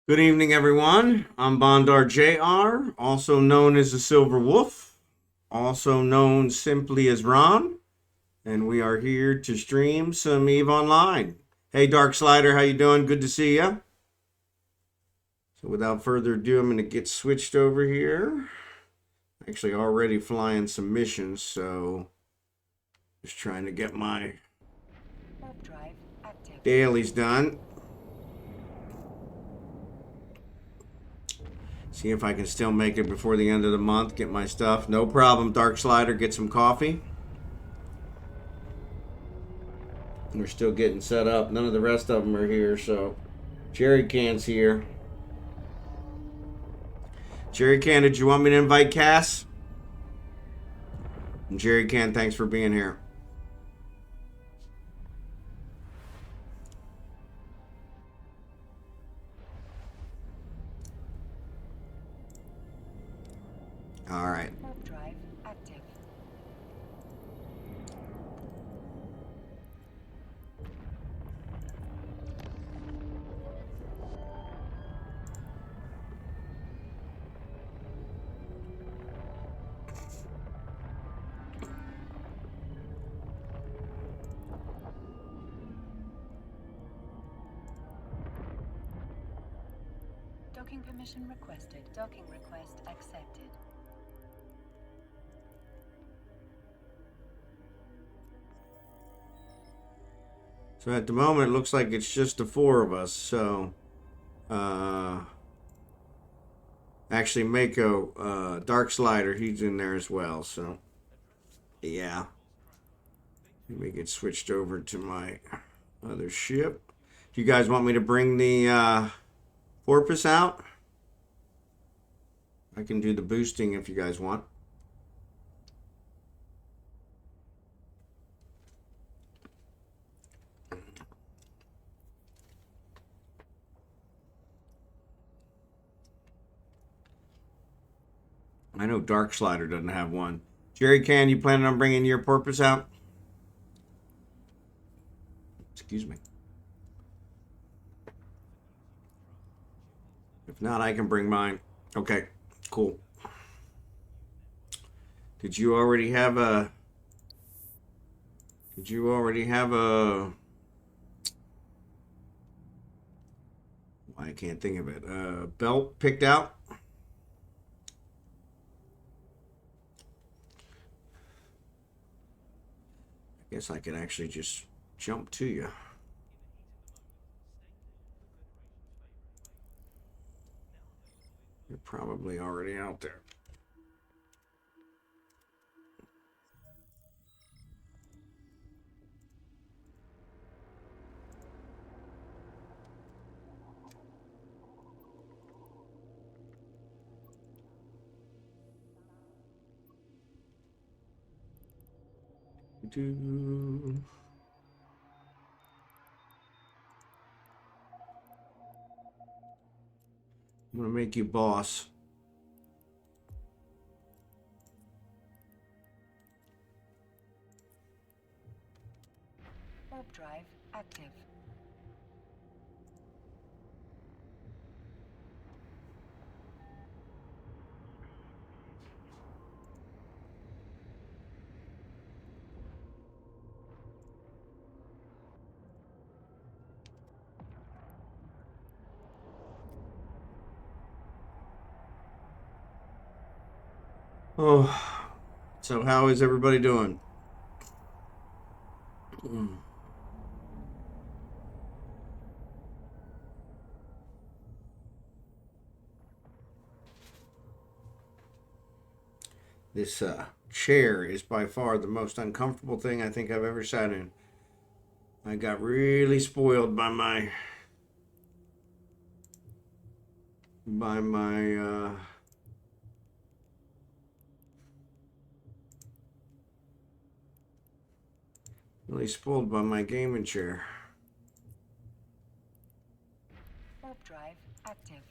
Good evening, everyone. I'm Bondar JR, also known as the Silver Wolf, also known simply as Ron, and we are here to stream some Eve Online. Hey, Dark Slider, how you doing? Good to see you. So, without further ado, I'm going to get switched over here. Actually, already flying some missions, so just trying to get my dailies done. See if I can still make it before the end of the month. Get my stuff. No problem, Dark Slider. Get some coffee. We're still getting set up. None of the rest of them are here, so Jerry Can's here. Jerry Can, did you want me to invite Cass? And Jerry Can, thanks for being here. All right. Drive active. Docking permission requested. Docking request accepted. So at the moment, it looks like it's just the four of us. So, actually, Mako, Dark Slider, he's in there as well. So, yeah. Let me get switched over to my other ship. Do you guys want me to bring the porpoise out? I can do the boosting if you guys want. I know Dark Slider doesn't have one. Jerry Can, you planning on bringing your porpoise out? Excuse me. If not, I can bring mine. Okay, cool. Did you already have a... I can't think of it. Belt picked out? I guess I could actually just jump to you. You're probably already out there. I'm gonna make you boss. Warp drive active. Oh, so how is everybody doing? This chair is by far the most uncomfortable thing I think I've ever sat in. I got really spoiled by my really spoiled by my gaming chair. Warp drive active.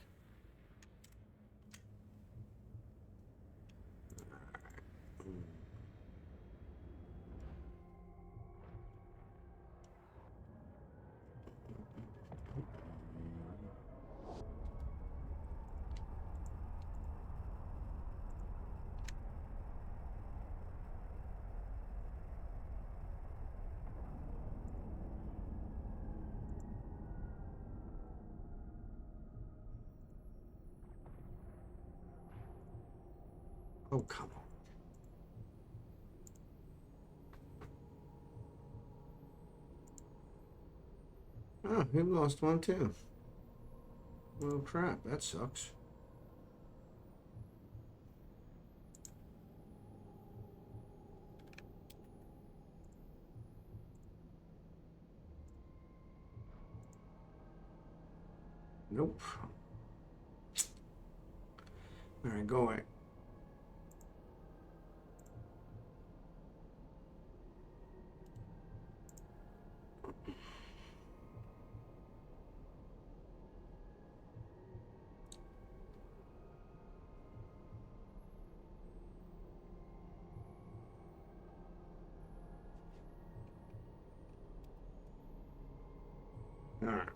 Oh, come on. Oh, he lost one too. Well, crap, that sucks. Nope. All right, go away. All right.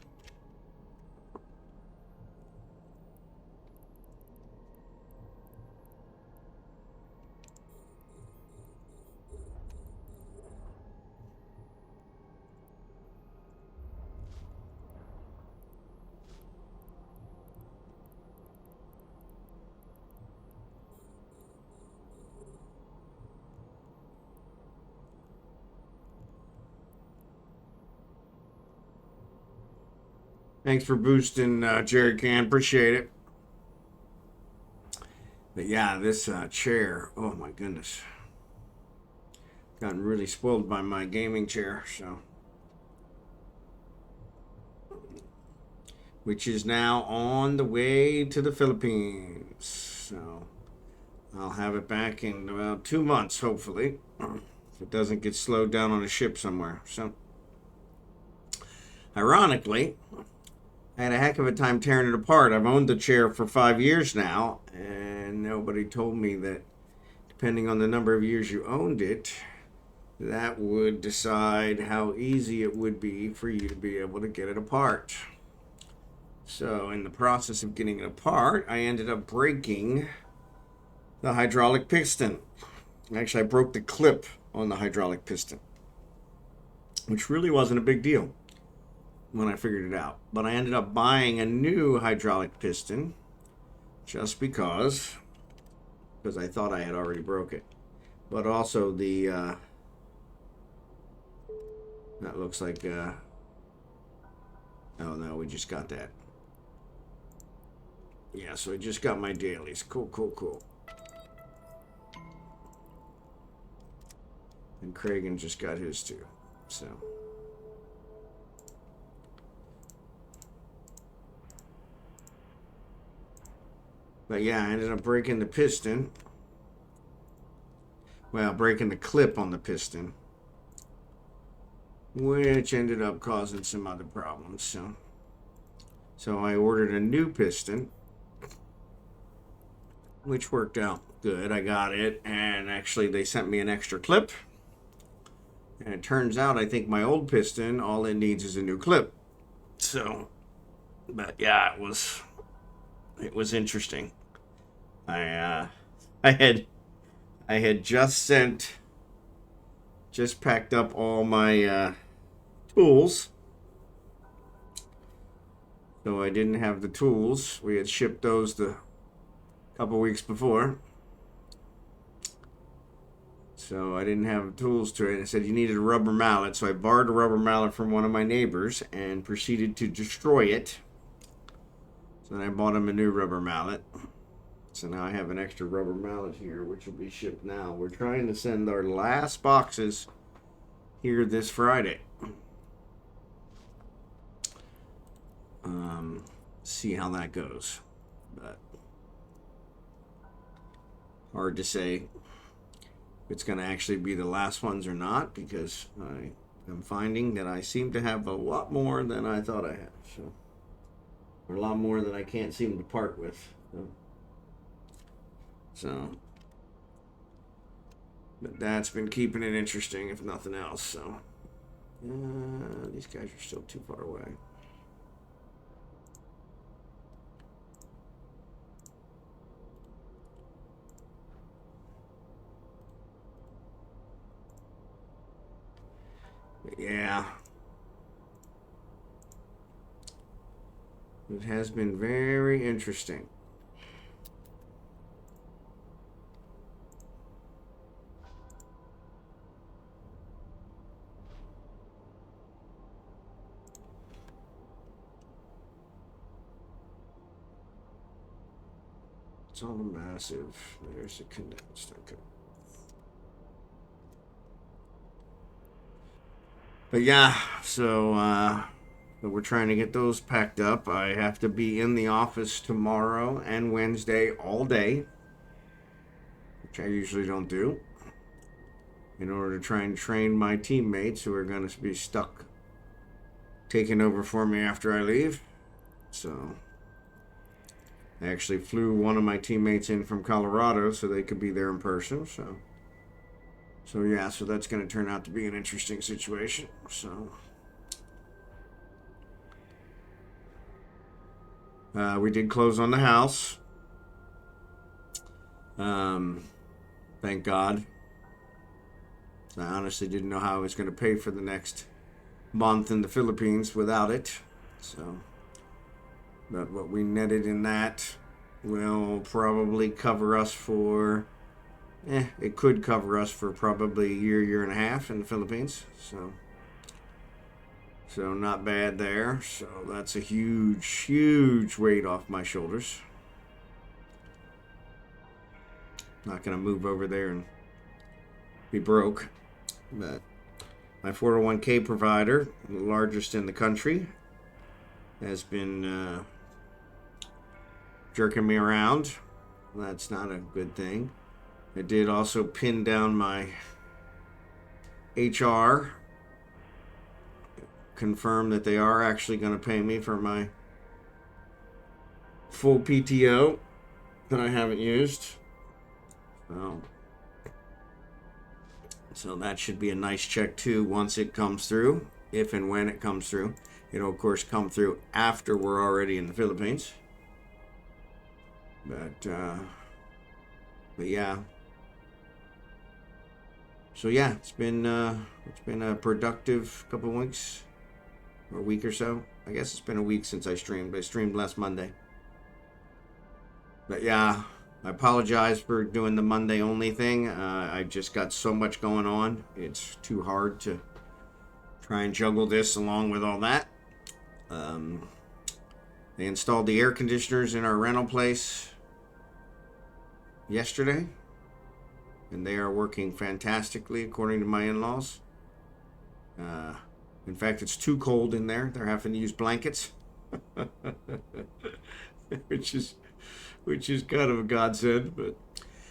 Thanks for boosting, Jerry Can. Appreciate it. But yeah, this chair, oh my goodness. Gotten really spoiled by my gaming chair, so. Which is now on the way to the Philippines. So I'll have it back in about 2 months, hopefully. If it doesn't get slowed down on a ship somewhere. So, ironically, I had a heck of a time tearing it apart. I've owned the chair for 5 years now, and nobody told me that depending on the number of years you owned it, that would decide how easy it would be for you to be able to get it apart. So, in the process of getting it apart, I ended up breaking the hydraulic piston. Actually, I broke the clip on the hydraulic piston, which really wasn't a big deal when I figured it out. But I ended up buying a new hydraulic piston just because I thought I had already broke it. But also the that looks like oh no, we just got that. Yeah, so I just got my dailies. Cool. And Cragen just got his too. So but yeah, I ended up breaking the piston. Well, breaking the clip on the piston, which ended up causing some other problems. So I ordered a new piston, which worked out good. I got it, and actually they sent me an extra clip. And it turns out I think my old piston, all it needs is a new clip. So, but yeah, it was interesting. I had just packed up all my tools. So I didn't have the tools. We had shipped those the couple weeks before. So I didn't have tools to it. I said you needed a rubber mallet. So I borrowed a rubber mallet from one of my neighbors and proceeded to destroy it. So then I bought him a new rubber mallet. So now I have an extra rubber mallet here, which will be shipped now. We're trying to send our last boxes here this Friday. See how that goes. But hard to say if it's going to actually be the last ones or not, because I'm finding that I seem to have a lot more than I thought I had. So, or a lot more that I can't seem to part with. So, but that's been keeping it interesting, if nothing else. So, these guys are still too far away. But yeah, it has been very interesting. It's all massive. There's a condensed. Okay. But yeah, so but we're trying to get those packed up. I have to be in the office tomorrow and Wednesday all day, which I usually don't do, in order to try and train my teammates who are going to be stuck taking over for me after I leave. So I actually flew one of my teammates in from Colorado so they could be there in person. So yeah, so that's going to turn out to be an interesting situation. So we did close on the house. Thank God. I honestly didn't know how I was going to pay for the next month in the Philippines without it. So, but what we netted in that will probably cover us for, it could cover us for probably a year and a half in the Philippines. So not bad there. So that's a huge weight off my shoulders. Not going to move over there and be broke. But my 401k provider, the largest in the country, has been jerking me around. That's not a good thing. I did also pin down my HR, confirm that they are actually going to pay me for my full PTO that I haven't used. So that should be a nice check too once it comes through, if and when it comes through. It'll of course come through after we're already in the Philippines. But yeah. So yeah, it's been a productive couple of weeks, or a week or so. I guess it's been a week since I streamed. I streamed last Monday. But yeah, I apologize for doing the Monday only thing. I just got so much going on. It's too hard to try and juggle this along with all that. They installed the air conditioners in our rental place yesterday, and they are working fantastically according to my in-laws. In fact, it's too cold in there. They're having to use blankets, which is kind of a godsend. But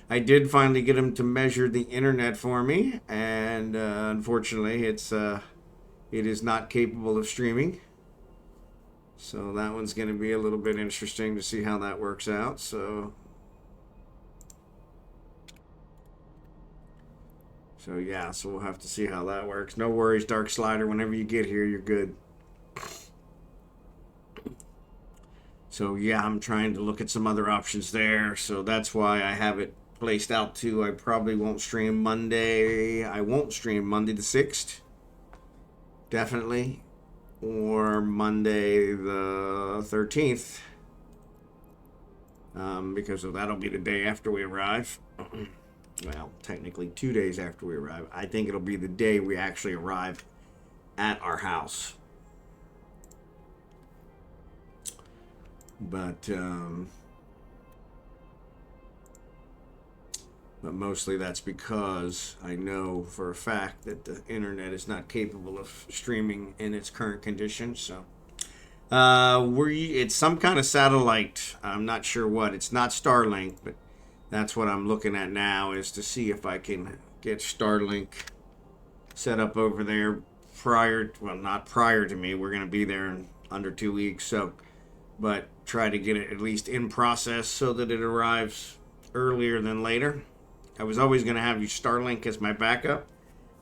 I did finally get them to measure the internet for me, and unfortunately, it is not capable of streaming. So that one's going to be a little bit interesting to see how that works out. So yeah, so we'll have to see how that works. No worries, Dark Slider. Whenever you get here, you're good. So yeah, I'm trying to look at some other options there. So that's why I have it placed out to, I probably won't stream Monday. I won't stream Monday the 6th. Definitely. Or Monday the 13th. Because that'll be the day after we arrive. Well, technically 2 days after we arrive. I think it'll be the day we actually arrive at our house. But mostly that's because I know for a fact that the internet is not capable of streaming in its current condition. So it's some kind of satellite. I'm not sure what. It's not Starlink, but that's what I'm looking at now, is to see if I can get Starlink set up over there not prior to me. We're going to be there in under 2 weeks. But try to get it at least in process so that it arrives earlier than later. I was always going to have Starlink as my backup,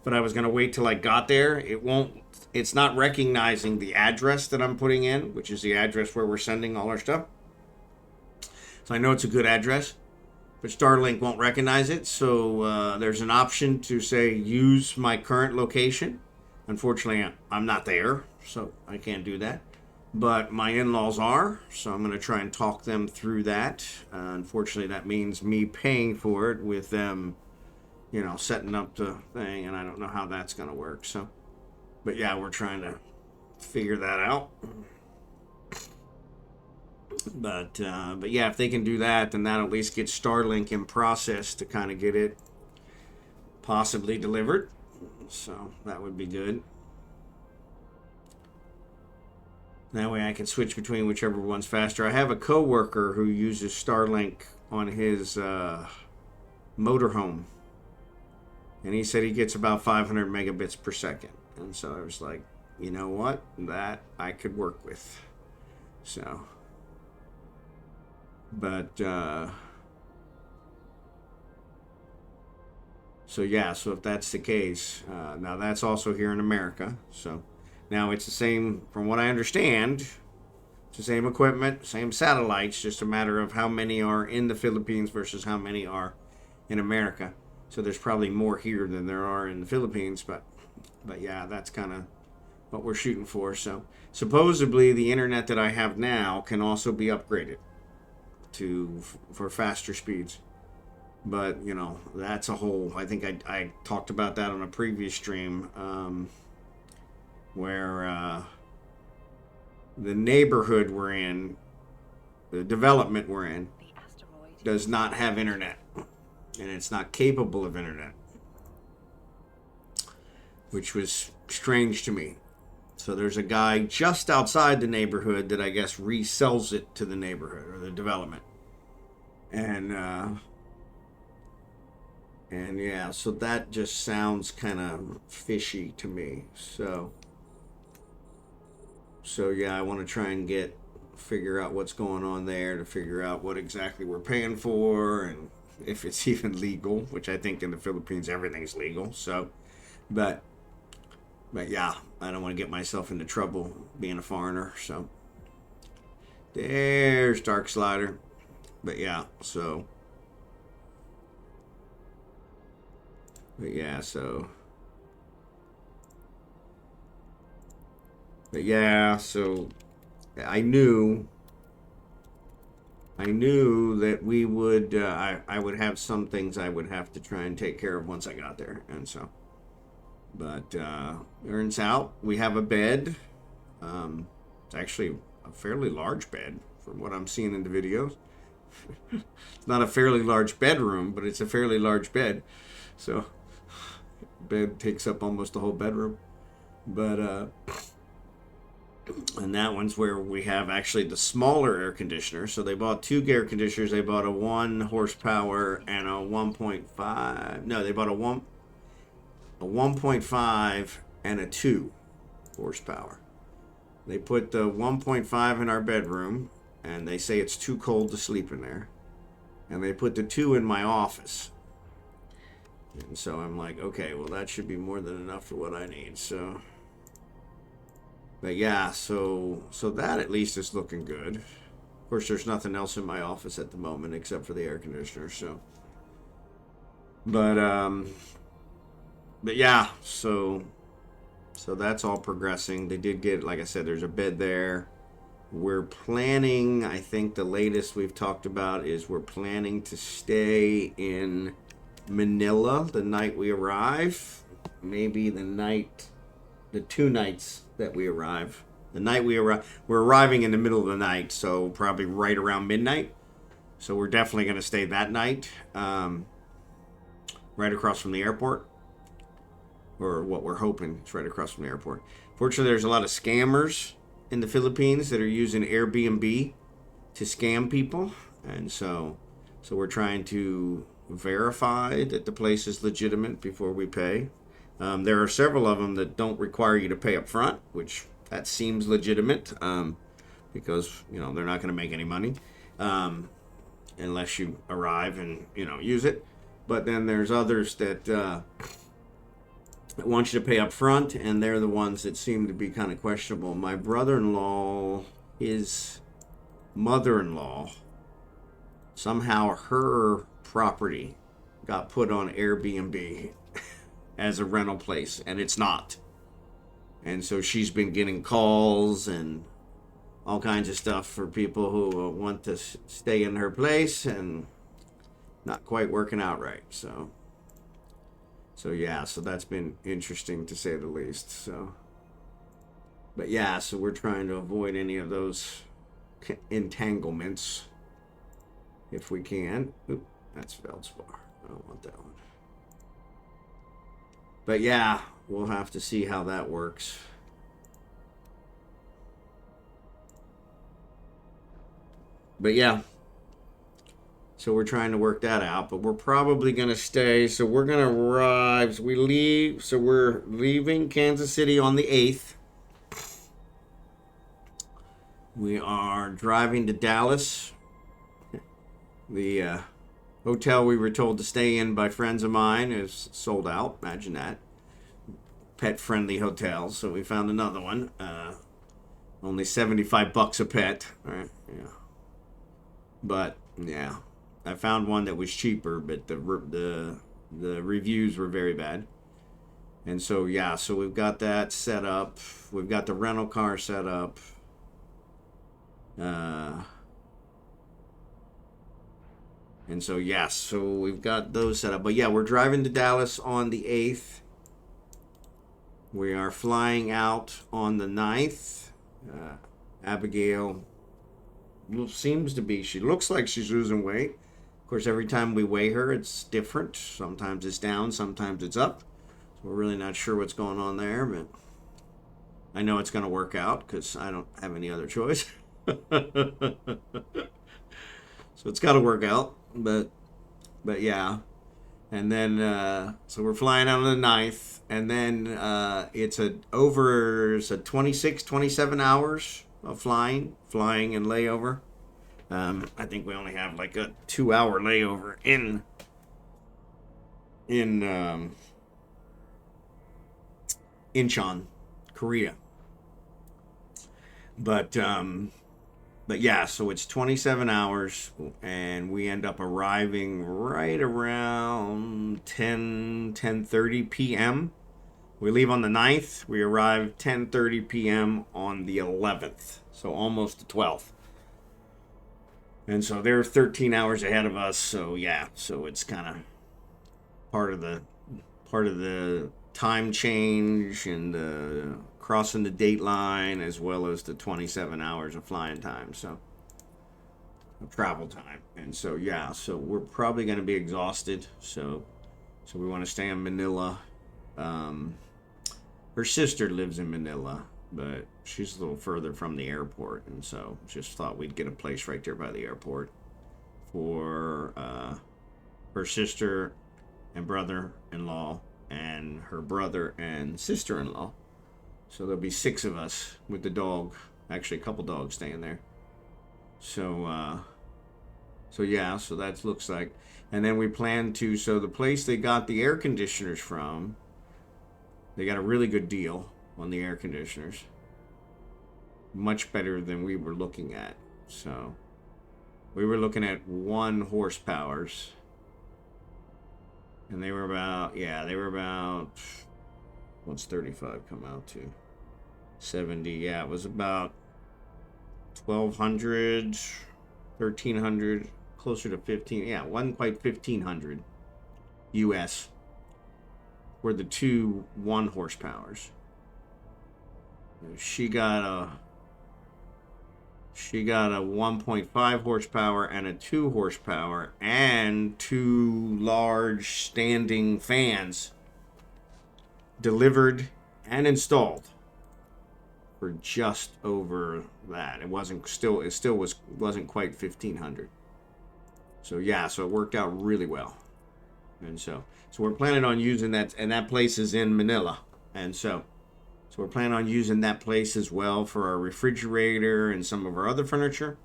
but I was going to wait till I got there. It's not recognizing the address that I'm putting in, which is the address where we're sending all our stuff. So I know it's a good address, but Starlink won't recognize it. So there's an option to say use my current location. Unfortunately, I'm not there, so I can't do that. But my in-laws are, so I'm going to try and talk them through that. Unfortunately, that means me paying for it with them, setting up the thing, and I don't know how that's going to work. So, but yeah, we're trying to figure that out. But yeah, if they can do that, then that'll at least get Starlink in process to kind of get it possibly delivered. So that would be good. That way I can switch between whichever one's faster. I have a coworker who uses Starlink on his motorhome. And he said he gets about 500 megabits per second. And so I was like, you know what? That I could work with. So. But, so yeah, so if that's the case, now that's also here in America. So now it's the same, from what I understand, it's the same equipment, same satellites, just a matter of how many are in the Philippines versus how many are in America. So there's probably more here than there are in the Philippines, but yeah, that's kind of what we're shooting for. So supposedly the internet that I have now can also be upgraded for faster speeds. But you know, that's a whole, I think I talked about that on a previous stream, where the neighborhood we're in, the development we're in, does not have internet, and it's not capable of internet, which was strange to me. So there's a guy just outside the neighborhood that I guess resells it to the neighborhood or the development. And yeah, so that just sounds kind of fishy to me. So yeah, I want to try and figure out what's going on there, to figure out what exactly we're paying for and if it's even legal, which I think in the Philippines everything's legal. So, but yeah, I don't want to get myself into trouble being a foreigner. So there's Dark Slider. But yeah, so. But yeah, so. But yeah, so I knew that we would, I would have some things I would have to try and take care of once I got there. And so, but turns out we have a bed. It's actually a fairly large bed from what I'm seeing in the videos. It's not a fairly large bedroom, but it's a fairly large bed. So, bed takes up almost the whole bedroom. But, and that one's where we have actually the smaller air conditioner. So they bought two air conditioners. They bought a 1 horsepower and a 1.5. No, they bought a 1.5 and a 2 horsepower. They put the 1.5 in our bedroom, and they say it's too cold to sleep in there. And they put the 2 in my office. And so I'm like, okay, well, that should be more than enough for what I need. So, but yeah, so that at least is looking good. Of course, there's nothing else in my office at the moment except for the air conditioner. So, but yeah, so that's all progressing. They did get, like I said, there's a bed there. We're planning, I think the latest we've talked about is we're planning to stay in Manila the night we arrive. Maybe the 2 nights that we arrive. The night we arrive, we're arriving in the middle of the night, so probably right around midnight. So we're definitely going to stay that night, right across from the airport. Or what we're hoping, it's right across from the airport. Fortunately, there's a lot of scammers in the Philippines that are using Airbnb to scam people. And so we're trying to verify that the place is legitimate before we pay. There are several of them that don't require you to pay up front, which that seems legitimate, because, you know, they're not going to make any money unless you arrive and, you know, use it. But then there's others that want you to pay up front, and they're the ones that seem to be kind of questionable. My brother-in-law, his mother-in-law, somehow her property got put on Airbnb as a rental place, and it's not. And so she's been getting calls and all kinds of stuff for people who want to stay in her place, and not quite working out right. So yeah, so that's been interesting to say the least. So, but yeah, so we're trying to avoid any of those entanglements if we can. Oop, that's Feldspar. I don't want that one. But yeah, we'll have to see how that works. But yeah, so we're trying to work that out, but we're probably going to stay. So we're going to arrive. So we leave. So we're leaving Kansas City on the 8th. We are driving to Dallas. The hotel we were told to stay in by friends of mine is sold out. Imagine that. Pet-friendly hotel. So we found another one. Only $75 a pet. All right. Yeah. But yeah, I found one that was cheaper, but the reviews were very bad. And so yeah, so we've got that set up. We've got the rental car set up. And so yes, so we've got those set up. But yeah, we're driving to Dallas on the 8th. We are flying out on the 9th. Abigail seems to be, she looks like she's losing weight. Of course, every time we weigh her, it's different. Sometimes it's down, sometimes it's up. So we're really not sure what's going on there, but I know it's going to work out because I don't have any other choice. So it's got to work out, but yeah. And then, so we're flying out on the 9th, and then it's 26, 27 hours of flying and layover. I think we only have like a 2-hour layover in Incheon, Korea. But yeah, so it's 27 hours, and we end up arriving right around 10:30 p.m. We leave on the 9th. We arrive 10:30 p.m. on the 11th, so almost the 12th. And so they're 13 hours ahead of us. So yeah, so it's kind of part of the time change and the crossing the date line, as well as the 27 hours of flying time, so travel time. And so yeah, so we're probably going to be exhausted, so we want to stay in Manila. Her sister lives in Manila, but she's a little further from the airport, and so just thought we'd get a place right there by the airport for her sister and brother-in-law and her brother and sister-in-law. So there'll be 6 of us with the dog. Actually, a couple dogs staying there. So yeah, so that looks like. And then we plan to, so the place they got the air conditioners from, they got a really good deal on the air conditioners. Much better than we were looking at. So we were looking at 1 horsepowers. And they were about, what's 35 come out to? 70, yeah, it was about 1,200, 1,300, closer to 15, yeah, wasn't quite 1,500 US were the 2 1 horsepowers. She got a 1.5 horsepower and a 2 horsepower and 2 large standing fans delivered and installed for just over that. It wasn't wasn't quite 1,500. So yeah, so it worked out really well. And so we're planning on using that, and that place is in Manila. And so we're planning on using that place as well for our refrigerator and some of our other furniture.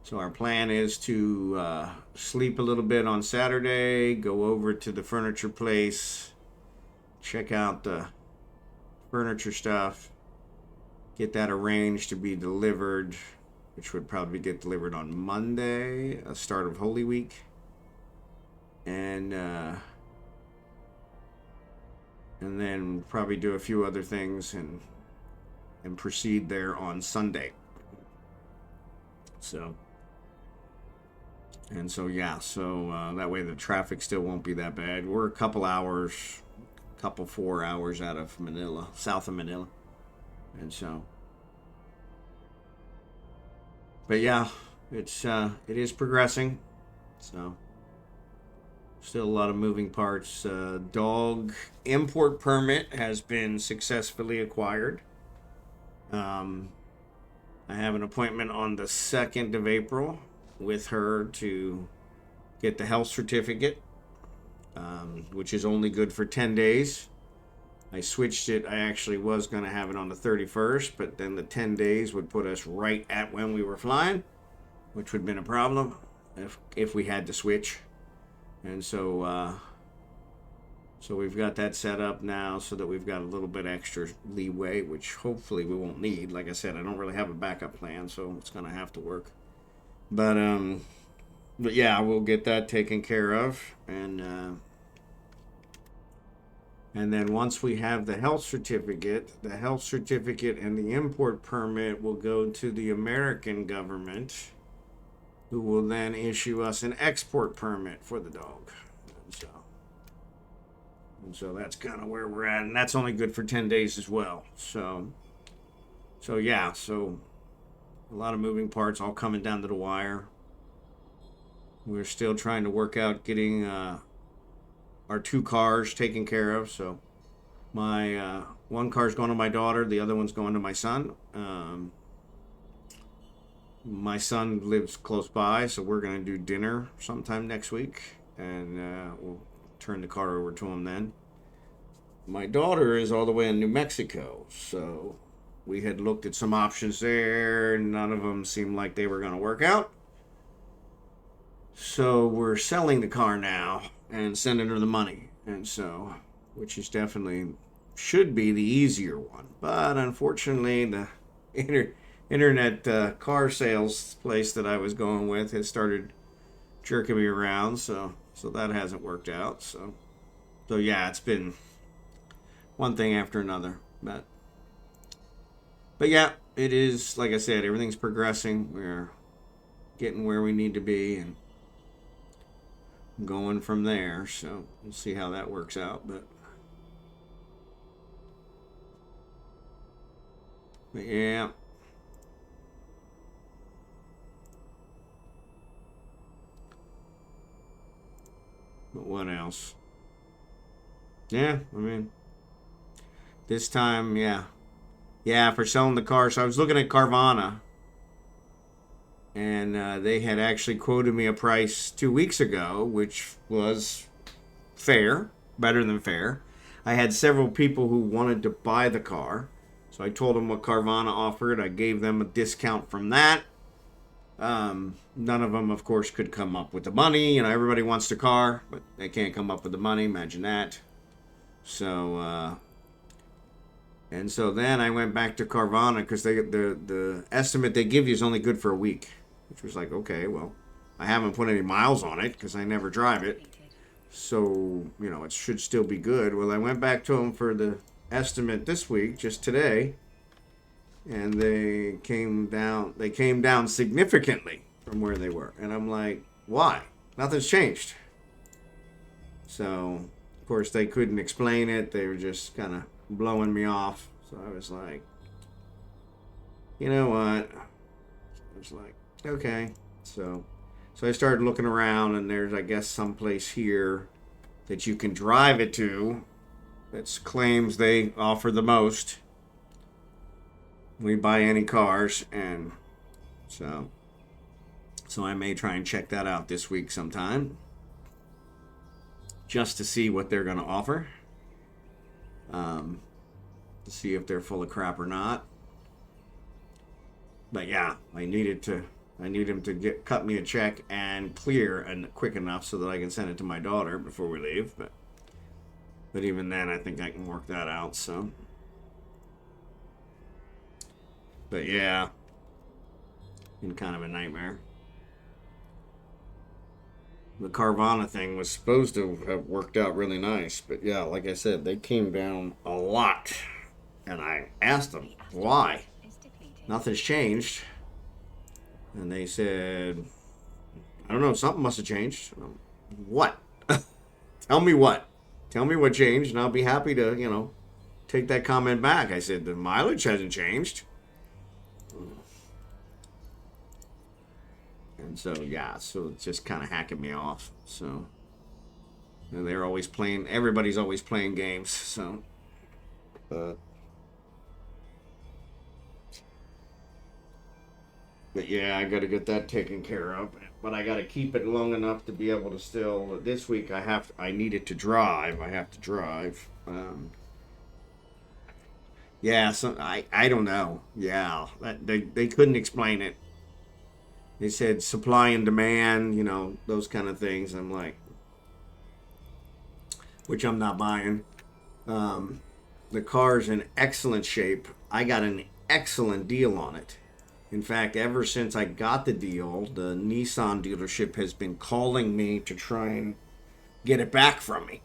So our plan is to sleep a little bit on Saturday, go over to the furniture place, check out the furniture stuff, get that arranged to be delivered, which would probably get delivered on Monday, start of Holy Week. And then probably do a few other things and proceed there on Sunday. So yeah, so that way the traffic still won't be that bad. We're a couple 4 hours out of Manila, south of Manila. And so But yeah, it is progressing. So still a lot of moving parts. Dog import permit has been successfully acquired. I have an appointment on the 2nd of April with her to get the health certificate, which is only good for 10 days. I switched it. I actually was going to have it on the 31st, but then the 10 days would put us right at when we were flying, which would have been a problem if we had to switch. And so we've got that set up now so that we've got a little bit extra leeway, which hopefully we won't need. Like I said, I don't really have a backup plan, so it's going to have to work. But yeah, we'll get that taken care of, and then once we have the health certificate and the import permit will go to the American government, who will then issue us an export permit for the dog. And so that's kind of where we're at, and that's only good for 10 days as well. So yeah, so a lot of moving parts all coming down to the wire. We're still trying to work out getting our 2 cars taken care of. So my one car's going to my daughter, the other one's going to my son. My son lives close by, so we're going to do dinner sometime next week, and we'll turn the car over to him then. My daughter is all the way in New Mexico, so we had looked at some options there. None of them seemed like they were going to work out. So we're selling the car now and sending her the money, and so, which is definitely should be the easier one. But unfortunately, the internet car sales place that I was going with has started jerking me around, so that hasn't worked out. So yeah, it's been one thing after another. But yeah, it is, like I said, everything's progressing. We're getting where we need to be and going from there. So we'll see how that works out. But yeah. But what else? Yeah, I mean, this time, yeah, for selling the car. So I was looking at Carvana, and they had actually quoted me a price 2 weeks ago, which was fair, better than fair. I had several people who wanted to buy the car, so I told them what Carvana offered. I gave them a discount from that. None of them, of course, could come up with the money. You know, everybody wants the car, but they can't come up with the money. Imagine that. So, and so then I went back to Carvana because the estimate they give you is only good for a week, which was like, okay, well, I haven't put any miles on it because I never drive it, so you know it should still be good. Well, I went back to them for the estimate this week, just today, and they came down significantly from where they were, and I'm like, why? Nothing's changed. So of course they couldn't explain it. They were just kind of blowing me off. So I was like, you know what? I was like, okay. So I started looking around, and there's, I guess, some place here that you can drive it to that claims they offer the most. We buy any cars, and so I may try and check that out this week sometime, just to see what they're going to offer, to see if they're full of crap or not. But yeah, I need him to cut me a check and clear and quick enough so that I can send it to my daughter before we leave. But even then, I think I can work that out. So, but yeah, been kind of a nightmare. The Carvana thing was supposed to have worked out really nice, but yeah, like I said, they came down a lot, and I asked them why. Nothing's changed, and they said, I don't know, something must have changed. What? Tell me what changed, and I'll be happy to, take that comment back. I said, the mileage hasn't changed. And so, yeah, so it's just kind of hacking me off. So, and they're always playing, everybody's always playing games. So, but yeah, I got to get that taken care of. But I got to keep it long enough to be able to still, this week I need it to drive. I have to drive. Yeah, so I don't know. Yeah, they couldn't explain it. They said supply and demand, those kind of things. I'm like, which I'm not buying. The car's in excellent shape. I got an excellent deal on it. In fact, ever since I got the deal, the Nissan dealership has been calling me to try and get it back from me.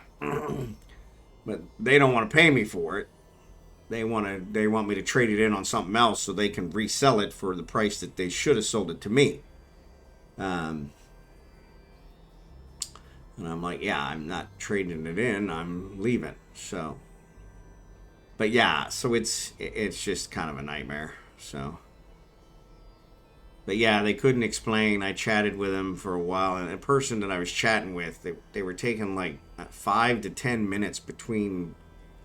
But they don't want to pay me for it. They want me to trade it in on something else so they can resell it for the price that they should have sold it to me. And I'm like, yeah, I'm not trading it in. I'm leaving. So, but yeah, so it's just kind of a nightmare. So, but yeah, they couldn't explain. I chatted with them for a while, and the person that I was chatting with, they were taking like 5 to 10 minutes between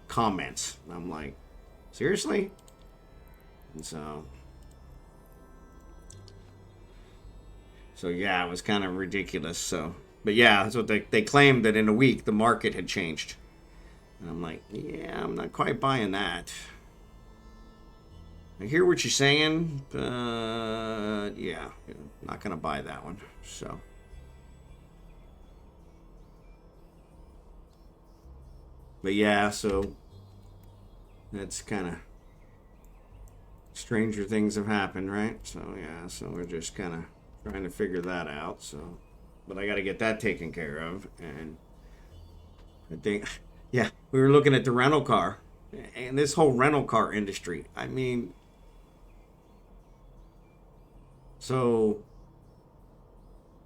comments. And I'm like, seriously? And so yeah, it was kind of ridiculous. So, but yeah, that's what they claimed, that in a week the market had changed. And I'm like, yeah, I'm not quite buying that. I hear what you're saying, but yeah, not gonna buy that one. So, but yeah, so that's kind of stranger things have happened, right? So yeah, so we're just kind of trying to figure that out. So, but I got to get that taken care of. And I think, yeah, we were looking at the rental car, and this whole rental car industry. I mean, so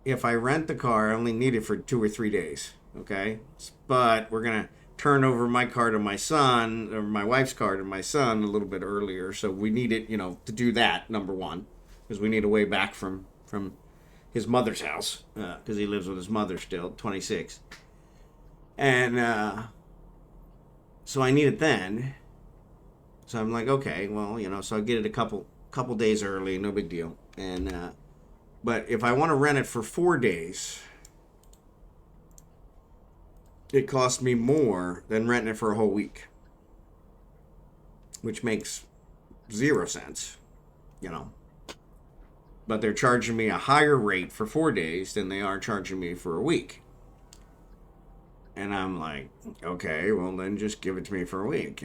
if I rent the car, I only need it for 2 or 3 days. Okay, but we're gonna turn over my car to my son, or my wife's car to my son, a little bit earlier. So we need it, to do that, number one, because we need a way back from his mother's house, because he lives with his mother still, 26. And so I need it then. So I'm like, okay, well, so I get it a couple days early, no big deal. And but if I want to rent it for 4 days, it costs me more than renting it for a whole week, which makes 0 sense, But they're charging me a higher rate for 4 days than they are charging me for a week. And I'm like, okay, well then just give it to me for a week,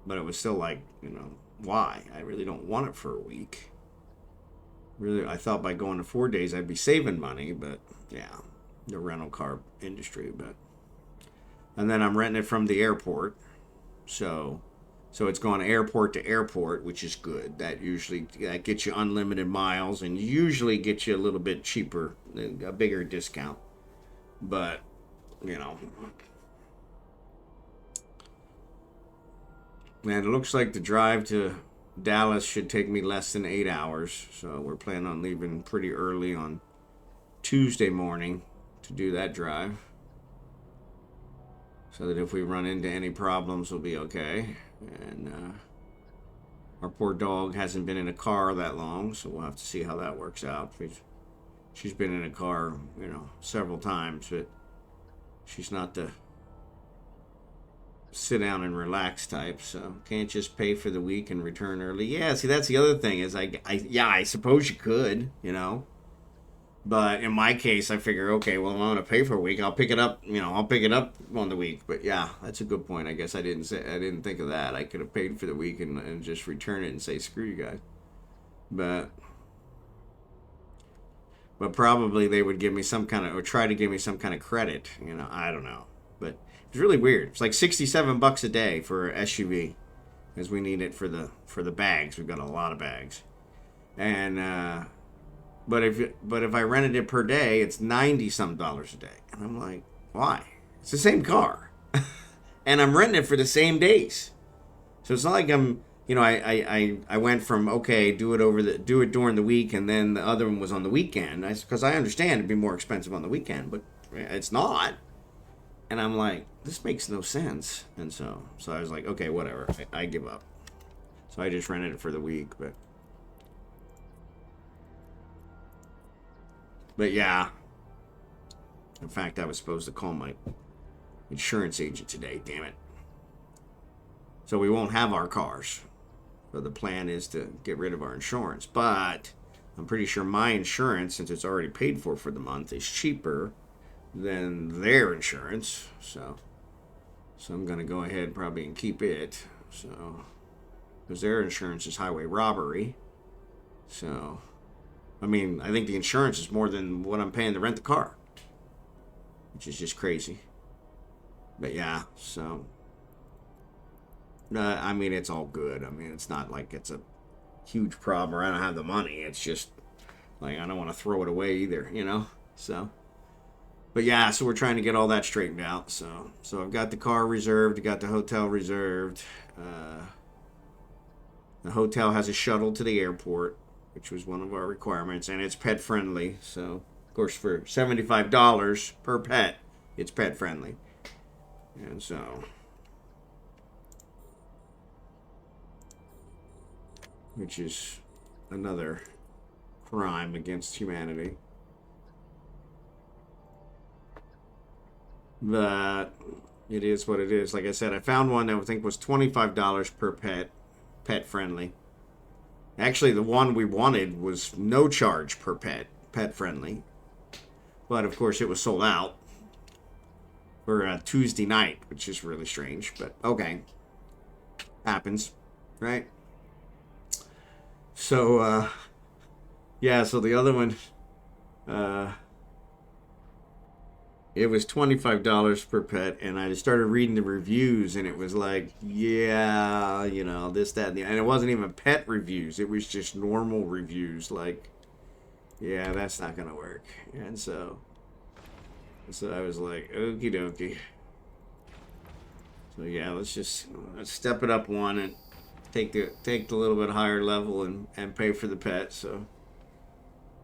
But it was still like, why? I really don't want it for a week. Really, I thought by going to 4 days I'd be saving money, but yeah, the rental car industry. And then I'm renting it from the airport, so it's going airport to airport, which is good. That gets you unlimited miles and usually gets you a little bit cheaper, a bigger discount. But, man, it looks like the drive to Dallas should take me less than 8 hours. So we're planning on leaving pretty early on Tuesday morning to do that drive, so that if we run into any problems, we'll be okay. And our poor dog hasn't been in a car that long, so we'll have to see how that works out. She's been in a car, several times, but she's not the sit down and relax type, so can't just pay for the week and return early. Yeah, see, that's the other thing is I suppose you could, But in my case, I figure, okay, well, I'm going to pay for a week. I'll pick it up, on the week. But yeah, that's a good point. I guess I didn't think of that. I could have paid for the week and just return it and say, screw you guys. But probably they would give me or try to give me some kind of credit. I don't know. But it's really weird. It's like $67 a day for an SUV, because we need it for the bags. We've got a lot of bags, and but if I rented it per day, it's $90-some a day, and I'm like, why? It's the same car, and I'm renting it for the same days, so it's not like I'm you know, I went from, okay, do it during the week, and then the other one was on the weekend. Because I understand it'd be more expensive on the weekend, but it's not. And I'm like, this makes no sense. And so I was like, okay, whatever. I give up. So I just rented it for the week, but yeah. In fact, I was supposed to call my insurance agent today, damn it. So we won't have our cars. So the plan is to get rid of our insurance. But I'm pretty sure my insurance, since it's already paid for the month, is cheaper than their insurance. So I'm going to go ahead probably and keep it. So, because their insurance is highway robbery. So, I mean, I think the insurance is more than what I'm paying to rent the car, which is just crazy. But yeah, so I mean, it's all good. I mean, it's not like it's a huge problem or I don't have the money. It's just like I don't want to throw it away either, you know? So, but yeah, so we're trying to get all that straightened out. So I've got the car reserved, got the hotel reserved. The hotel has a shuttle to the airport, which was one of our requirements, and it's pet friendly. So, of course, for $75 per pet, it's pet friendly. And so, which is another crime against humanity. But it is what it is. Like I said, I found one that I think was $25 per pet friendly. Actually, the one we wanted was no charge per pet friendly. But of course, it was sold out for a Tuesday night, which is really strange. But okay, happens, right? So, yeah, so the other one, it was $25 per pet, and I started reading the reviews, and it was like, yeah, you know, this, that, and the, and it wasn't even pet reviews. It was just normal reviews, like, yeah, that's not going to work. And so I was like, okie dokie. So yeah, let's step it up one and take the little bit higher level and pay for the pet. So,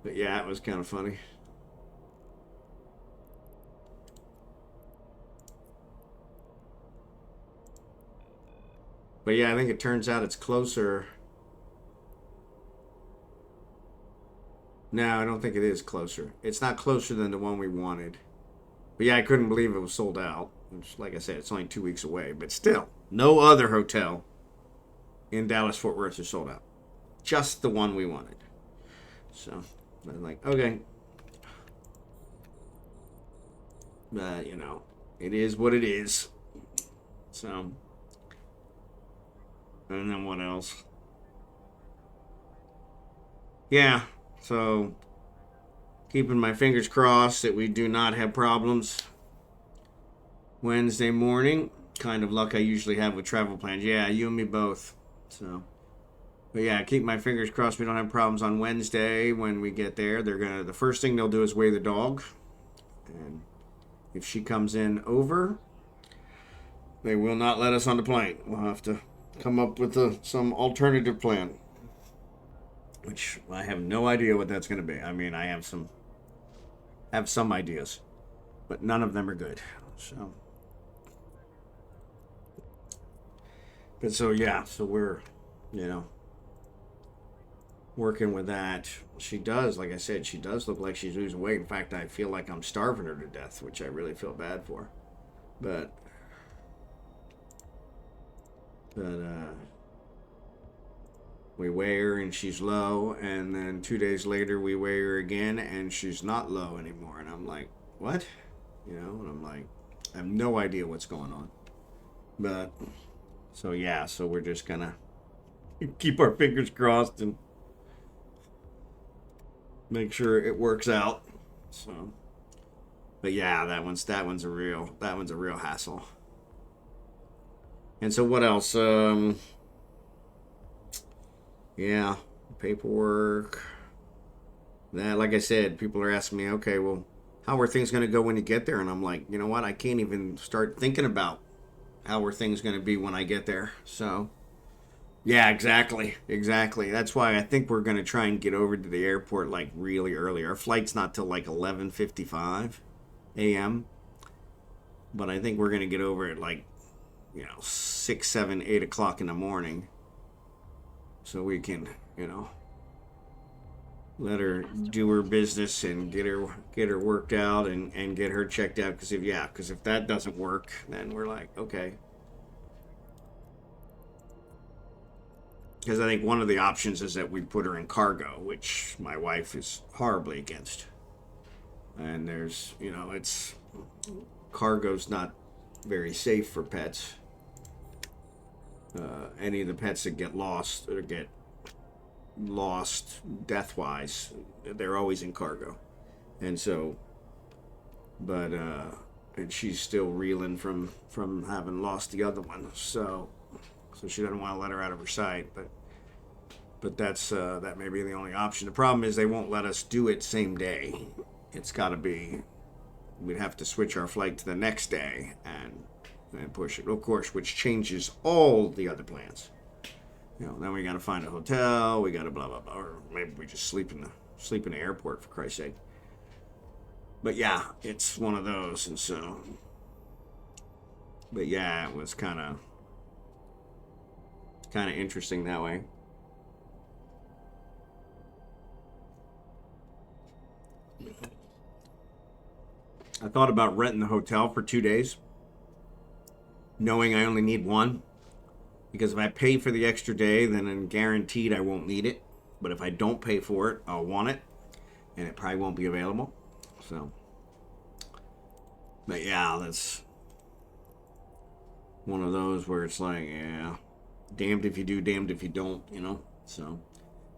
but yeah, it was kind of funny. But yeah, I think it turns out it's closer. No, I don't think it is closer. It's not closer than the one we wanted. But yeah, I couldn't believe it was sold out. Which, like I said, it's only 2 weeks away. But still, no other hotel in Dallas-Fort Worth is sold out. Just the one we wanted. So, I was like, okay. But, you know, it is what it is. So, and then what else? Yeah, so keeping my fingers crossed that we do not have problems Wednesday morning. Kind of luck I usually have with travel plans. Yeah, you and me both. So, but yeah, keep my fingers crossed we don't have problems on Wednesday when we get there. The first thing they'll do is weigh the dog. And if she comes in over, they will not let us on the plane. We'll have to come up with some alternative plan, which I have no idea what that's going to be. I mean, I have some ideas, but none of them are good. So, but so yeah, so we're, you know, working with that. She does, like I said, she does look like she's losing weight. In fact, I feel like I'm starving her to death, which I really feel bad for. But we weigh her and she's low, and then 2 days later we weigh her again and she's not low anymore. And I'm like, what? You know, and I'm like, I have no idea what's going on. But, so yeah, so we're just gonna keep our fingers crossed and make sure it works out. So, but yeah, that one's a real hassle. And so what else? Yeah, paperwork. That, like I said, people are asking me, okay, well, how are things going to go when you get there? And I'm like, you know what? I can't even start thinking about how are things going to be when I get there. So, Yeah, exactly. Exactly. That's why I think we're going to try and get over to the airport like really early. Our flight's not till like 11:55 a.m. But I think we're going to get over at like, 6, 7, 8 o'clock in the morning. So we can, let her do her business and get her worked out and get her checked out. Because if that doesn't work, then we're like, okay. Because I think one of the options is that we put her in cargo, which my wife is horribly against. And it's cargo's not very safe for pets. Any of the pets that get lost or get lost death-wise, they're always in cargo. And so, but and she's still reeling from having lost the other one. So she doesn't want to let her out of her sight. But that may be the only option. The problem is they won't let us do it same day. It's got to be. We'd have to switch our flight to the next day and push it, of course, which changes all the other plans. Then we got to find a hotel. We got to blah blah blah, or maybe we just sleep in the airport for Christ's sake. But yeah, it's one of those, and so. But yeah, it was kind of interesting that way. I thought about renting the hotel for 2 days, knowing I only need one. Because if I pay for the extra day, then I'm guaranteed I won't need it. But if I don't pay for it, I'll want it. And it probably won't be available. So. But yeah, that's one of those where it's like, yeah, damned if you do, damned if you don't, So.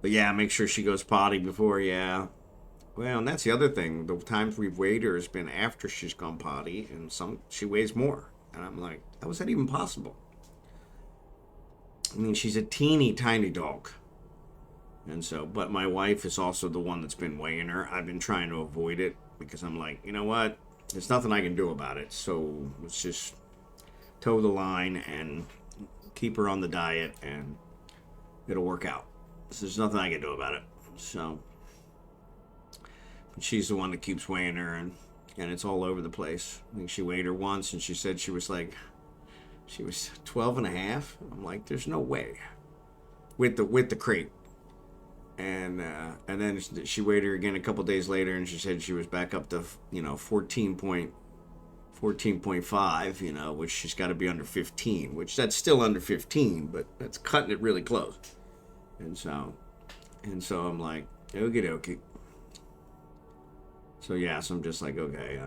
But yeah, make sure she goes potty before, yeah. Well, and that's the other thing. The times we've weighed her has been after she's gone potty, and she weighs more. And I'm like, how is that even possible? I mean, she's a teeny tiny dog. And so, but my wife is also the one that's been weighing her. I've been trying to avoid it because I'm like, you know what? There's nothing I can do about it. So let's just toe the line and keep her on the diet, and it'll work out. So there's nothing I can do about it. So. She's the one that keeps weighing her, and it's all over the place. I think she weighed her once, and she said she was 12 and a half. I'm like, there's no way. With the crate. And then she weighed her again a couple days later, and she said she was back up to 14.5, which she's got to be under 15, which that's still under 15, but that's cutting it really close. And so I'm like, okie dokie. So yeah, so I'm just like, okay,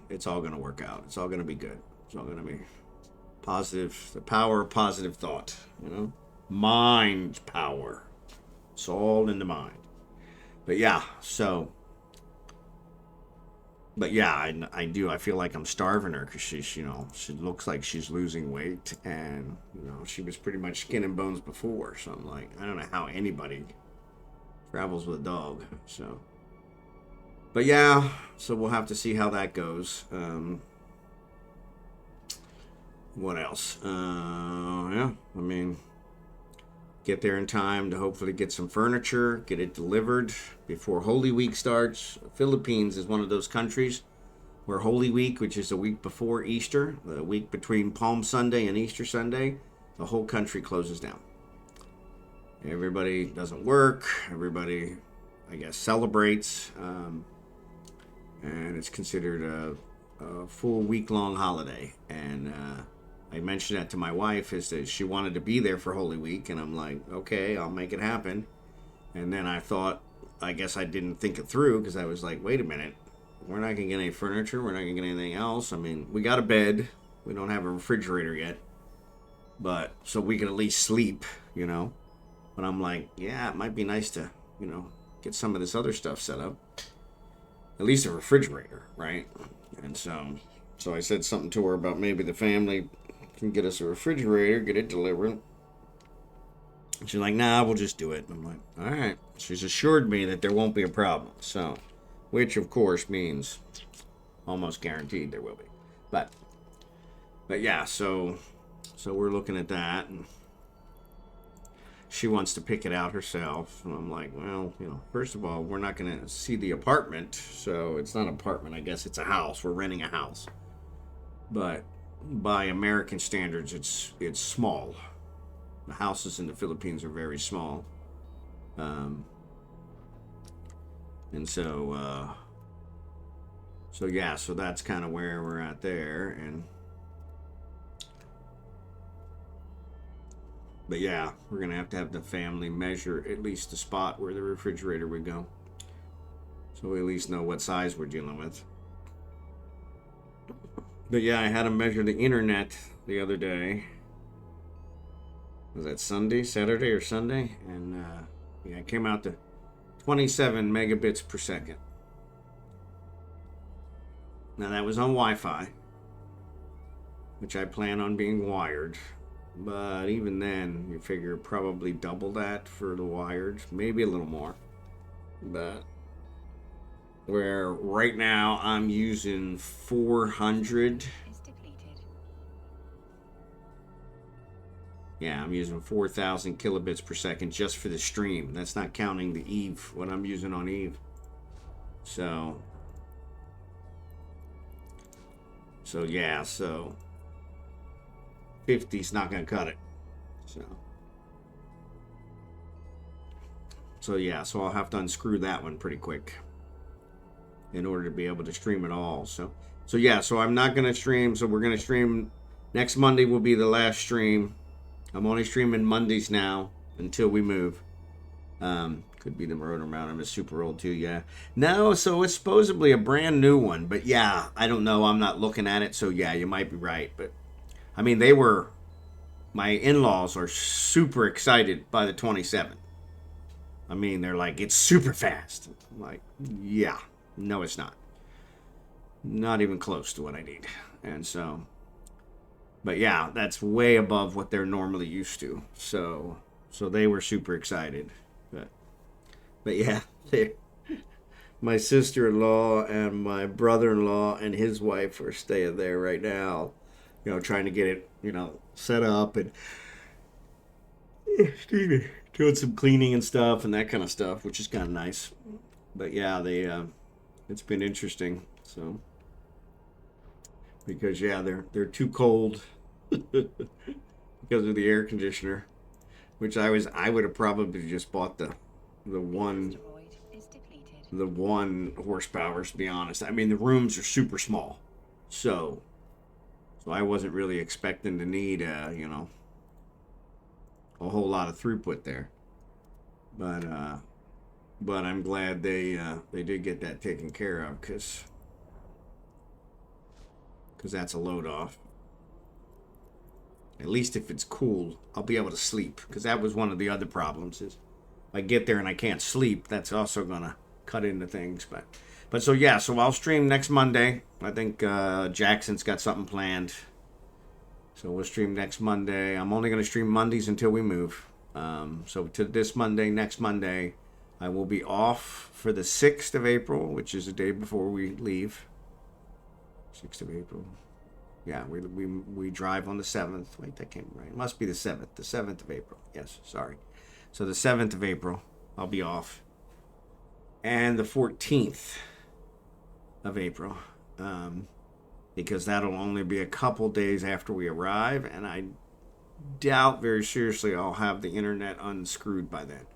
it's all gonna work out. It's all gonna be good. It's all gonna be positive. The power of positive thought, mind power. It's all in the mind. But yeah, so. But yeah, I do. I feel like I'm starving her because she looks like she's losing weight, and she was pretty much skin and bones before. So I'm like, I don't know how anybody travels with a dog. So. But yeah, so we'll have to see how that goes. What else? Yeah, I mean, get there in time to hopefully get some furniture, get it delivered before Holy Week starts. Philippines is one of those countries where Holy Week, which is the week before Easter, the week between Palm Sunday and Easter Sunday, the whole country closes down. Everybody doesn't work. Everybody, I guess, celebrates. And it's considered a full week-long holiday. And I mentioned that to my wife, is that she wanted to be there for Holy Week, and I'm like, okay, I'll make it happen. And then I guess I didn't think it through, because I was like, wait a minute, we're not going to get any furniture, we're not going to get anything else. I mean, we got a bed, we don't have a refrigerator yet, but so we can at least sleep, But I'm like, yeah, it might be nice to, get some of this other stuff set up. At least a refrigerator, right? And so I said something to her about maybe the family can get us a refrigerator, get it delivered. She's like, nah, we'll just do it. And I'm like, all right. She's assured me that there won't be a problem. So, which of course means almost guaranteed there will be. But yeah, so we're looking at that. And she wants to pick it out herself. And I'm like, well, first of all, we're not going to see the apartment. So it's not an apartment. I guess it's a house. We're renting a house. But by American standards, it's small. The houses in the Philippines are very small. And so yeah, so that's kind of where we're at there. But yeah, we're going to have the family measure at least the spot where the refrigerator would go. So we at least know what size we're dealing with. But yeah, I had to measure the internet the other day. Was that Saturday or Sunday? And yeah, it came out to 27 megabits per second. Now that was on Wi-Fi, which I plan on being wired. But even then, you figure probably double that for the wired, maybe a little more. But where right now I'm using 400. Yeah, I'm using 4,000 kilobits per second just for the stream. That's not counting the Eve, what I'm using on Eve. So yeah, so 50's not going to cut it. So yeah, so I'll have to unscrew that one pretty quick in order to be able to stream it all. So yeah, so I'm not going to stream. So we're going to stream next Monday will be the last stream. I'm only streaming Mondays now until we move. Could be the Rotor Mount. I'm a super old too, yeah. No, so it's supposedly a brand new one, but yeah, I don't know. I'm not looking at it, so yeah, you might be right. But I mean, my in-laws are super excited by the 27. I mean, they're like, it's super fast. I'm like, yeah, no, it's not. Not even close to what I need. And so, but yeah, that's way above what they're normally used to. So they were super excited. But yeah, my sister-in-law and my brother-in-law and his wife are staying there right now, trying to get it, set up and doing some cleaning and stuff and that kind of stuff, which is kind of nice. But yeah, it's been interesting. So because yeah, they're too cold because of the air conditioner, which I would have probably just bought the one horsepower, to be honest. I mean, the rooms are super small, so I wasn't really expecting to need a whole lot of throughput there. But I'm glad they did get that taken care of, because that's a load off. At least if it's cool, I'll be able to sleep, because that was one of the other problems is I get there and I can't sleep. That's also gonna cut into things. But so yeah, so I'll stream next Monday. I think Jackson's got something planned, so we'll stream next Monday. I'm only gonna stream Mondays until we move. So to this Monday, next Monday, I will be off for the 6th of April, which is the day before we leave. 6th of April. Yeah, we drive on the 7th. Wait, that came right. It must be the 7th. The 7th of April. Yes, sorry. So the 7th of April, I'll be off. And the 14th of April. Because that'll only be a couple days after we arrive. And I doubt very seriously I'll have the internet unscrewed by then.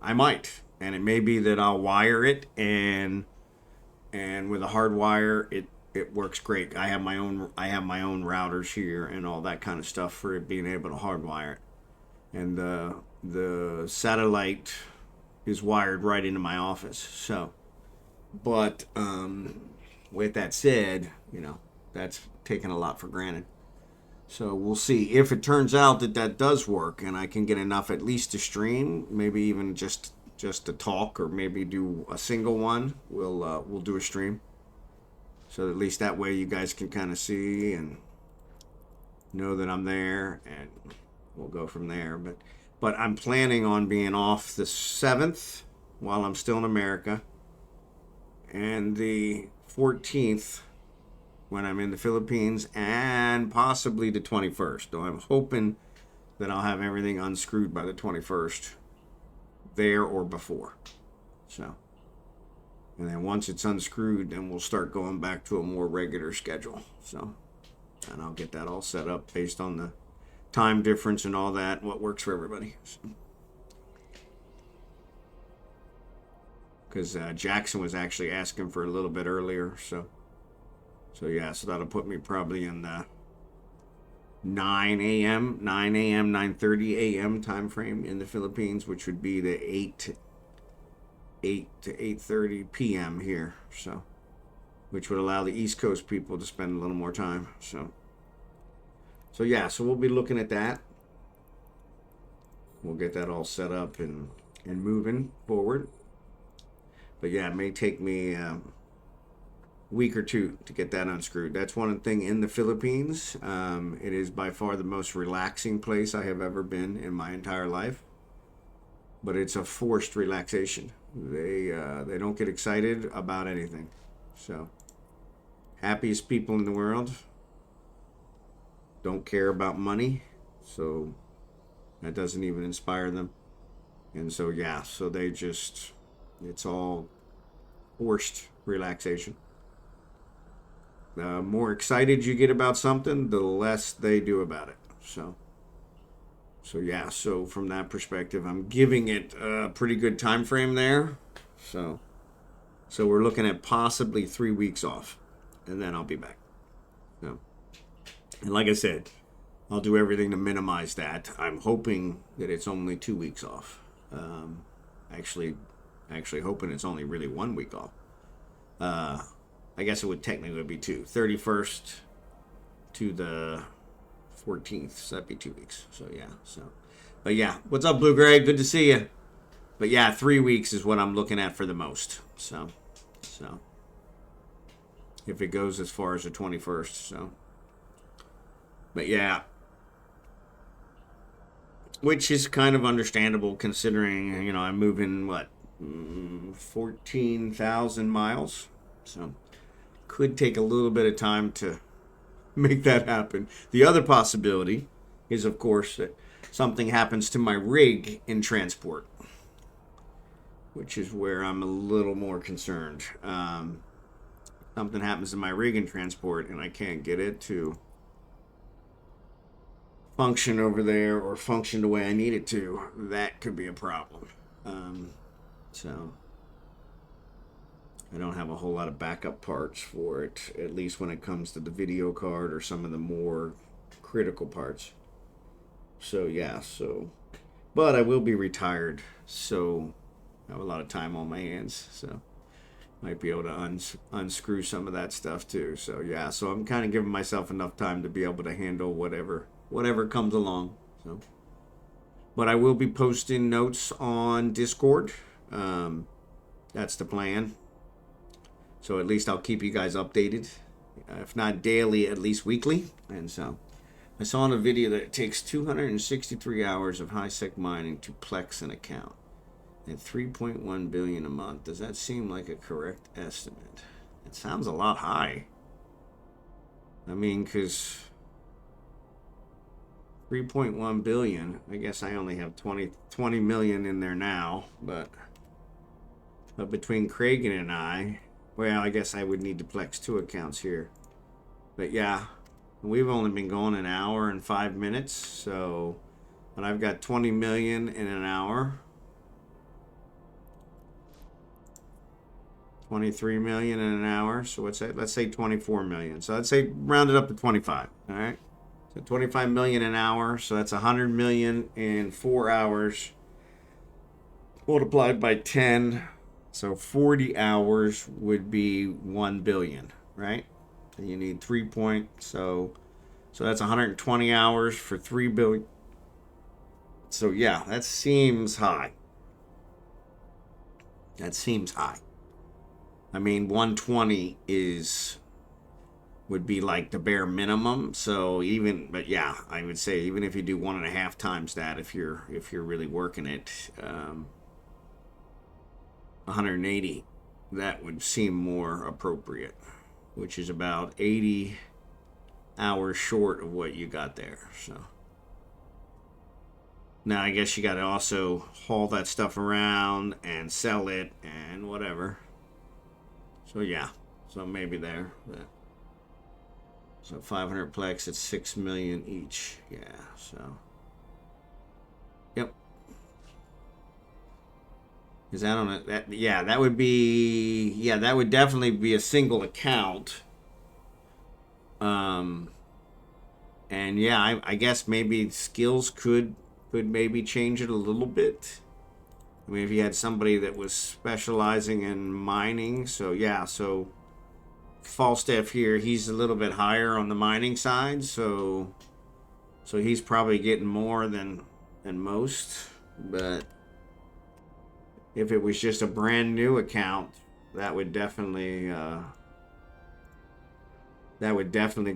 I might. And it may be that I'll wire it. And with a hard wire, it works great. I have my own routers here and all that kind of stuff for it being able to hardwire it. And the satellite is wired right into my office. So, but with that said, that's taken a lot for granted. So we'll see if it turns out that does work and I can get enough at least to stream, maybe even just to talk, or maybe do a single one. We'll do a stream. So at least that way you guys can kind of see and know that I'm there, and we'll go from there. But I'm planning on being off the 7th while I'm still in America, and the 14th when I'm in the Philippines, and possibly the 21st. So I'm hoping then I'll have everything unscrewed by the 21st, there or before. So, and then once it's unscrewed, then we'll start going back to a more regular schedule. So, and I'll get that all set up based on the time difference and all that, what works for everybody. Because Jackson was actually asking for a little bit earlier, so yeah, so that'll put me probably in the 9 a.m., 9:30 a.m. time frame in the Philippines, which would be the 8 to 8:30 p.m. here, so, which would allow the East Coast people to spend a little more time. So yeah, so we'll be looking at that. We'll get that all set up and moving forward. But yeah, it may take me week or two to get that unscrewed. That's one thing in the Philippines. It is by far the most relaxing place I have ever been in my entire life. But it's a forced relaxation. They don't get excited about anything. So, happiest people in the world don't care about money. So, that doesn't even inspire them. And so, yeah, so they just, it's all forced relaxation. The more excited you get about something, the less they do about it. So yeah, so from that perspective, I'm giving it a pretty good time frame there. So we're looking at possibly 3 weeks off, and then I'll be back. So, and like I said, I'll do everything to minimize that. I'm hoping that it's only 2 weeks off. Actually hoping it's only really 1 week off. I guess it would technically be 2. 31st to the 14th, so that'd be 2 weeks. So yeah, but yeah, what's up, Blue Gray? Good to see you. But yeah, 3 weeks is what I'm looking at for the most. So if it goes as far as the 21st, so. But yeah, which is kind of understandable considering, you know, I'm moving, 14,000 miles. So could take a little bit of time to make that happen. The other possibility is, of course, that something happens to my rig in transport, which is where I'm a little more concerned. Something happens to my rig in transport and I can't get it to function over there or function the way I need it to. That could be a problem. So I don't have a whole lot of backup parts for it, at least when it comes to the video card or some of the more critical parts. So yeah, but I will be retired, so I have a lot of time on my hands, so might be able to unscrew some of that stuff too. So yeah, so I'm kind of giving myself enough time to be able to handle whatever comes along. So, but I will be posting notes on Discord. That's the plan. So at least I'll keep you guys updated. If not daily, at least weekly. And so I saw in a video that it takes 263 hours of high-sec mining to plex an account. And 3.1 billion a month. Does that seem like a correct estimate? It sounds a lot high. I mean, because 3.1 billion, I guess I only have 20 million in there now, but between Craig and I, well, I guess I would need to plex 2 accounts here. But yeah, we've only been going an hour and 5 minutes, so, but I've got 20 million in an hour. 23 million in an hour, so what's that? Let's say 24 million. So I'd say round it up to 25, all right? So 25 million an hour, so that's 100 million in 4 hours multiplied by 10. So 40 hours would be 1 billion, right? And you need 3 so that's 120 hours for 3 billion. So yeah, that seems high. I mean, 120 would be like the bare minimum. So but yeah, I would say even if you do 1.5 times that, if you're really working it, 180, that would seem more appropriate, which is about 80 hours short of what you got there. Now I guess you got to also haul that stuff around and sell it and whatever. So yeah, so maybe there. But, so 500 plex at 6 million each. Yeah. So. Yep. Is that on that? Yeah, that would be. Yeah, that would definitely be a single account. Um. And yeah, I guess maybe skills could maybe change it a little bit. I mean, if you had somebody that was specializing in mining, so yeah, so Falstaff here, he's a little bit higher on the mining side, so he's probably getting more than most. But if it was just a brand new account, that would definitely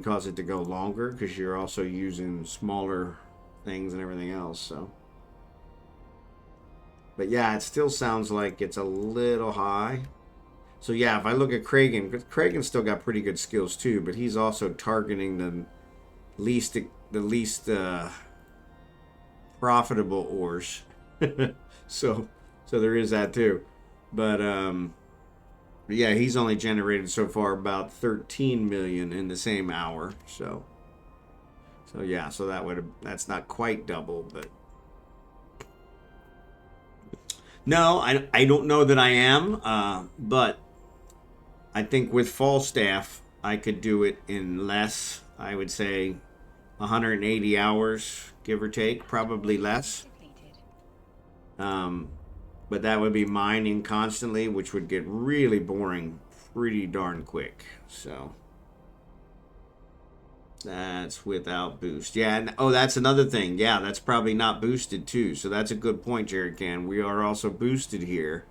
cause it to go longer because you're also using smaller things and everything else. So, but yeah, it still sounds like it's a little high. So yeah, if I look at Kragan, because Kragan's still got pretty good skills too, but he's also targeting the least profitable ores. so there is that too. But yeah, he's only generated so far about 13 million in the same hour. So yeah, so that's not quite double, but no, I don't know that I am, but I think with Falstaff, I could do it in less. I would say 180 hours, give or take, probably less. Depleted. But that would be mining constantly, which would get really boring pretty darn quick. So that's without boost. Yeah, and, oh, that's another thing. Yeah, that's probably not boosted too. So that's a good point, Jared Can. We are also boosted here.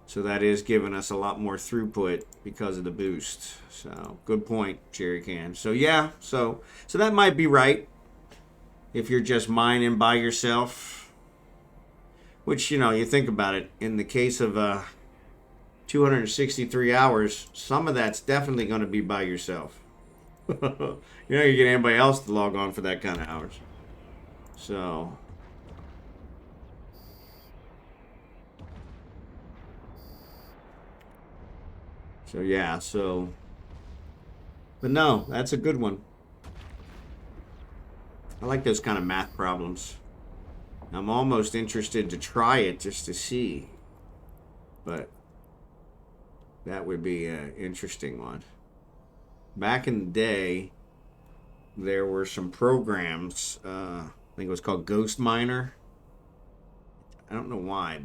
So that is giving us a lot more throughput because of the boost. So good point, Jerry Can. So yeah, so that might be right if you're just mining by yourself. Which, you think about it, in the case of 263 hours, some of that's definitely going to be by yourself. You're not going to get anybody else to log on for that kind of hours. So yeah, but no, that's a good one. I like those kind of math problems. I'm almost interested to try it just to see. But that would be an interesting one. Back in the day, there were some programs. I think it was called Ghost Miner. I don't know why. It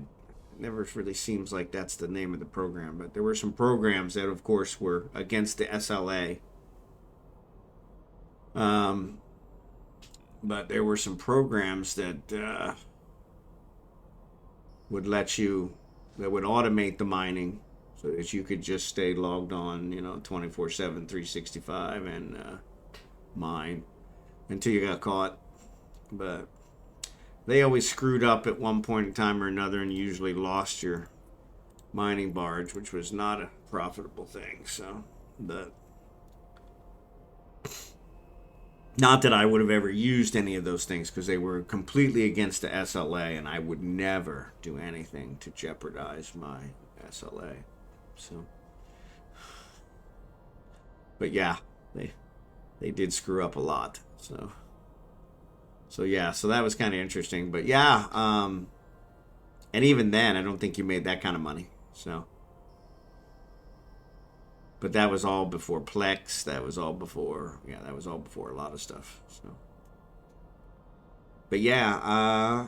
never really seems like that's the name of the program. But there were some programs that, of course, were against the SLA. But there were some programs that would automate the mining so that you could just stay logged on, 24/7, 365 and mine until you got caught. But they always screwed up at one point in time or another and usually lost your mining barge, which was not a profitable thing. So, but not that I would have ever used any of those things because they were completely against the SLA, and I would never do anything to jeopardize my SLA. So, but yeah, they did screw up a lot. So yeah, so that was kind of interesting. But yeah, and even then, I don't think you made that kind of money. So. But that was all before Plex. That was all before a lot of stuff. So, but yeah,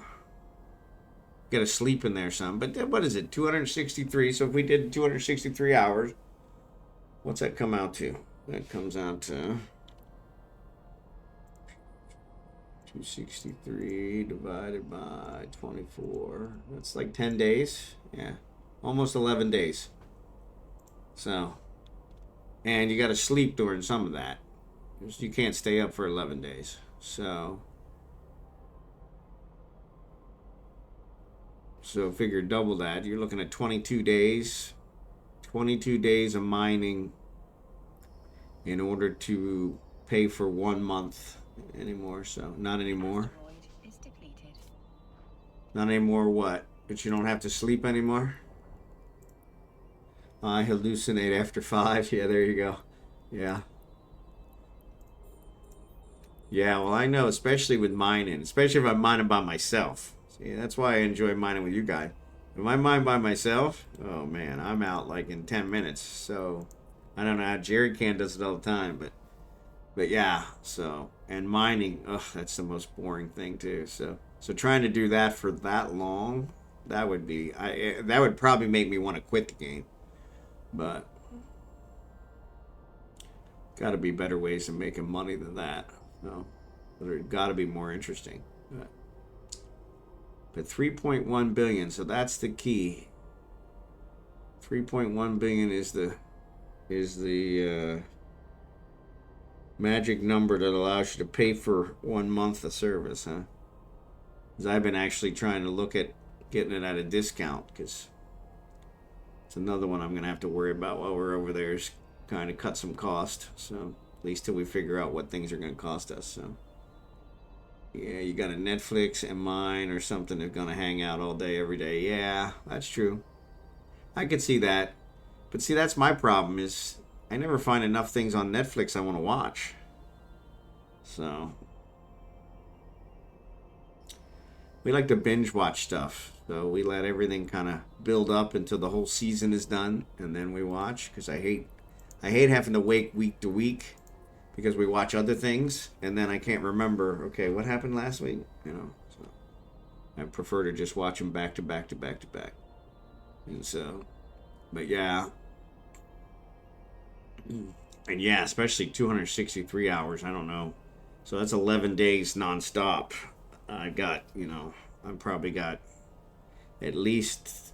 got to sleep in there some. But what is it? 263. So if we did 263 hours, what's that come out to? That comes out to 263 divided by 24. That's like 10 days. Yeah, almost 11 days. So. And you got to sleep during some of that. You can't stay up for 11 days. So figure double that. You're looking at 22 days. 22 days of mining in order to pay for 1 month anymore. So not anymore. Asteroid is depleted. Not anymore what? But you don't have to sleep anymore? I hallucinate after 5. Yeah, there you go. Yeah. Yeah, well, I know, especially with mining, especially if I'm mining by myself. See, that's why I enjoy mining with you guys. If I mine by myself, oh man, I'm out like in 10 minutes. So I don't know how Jerry Can does it all the time, but yeah. So and mining, ugh, that's the most boring thing too. So trying to do that for that long, that would probably make me want to quit the game. But got to be better ways of making money than that. No, there got to be more interesting. But 3.1 billion, so that's the key. 3.1 billion is the magic number that allows you to pay for 1 month of service, huh? Because I've been actually trying to look at getting it at a discount, because it's another one I'm going to have to worry about while we're over there, is kind of cut some cost. So at least till we figure out what things are going to cost us. So yeah, you got a Netflix and mine or something that's going to hang out all day, every day. Yeah, that's true. I could see that. But see, that's my problem, is I never find enough things on Netflix I want to watch. So we like to binge watch stuff. So we let everything kind of build up until the whole season is done, and then we watch, because I hate having to wait week to week, because we watch other things and then I can't remember, okay, what happened last week, So I prefer to just watch them back to back to back to back. And so, but yeah. And yeah, especially 263 hours, I don't know. So that's 11 days nonstop. I've probably got at least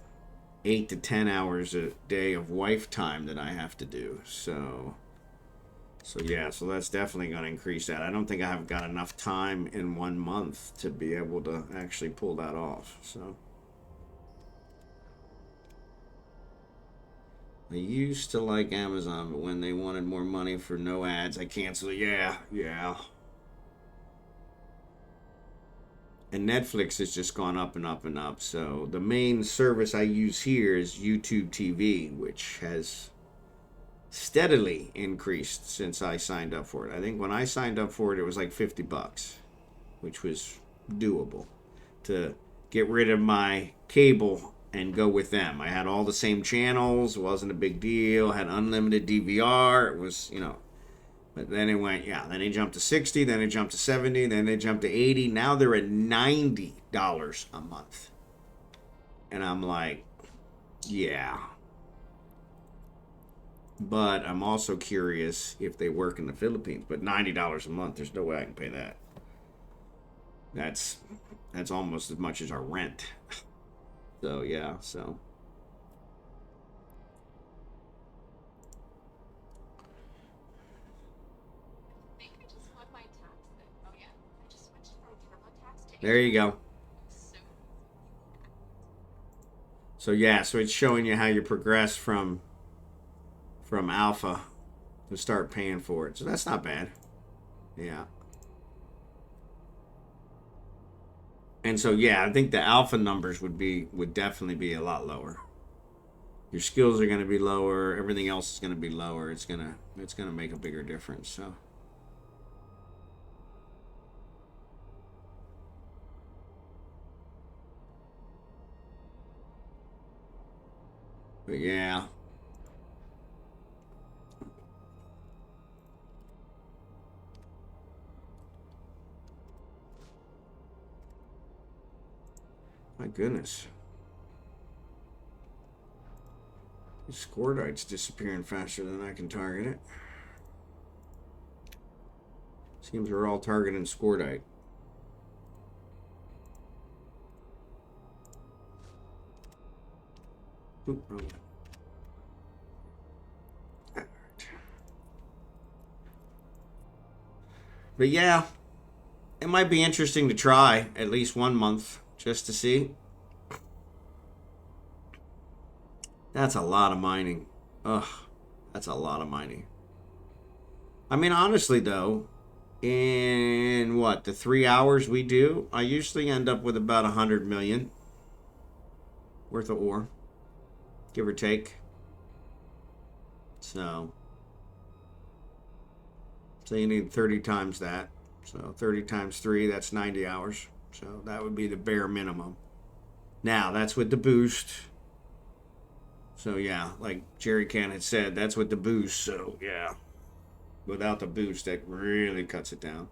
8 to 10 hours a day of wife time that I have to do. So yeah, so that's definitely going to increase that. I don't think I have got enough time in 1 month to be able to actually pull that off. So I used to like Amazon, but when they wanted more money for no ads, I canceled. Yeah. And Netflix has just gone up and up and up. So the main service I use here is YouTube TV, which has steadily increased since I signed up for it. I think when I signed up for it, it was like $50, which was doable to get rid of my cable and go with them. I had all the same channels. It wasn't a big deal. Had unlimited DVR. It was, but then it went, yeah, then it jumped to 60, then it jumped to 70, then it jumped to 80. Now they're at $90 a month. And I'm like, yeah. But I'm also curious if they work in the Philippines. But $90 a month, there's no way I can pay that. That's almost as much as our rent. So yeah, so there you go. So yeah, so it's showing you how you progress from alpha to start paying for it. So that's not bad. Yeah. And so yeah, I think the alpha numbers would definitely be a lot lower. Your skills are going to be lower. Everything else is going to be lower. It's gonna make a bigger difference. So. But yeah. My goodness. The Scordite's disappearing faster than I can target it. Seems we're all targeting Scordite. Oop, wrong one. But yeah, it might be interesting to try at least 1 month just to see. That's a lot of mining. Ugh, that's a lot of mining. I mean, honestly, though, in what, the 3 hours we do, I usually end up with about 100 million worth of ore, give or take. So you need 30 times that. So 30 times 3, that's 90 hours. So that would be the bare minimum. Now, that's with the boost. So yeah, like Jerry Can had said, that's with the boost. So yeah, without the boost, that really cuts it down.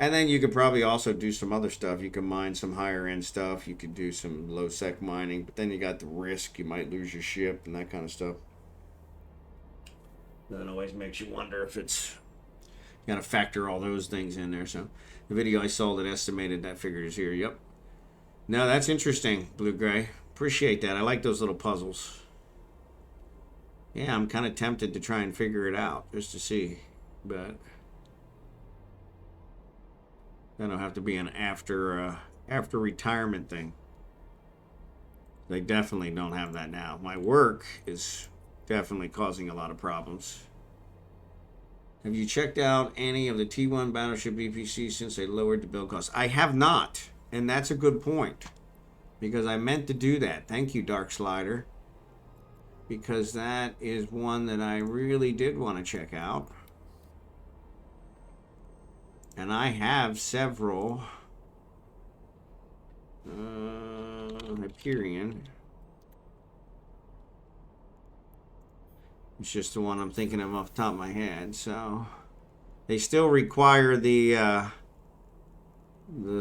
And then you could probably also do some other stuff. You can mine some higher end stuff. You could do some low sec mining. But then you got the risk. You might lose your ship and that kind of stuff. That always makes you wonder if it's... You got to factor all those things in there. So the video I saw that estimated that figure is here. Yep. No, that's interesting, Blue Gray. Appreciate that. I like those little puzzles. Yeah, I'm kind of tempted to try and figure it out just to see. But that'll have to be an after retirement thing. They definitely don't have that now. My work is definitely causing a lot of problems. Have you checked out any of the T1 Battleship EPCs since they lowered the build cost? I have not, and that's a good point, because I meant to do that. Thank you, Dark Slider, because that is one that I really did want to check out. And I have several Hyperion. It's just the one I'm thinking of off the top of my head. So they still require the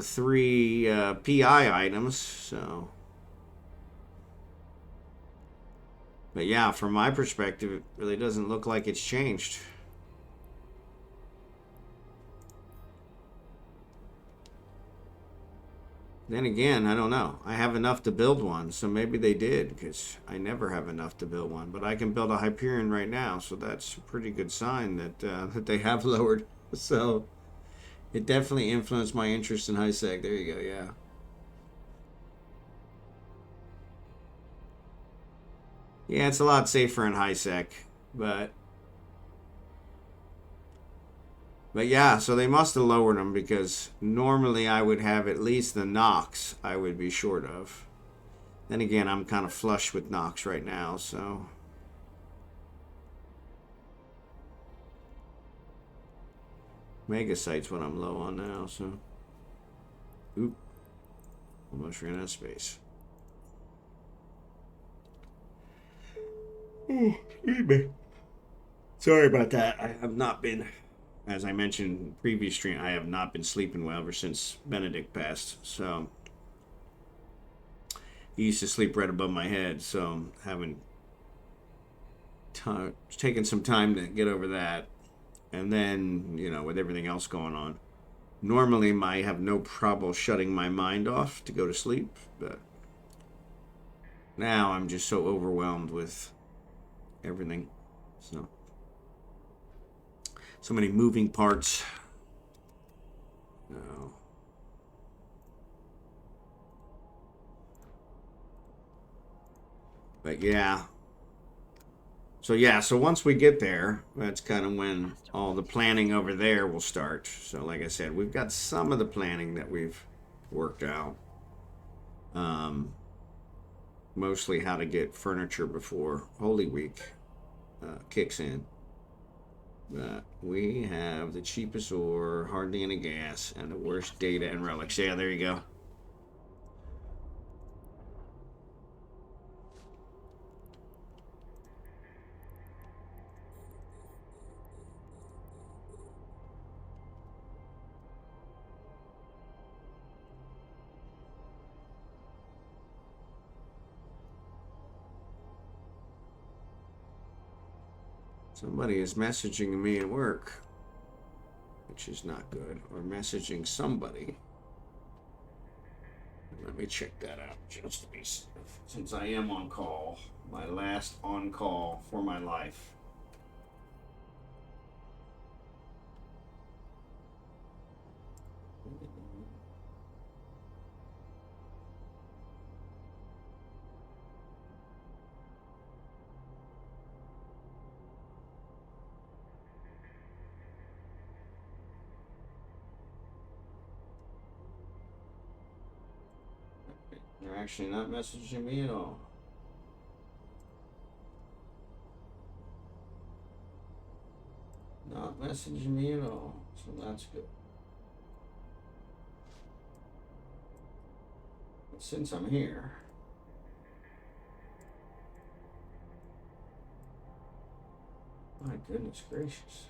3 PI items. So, but yeah, from my perspective, it really doesn't look like it's changed. Then again, I don't know. I have enough to build one, so maybe they did, because I never have enough to build one. But I can build a Hyperion right now, so that's a pretty good sign that that they have lowered. So it definitely influenced my interest in high sec. There you go, yeah. Yeah, it's a lot safer in high sec, but yeah, so they must have lowered them, because normally I would have at least the Nox I would be short of. Then again, I'm kind of flush with Nox right now, so. Megasite's what I'm low on now, so. Oop. Almost ran out of space. Oh, excuse me. Sorry about that. I have not been, as I mentioned in previous stream, I have not been sleeping well ever since Benedict passed. So he used to sleep right above my head, so I'm having taken some time to get over that. And then, you know, with everything else going on, normally I have no trouble shutting my mind off to go to sleep, but now I'm just so overwhelmed with everything. So many moving parts. No. But yeah. So once we get there, that's kind of when all the planning over there will start. So like I said, we've got some of the planning that we've worked out. Mostly how to get furniture before Holy Week kicks in. But we have the cheapest ore, hardly any gas, and the worst data and relics. Yeah, there you go. Somebody is messaging me at work, which is not good, or messaging somebody. Let me check that out just to be safe, since I am on call, my last on call for my life. actually not messaging me at all. Not messaging me at all, so that's good. But since I'm here, my goodness gracious.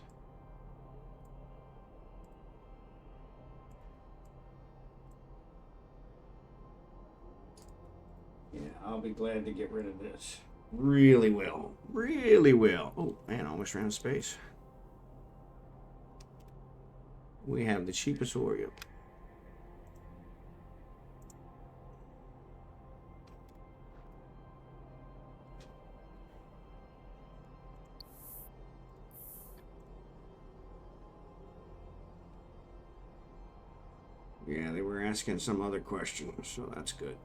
Yeah, I'll be glad to get rid of this. Really will. Really will. Oh, man, almost ran out of space. We have the cheapest Oreo. Yeah, they were asking some other question, so that's good.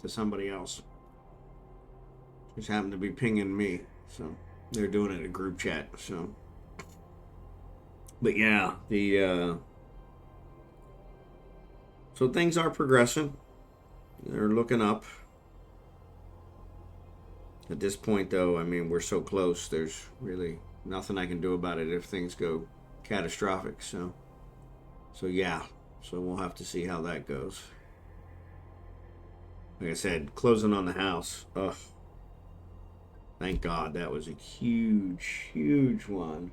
To somebody else. Just happened to be pinging me, so they're doing it in a group chat, so. But yeah, so things are progressing. They're looking up. At this point, though, I mean, we're so close. There's really nothing I can do about it if things go catastrophic. So yeah. So we'll have to see how that goes. Like I said, closing on the house. Ugh. Thank God that was a huge, huge one.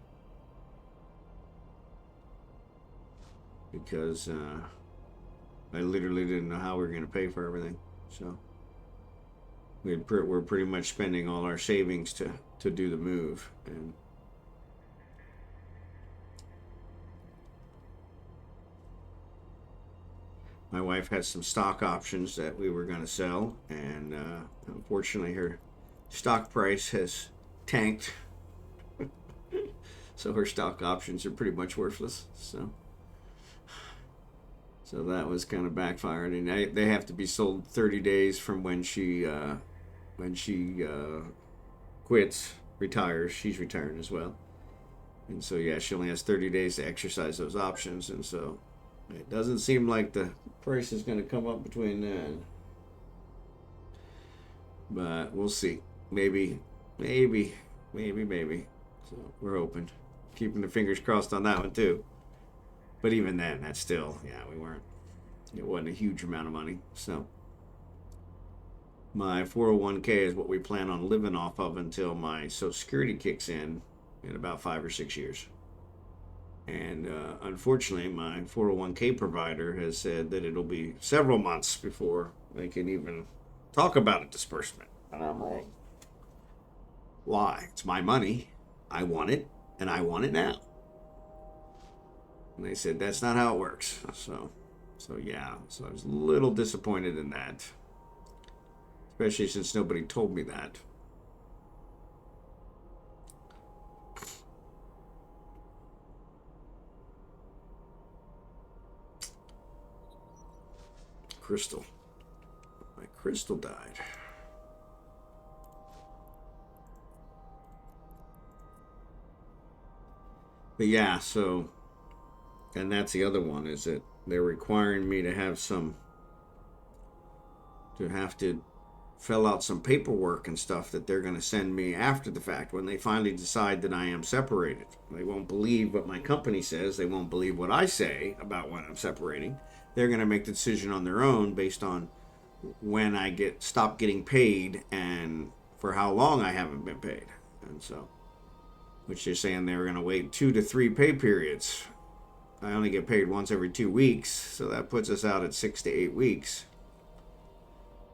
Because I literally didn't know how we were going to pay for everything. So we're pretty much spending all our savings to do the move. And my wife has some stock options that we were going to sell. And unfortunately, her stock price has tanked. So her stock options are pretty much worthless. So that was kind of backfired, and they have to be sold 30 days from when she quits, retires. She's retiring as well, and so yeah, she only has 30 days to exercise those options, and so it doesn't seem like the price is going to come up between then. But we'll see. Maybe. So we're hoping, keeping the fingers crossed on that one too. But even then, that's still, yeah, it wasn't a huge amount of money. So my 401k is what we plan on living off of until my Social Security kicks in about 5 or 6 years. And unfortunately, my 401k provider has said that it'll be several months before they can even talk about a disbursement. And I'm like, why? It's my money. I want it, and I want it now. And they said that's not how it works. So yeah. So I was a little disappointed in that, especially since nobody told me that. Crystal. My crystal died. But yeah, so, and that's the other one, is that they're requiring me to have to fill out some paperwork and stuff that they're going to send me after the fact when they finally decide that I am separated. They won't believe what my company says. They won't believe what I say about when I'm separating. They're going to make the decision on their own based on when I stop getting paid and for how long I haven't been paid. And so, which they're saying they're going to wait 2 to 3 pay periods. I only get paid once every 2 weeks, so that puts us out at 6 to 8 weeks.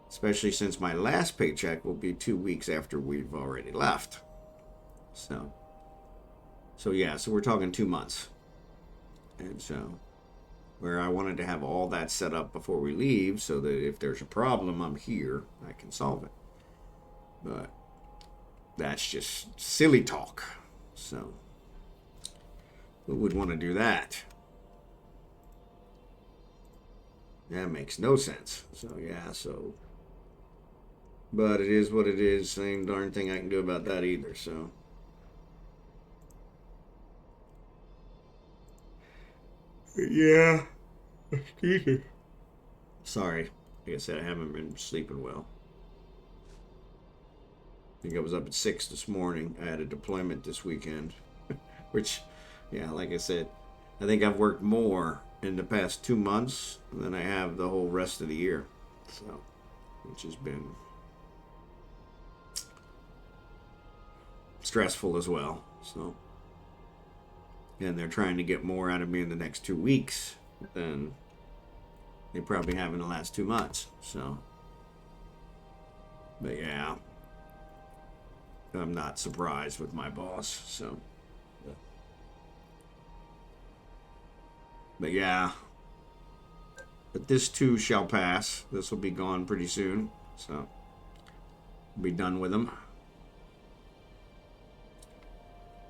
Especially since my last paycheck will be 2 weeks after we've already left. So yeah, so we're talking 2 months. And so, where I wanted to have all that set up before we leave so that if there's a problem, I'm here, I can solve it. But that's just silly talk. So, who would want to do that? That makes no sense. So, yeah, so. But it is what it is. Same darn thing I can do about that either, so. Yeah. Excuse me. Sorry. like I said, I haven't been sleeping well. I think I was up at 6 this morning. I had a deployment this weekend, which, yeah, like I said, I think I've worked more in the past 2 months than I have the whole rest of the year. So, which has been stressful as well. So, and they're trying to get more out of me in the next 2 weeks than they probably have in the last 2 months. So, but yeah, I'm not surprised with my boss. So, but yeah, but this too shall pass. This will be gone pretty soon. So, we'll be done with them.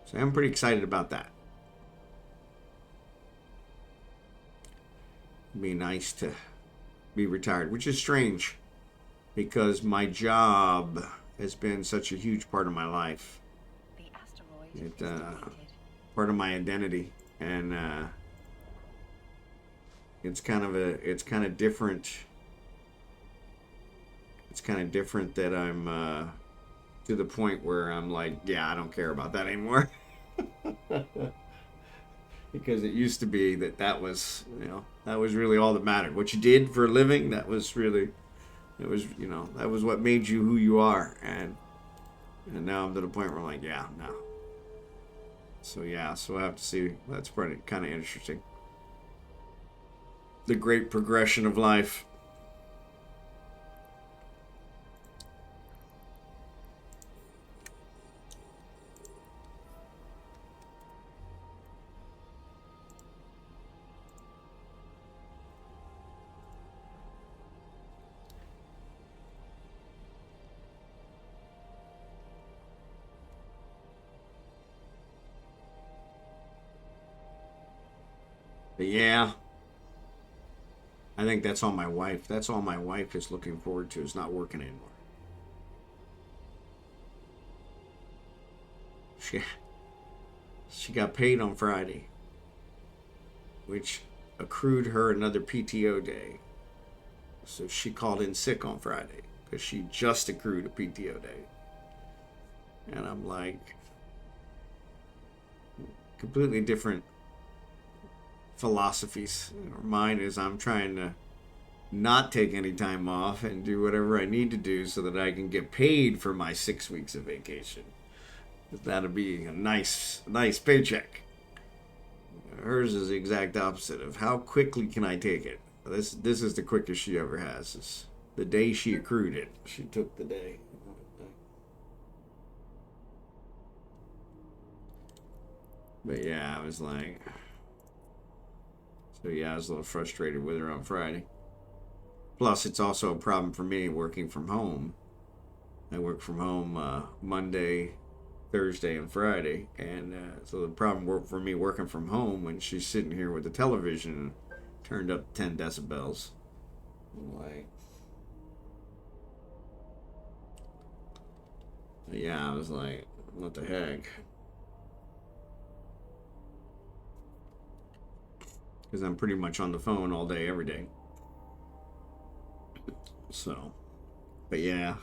So I'm pretty excited about that. It'd be nice to be retired, which is strange because my job has been such a huge part of my life. The asteroid is depleted. Part of my identity, and it's kind of different. It's kind of different that I'm to the point where I'm like, yeah, I don't care about that anymore. Because it used to be that was, that was really all that mattered. What you did for a living, that was really, it was, that was what made you who you are. And now I'm to the point where I'm like, yeah, no. So yeah, so I have to see. That's pretty kind of interesting. The great progression of life. But yeah, I think that's all my wife. That's all my wife is looking forward to, is not working anymore. She got paid on Friday, which accrued her another PTO day. So she called in sick on Friday because she just accrued a PTO day. And I'm like, completely different philosophies. Mine is I'm trying to not take any time off and do whatever I need to do so that I can get paid for my 6 weeks of vacation. That'll be a nice paycheck. Hers is the exact opposite of how quickly can I take it. This is the quickest she ever has. It's the day she accrued it, she took the day. But yeah, I was like, so yeah, I was a little frustrated with her on Friday. Plus, it's also a problem for me working from home. I work from home Monday, Thursday, and Friday, and so the problem for me working from home when she's sitting here with the television turned up 10 decibels. I'm like, yeah, I was like, what the heck? Because I'm pretty much on the phone all day, every day. So, but yeah.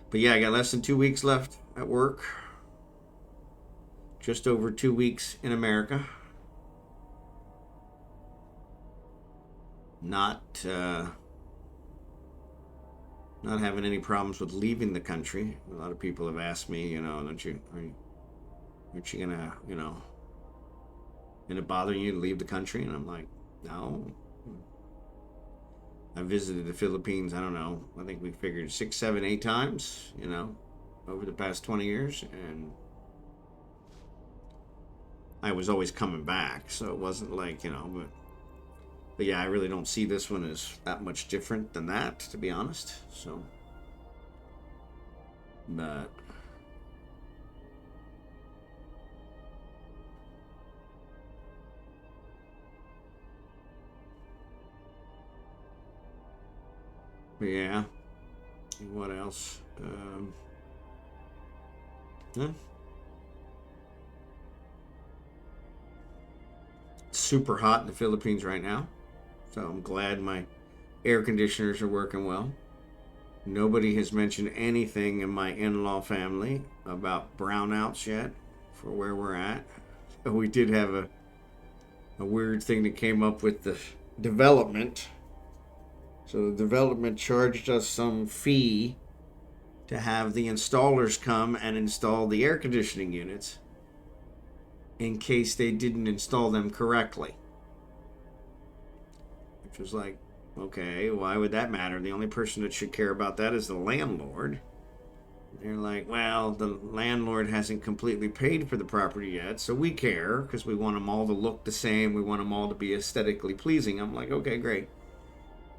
But yeah, I got less than 2 weeks left at work. Just over 2 weeks in America. Not having any problems with leaving the country. A lot of people have asked me, aren't you gonna, gonna bother you to leave the country? And I'm like, no. I visited the Philippines, I don't know, I think we figured 6, 7, 8 times, over the past 20 years. And I was always coming back, so it wasn't like, but yeah, I really don't see this one as that much different than that, to be honest. So, but yeah, what else? Huh? super hot in the Philippines right now. So I'm glad my air conditioners are working well. Nobody has mentioned anything in my in-law family about brownouts yet for where we're at. We did have a weird thing that came up with the development. So the development charged us some fee to have the installers come and install the air conditioning units in case they didn't install them correctly. Which was like, okay, why would that matter? The only person that should care about that is the landlord. They're like, well, the landlord hasn't completely paid for the property yet, so we care because we want them all to look the same. We want them all to be aesthetically pleasing. I'm like, okay, great.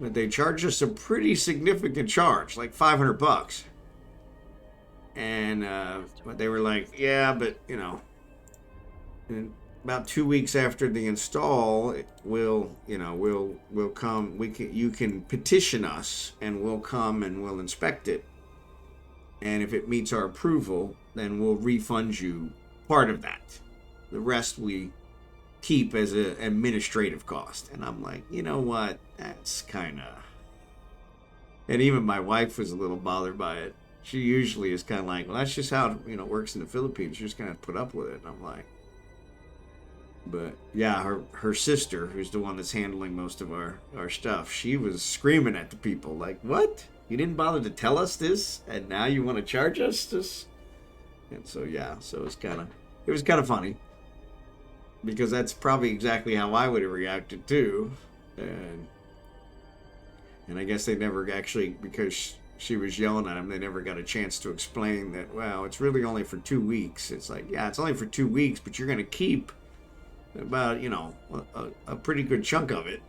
But they charged us a pretty significant charge, like $500. And but they were like, yeah, but you know, in about 2 weeks after the install, we'll come. You can petition us, and we'll come and we'll inspect it. And if it meets our approval, then we'll refund you part of that. The rest we keep as an administrative cost. And I'm like, you know what? That's kind of... And even my wife was a little bothered by it. She usually is kind of like, well, that's just how it works in the Philippines. You're just going to put up with it. And I'm like... But yeah, her sister, who's the one that's handling most of our stuff, she was screaming at the people like, what? You didn't bother to tell us this, and now you want to charge us this? And so yeah, so it was kind of funny, because that's probably exactly how I would have reacted too, and I guess they never actually, because she was yelling at them, they never got a chance to explain that. Well, it's really only for 2 weeks. It's like, yeah, it's only for 2 weeks, but you're going to keep about a pretty good chunk of it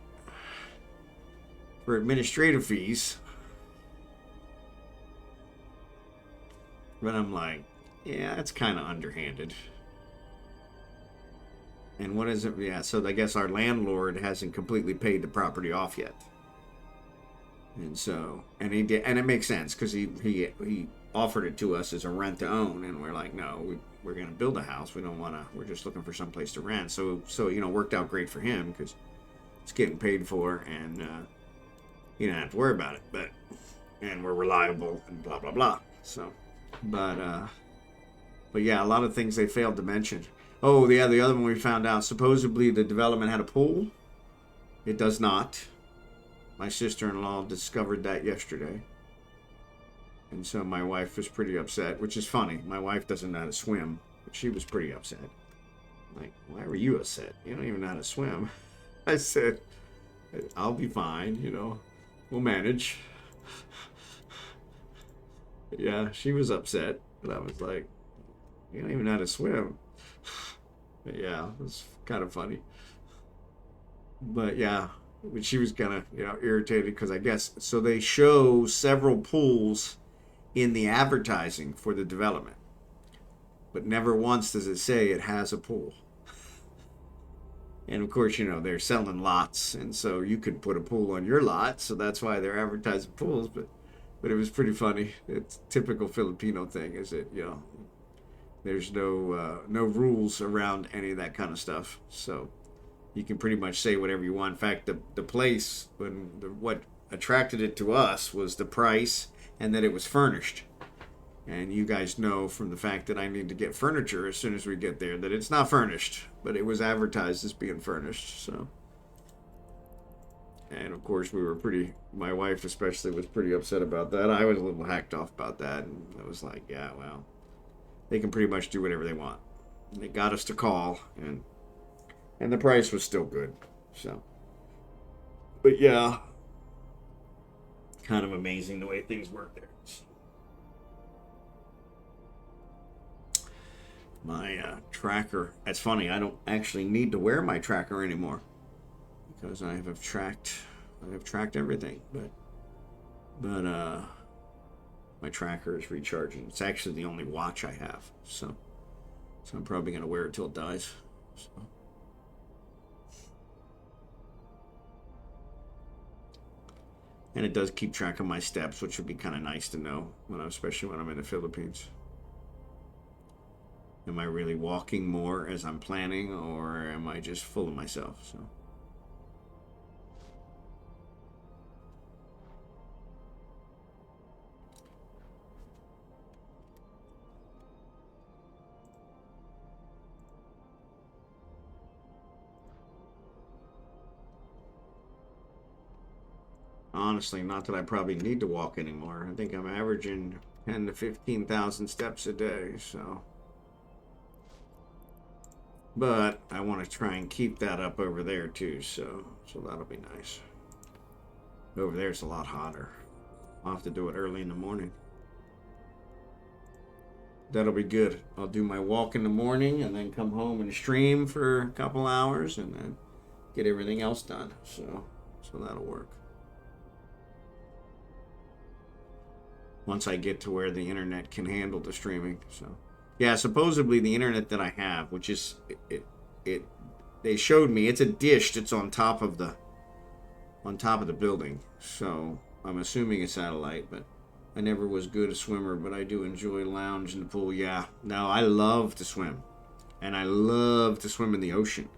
for administrative fees. But I'm like, yeah, that's kind of underhanded. And what is it? Yeah, so I guess our landlord hasn't completely paid the property off yet. And so, and he did, and it makes sense because he offered it to us as a rent to own, and we're like, no, we're going to build a house. We don't want to. We're just looking for some place to rent. So worked out great for him because it's getting paid for, and you don't have to worry about it. And we're reliable and blah blah blah. So. But yeah, a lot of things they failed to mention. Oh, yeah, the other one we found out, supposedly the development had a pool. It does not. My sister-in-law discovered that yesterday. And so my wife was pretty upset, which is funny. My wife doesn't know how to swim, but she was pretty upset. Like, why were you upset? You don't even know how to swim. I said, I'll be fine, we'll manage. Yeah, she was upset, but I was like, you don't even know how to swim. But yeah, it was kind of funny. But yeah, she was kind of, irritated because I guess, so they show several pools in the advertising for the development, but never once does it say it has a pool. And of course, they're selling lots, and so you could put a pool on your lot, so that's why they're advertising pools, but it was pretty funny. It's a typical Filipino thing, is that, there's no rules around any of that kind of stuff. So you can pretty much say whatever you want. In fact, the place, what attracted it to us was the price and that it was furnished. And you guys know from the fact that I need to get furniture as soon as we get there that it's not furnished, but it was advertised as being furnished. So. And of course, my wife especially was pretty upset about that. I was a little hacked off about that. And I was like, yeah, well, they can pretty much do whatever they want. And they got us to call, and the price was still good. So, but yeah, kind of amazing the way things work there. My tracker, it's funny, I don't actually need to wear my tracker anymore. Because I have tracked everything, but my tracker is recharging. It's actually the only watch I have, so I'm probably gonna wear it till it dies. So. And it does keep track of my steps, which would be kind of nice to know especially when I'm in the Philippines. Am I really walking more as I'm planning, or am I just fooling myself? So. Honestly, not that I probably need to walk anymore. I think I'm averaging 10 to 15,000 steps a day, so. But I want to try and keep that up over there too, so that'll be nice. Over there it's a lot hotter. I'll have to do it early in the morning. That'll be good. I'll do my walk in the morning and then come home and stream for a couple hours and then get everything else done. So that'll work. Once I get to where the internet can handle the streaming. So yeah, supposedly the internet that I have, which is it they showed me, it's a dish that's on top of the building. So I'm assuming it's satellite, but I never was good a swimmer, but I do enjoy lounge in the pool. Yeah. Now I love to swim, and I love to swim in the ocean.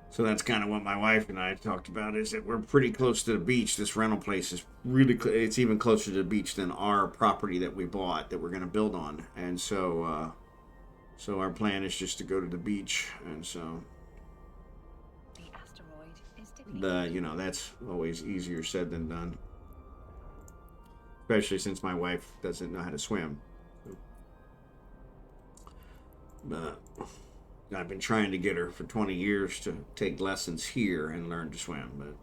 So that's kind of what my wife and I talked about, is that we're pretty close to the beach. This rental place is really, it's even closer to the beach than our property that we bought that we're going to build on. And so our plan is just to go to the beach. And so The asteroid is depleted. that's always easier said than done. Especially since my wife doesn't know how to swim. But I've been trying to get her for 20 years to take lessons here and learn to swim. But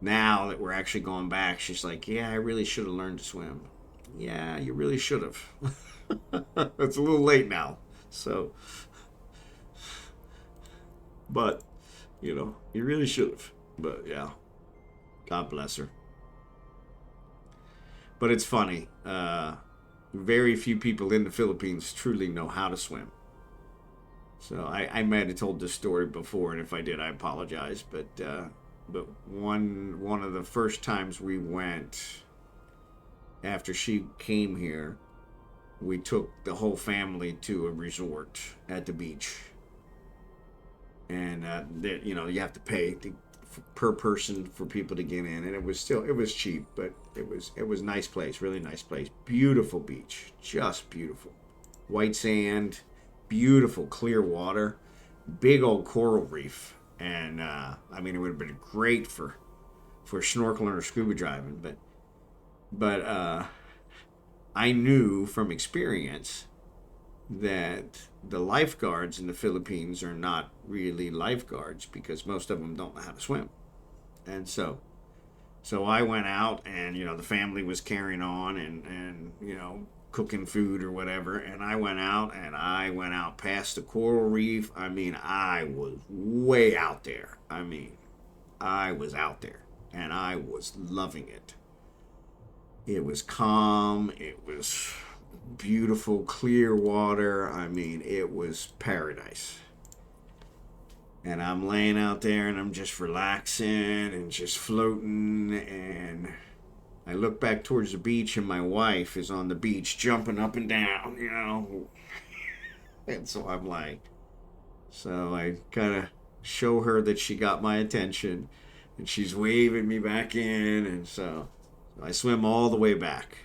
now that we're actually going back, she's like, yeah, I really should have learned to swim. Yeah, you really should have. It's a little late now. So, but, you really should have. But yeah, God bless her. But it's funny. Very few people in the Philippines truly know how to swim. So I might have told this story before, and if I did, I apologize. But one of the first times we went after she came here, we took the whole family to a resort at the beach, and you have to pay per person for people to get in, and it was cheap, but it was nice place, really nice place, beautiful beach, just beautiful, white sand. Beautiful clear water, big old coral reef, and it would have been great for snorkeling or scuba diving, but I knew from experience that the lifeguards in the Philippines are not really lifeguards because most of them don't know how to swim, and so I went out, and the family was carrying on and cooking food or whatever, and I went out past the coral reef. I was way out there. I was out there, and I was loving it. It was calm, it was beautiful clear water. It was paradise. And I'm laying out there and I'm just relaxing and just floating, and I look back towards the beach, and my wife is on the beach jumping up and down, And so I kind of show her that she got my attention, and she's waving me back in, and so I swim all the way back.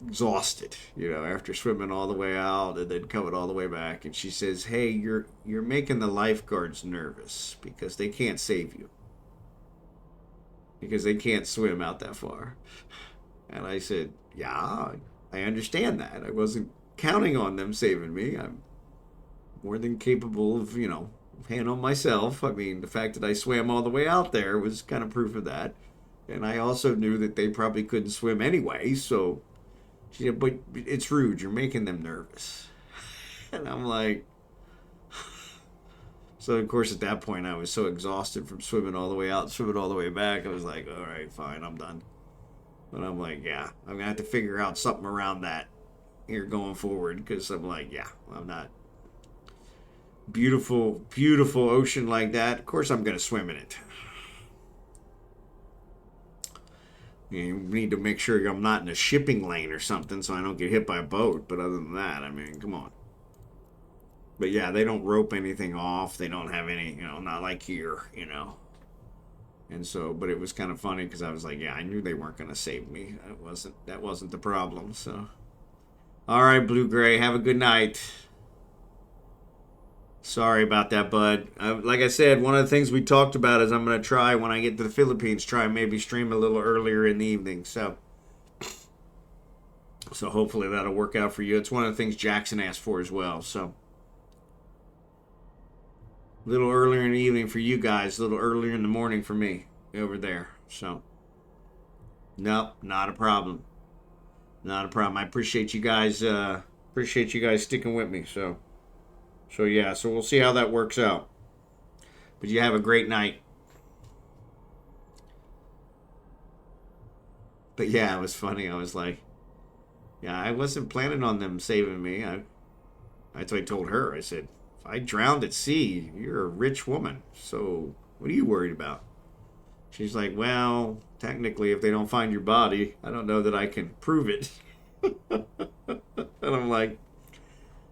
Exhausted, after swimming all the way out and then coming all the way back. And she says, "Hey, you're making the lifeguards nervous because they can't save you. Because they can't swim out that far." And I said, yeah, I understand that. I wasn't counting on them saving me. I'm more than capable of, handling myself. The fact that I swam all the way out there was kind of proof of that. And I also knew that they probably couldn't swim anyway. So she said, but it's rude. You're making them nervous. And I'm like, so, of course, at that point, I was so exhausted from swimming all the way out, swimming all the way back. I was like, all right, fine, I'm done. But I'm like, yeah, I'm going to have to figure out something around that here going forward, because I'm like, yeah, I'm not. Beautiful, beautiful ocean like that. Of course, I'm going to swim in it. You need to make sure I'm not in a shipping lane or something so I don't get hit by a boat. But other than that, I mean, come on. But yeah, they don't rope anything off. They don't have any, not like here, And so, but it was kind of funny because I was like, yeah, I knew they weren't going to save me. That wasn't the problem. So, all right, Blue Gray, have a good night. Sorry about that, bud. Like I said, one of the things we talked about is I'm going to try when I get to the Philippines, try maybe stream a little earlier in the evening. So hopefully that'll work out for you. It's one of the things Jackson asked for as well. So a little earlier in the evening for you guys, a little earlier in the morning for me over there. So nope, not a problem. Not a problem. I appreciate you guys. Sticking with me. So yeah. So we'll see how that works out. But you have a great night. But yeah, it was funny. I was like, yeah, I wasn't planning on them saving me. I told her. I said, if I drowned at sea, you're a rich woman. So what are you worried about? She's like, well, technically, if they don't find your body, I don't know that I can prove it. And I'm like,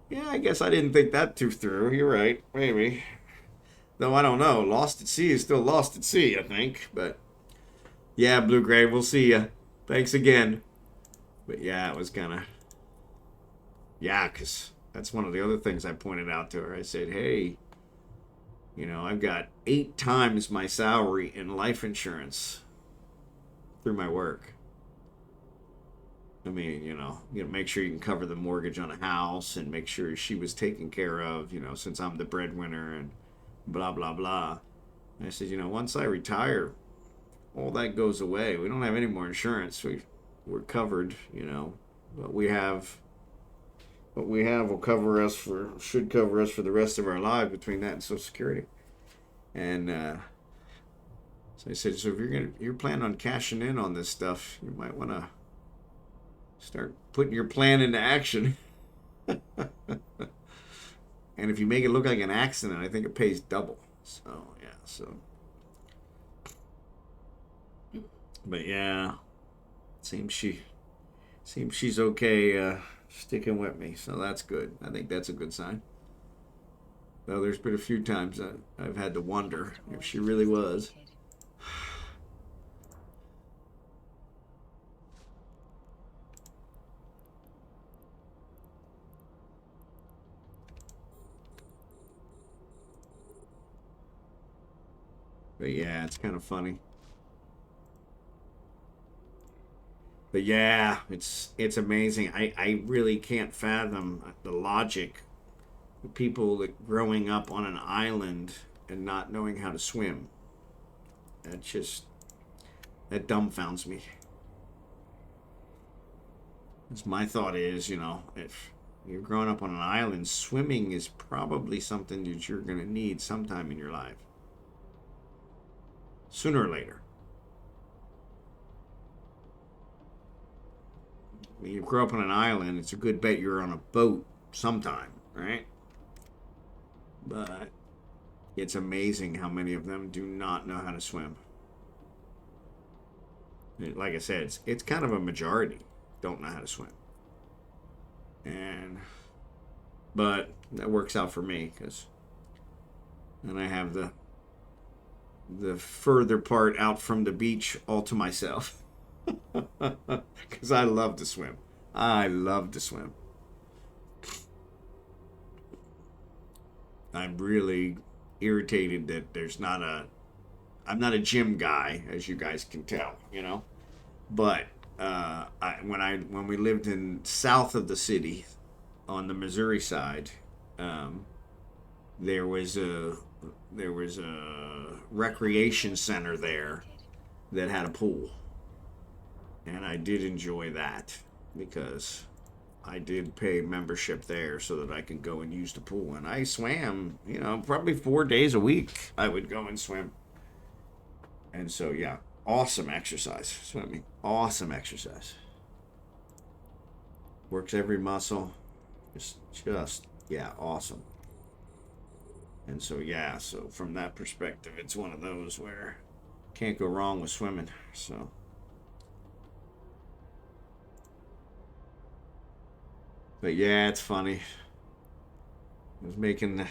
yeah, I guess I didn't think that too through. You're right, maybe. Though I don't know. Lost at sea is still lost at sea, I think. But yeah, Blue Gray, we'll see ya. Thanks again. But yeah, it was kind of... Yeah, because that's one of the other things I pointed out to her. I said, hey, I've got 8 times my salary in life insurance through my work. I mean, make sure you can cover the mortgage on a house and make sure she was taken care of, since I'm the breadwinner and blah, blah, blah. And I said, once I retire, all that goes away. We don't have any more insurance. We're covered, What we have will should cover us for the rest of our lives between that and Social Security. And so I said, so if you're planning on cashing in on this stuff, you might want to start putting your plan into action. And if you make it look like an accident, I think it pays double. So yeah, but yeah, seems she's okay sticking with me, so that's good. I think that's a good sign. Though there's been a few times I've had to wonder if she really was. But yeah, it's kind of funny. But yeah, it's amazing. I really can't fathom the logic of people that growing up on an island and not knowing how to swim. That dumbfounds me. As my thought is, if you're growing up on an island, swimming is probably something that you're going to need sometime in your life. Sooner or later. When you grow up on an island, it's a good bet you're on a boat sometime, right? But it's amazing how many of them do not know how to swim. Like I said, it's kind of a majority don't know how to swim. But that works out for me because then I have the further part out from the beach all to myself. Because I love to swim. I love to swim. I'm really irritated that I'm not a gym guy, as you guys can tell, But when we lived in south of the city, on the Missouri side, there was a recreation center there that had a pool, and I did enjoy that because I did pay membership there so that I could go and use the pool. And I swam, probably 4 days a week. I would go and swim. And so, yeah, awesome exercise, swimming. Awesome exercise. Works every muscle. Yeah, awesome. And so, yeah, so from that perspective, it's one of those where can't go wrong with swimming. So, But yeah, it's funny. It was making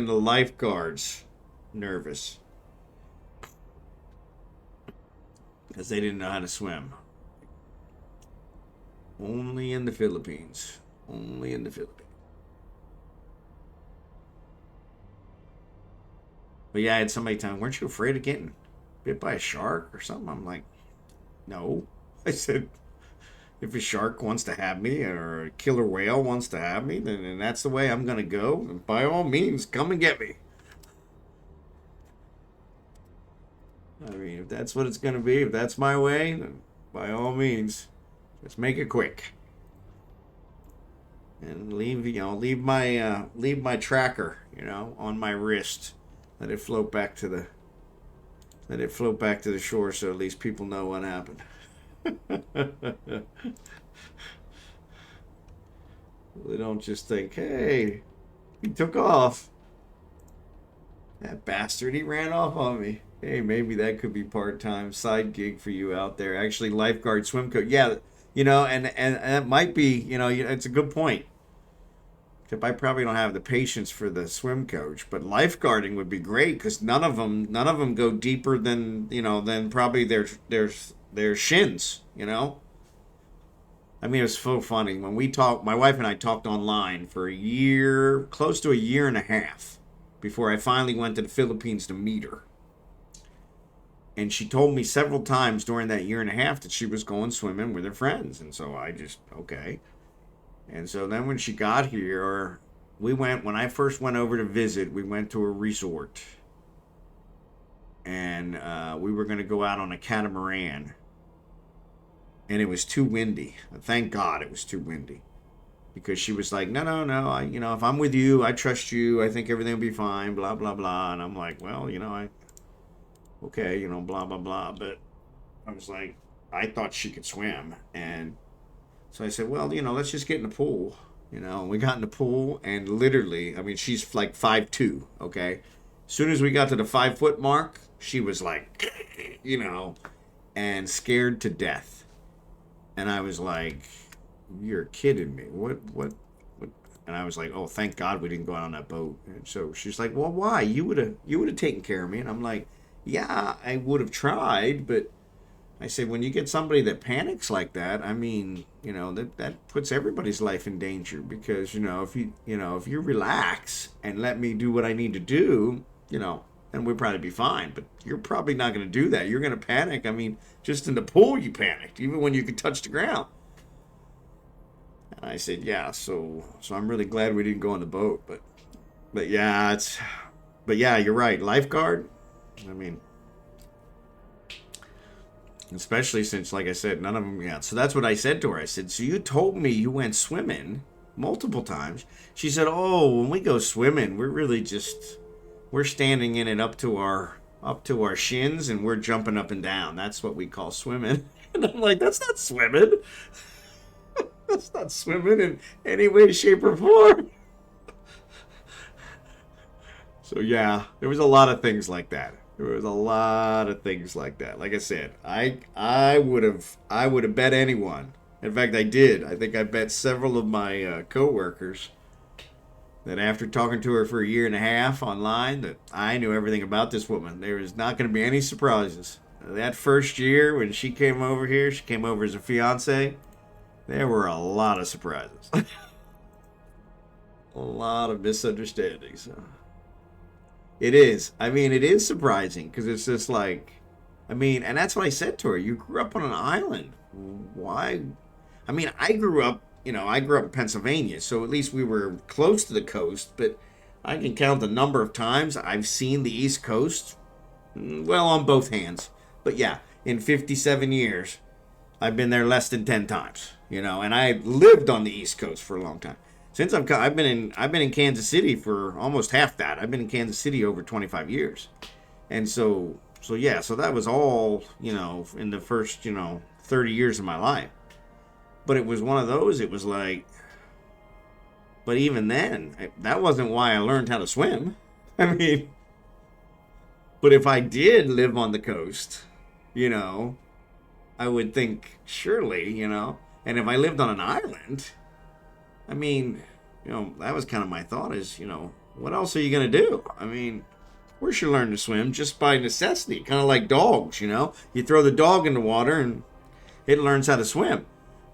the lifeguards nervous because they didn't know how to swim. Only in the Philippines. Only in the Philippines. But yeah, I had somebody tell me, weren't you afraid of getting bit by a shark or something? I'm like, no. I said, if a shark wants to have me or a killer whale wants to have me, then that's the way I'm going to go. And by all means, come and get me. I mean, if that's what it's going to be, if that's my way, then by all means, just make it quick. And leave my tracker, on my wrist. Let it float back to the shore so at least people know what happened. They don't just think, hey, he took off. That bastard, he ran off on me. Hey, maybe that could be part-time side gig for you out there. Actually, lifeguard swim coach. Yeah, and that might be, it's a good point. Except I probably don't have the patience for the swim coach, but lifeguarding would be great because none of them go deeper than probably their shins. I mean, it was so funny when we talked. My wife and I talked online for a year, close to a year and a half, before I finally went to the Philippines to meet her. And she told me several times during that year and a half that she was going swimming with her friends, and so I just okay. And so then when she got here, when I first went over to visit, we went to a resort. And we were going to go out on a catamaran. And it was too windy. Thank God it was too windy. Because she was like, no, if I'm with you, I trust you, I think everything will be fine, blah, blah, blah. And I'm like, well, okay, blah, blah, blah. But I was like, I thought she could swim. And so I said, well, let's just get in the pool. And we got in the pool, and literally, I mean, she's like 5'2", okay? As soon as we got to the 5-foot mark, she was like, and scared to death. And I was like, you're kidding me. What? And I was like, oh, thank God we didn't go out on that boat. And so she's like, well, why? You would have taken care of me. And I'm like, yeah, I would have tried, but I said, when you get somebody that panics like that, I mean, that puts everybody's life in danger because, if you relax and let me do what I need to do, then we'll probably be fine. But you're probably not going to do that. You're going to panic. I mean, just in the pool you panicked, even when you could touch the ground. And I said, yeah, so I'm really glad we didn't go on the boat. But yeah, you're right. Lifeguard, I mean, especially since, like I said, none of them, yeah. So that's what I said to her. I said, so you told me you went swimming multiple times. She said, oh, when we go swimming, we're standing in it up to our shins and we're jumping up and down. That's what we call swimming. And I'm like, that's not swimming. That's not swimming in any way, shape, or form. So yeah, there was a lot of things like that. Like I said, I would have bet anyone. In fact, I did. I think I bet several of my coworkers that after talking to her for a year and a half online, that I knew everything about this woman. There was not going to be any surprises. That first year when she came over here, she came over as a fiance. There were a lot of surprises, a lot of misunderstandings. It is. I mean, it is surprising because it's just like, I mean, and that's what I said to her. You grew up on an island. Why? I mean, I grew up in Pennsylvania, so at least we were close to the coast, but I can count the number of times I've seen the East Coast, well, on both hands. But yeah, in 57 years, I've been there less than 10 times, and I lived on the East Coast for a long time. Since I've been in Kansas City for almost half that. I've been in Kansas City over 25 years. And so that was all, in the first, 30 years of my life. But it was one of those, it was like, but even then, that wasn't why I learned how to swim. I mean, but if I did live on the coast, I would think surely, and if I lived on an island, I mean, that was kind of my thought is, what else are you going to do? I mean, of course you learn to swim just by necessity, kind of like dogs, You throw the dog in the water and it learns how to swim,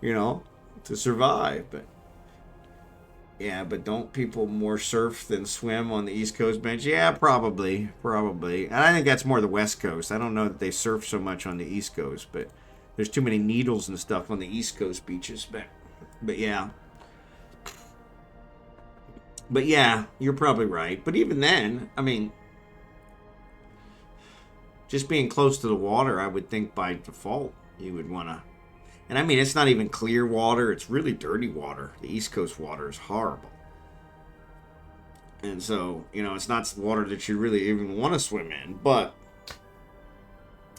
you know, to survive. But yeah, but don't people more surf than swim on the East Coast bench? Yeah, probably. And I think that's more the West Coast. I don't know that they surf so much on the East Coast, but there's too many needles and stuff on the East Coast beaches. But yeah. But yeah, you're probably right. But even then, I mean, just being close to the water, I would think by default you would want to. And I mean, it's not even clear water, it's really dirty water. The East Coast water is horrible. And so, it's not water that you really even want to swim in. But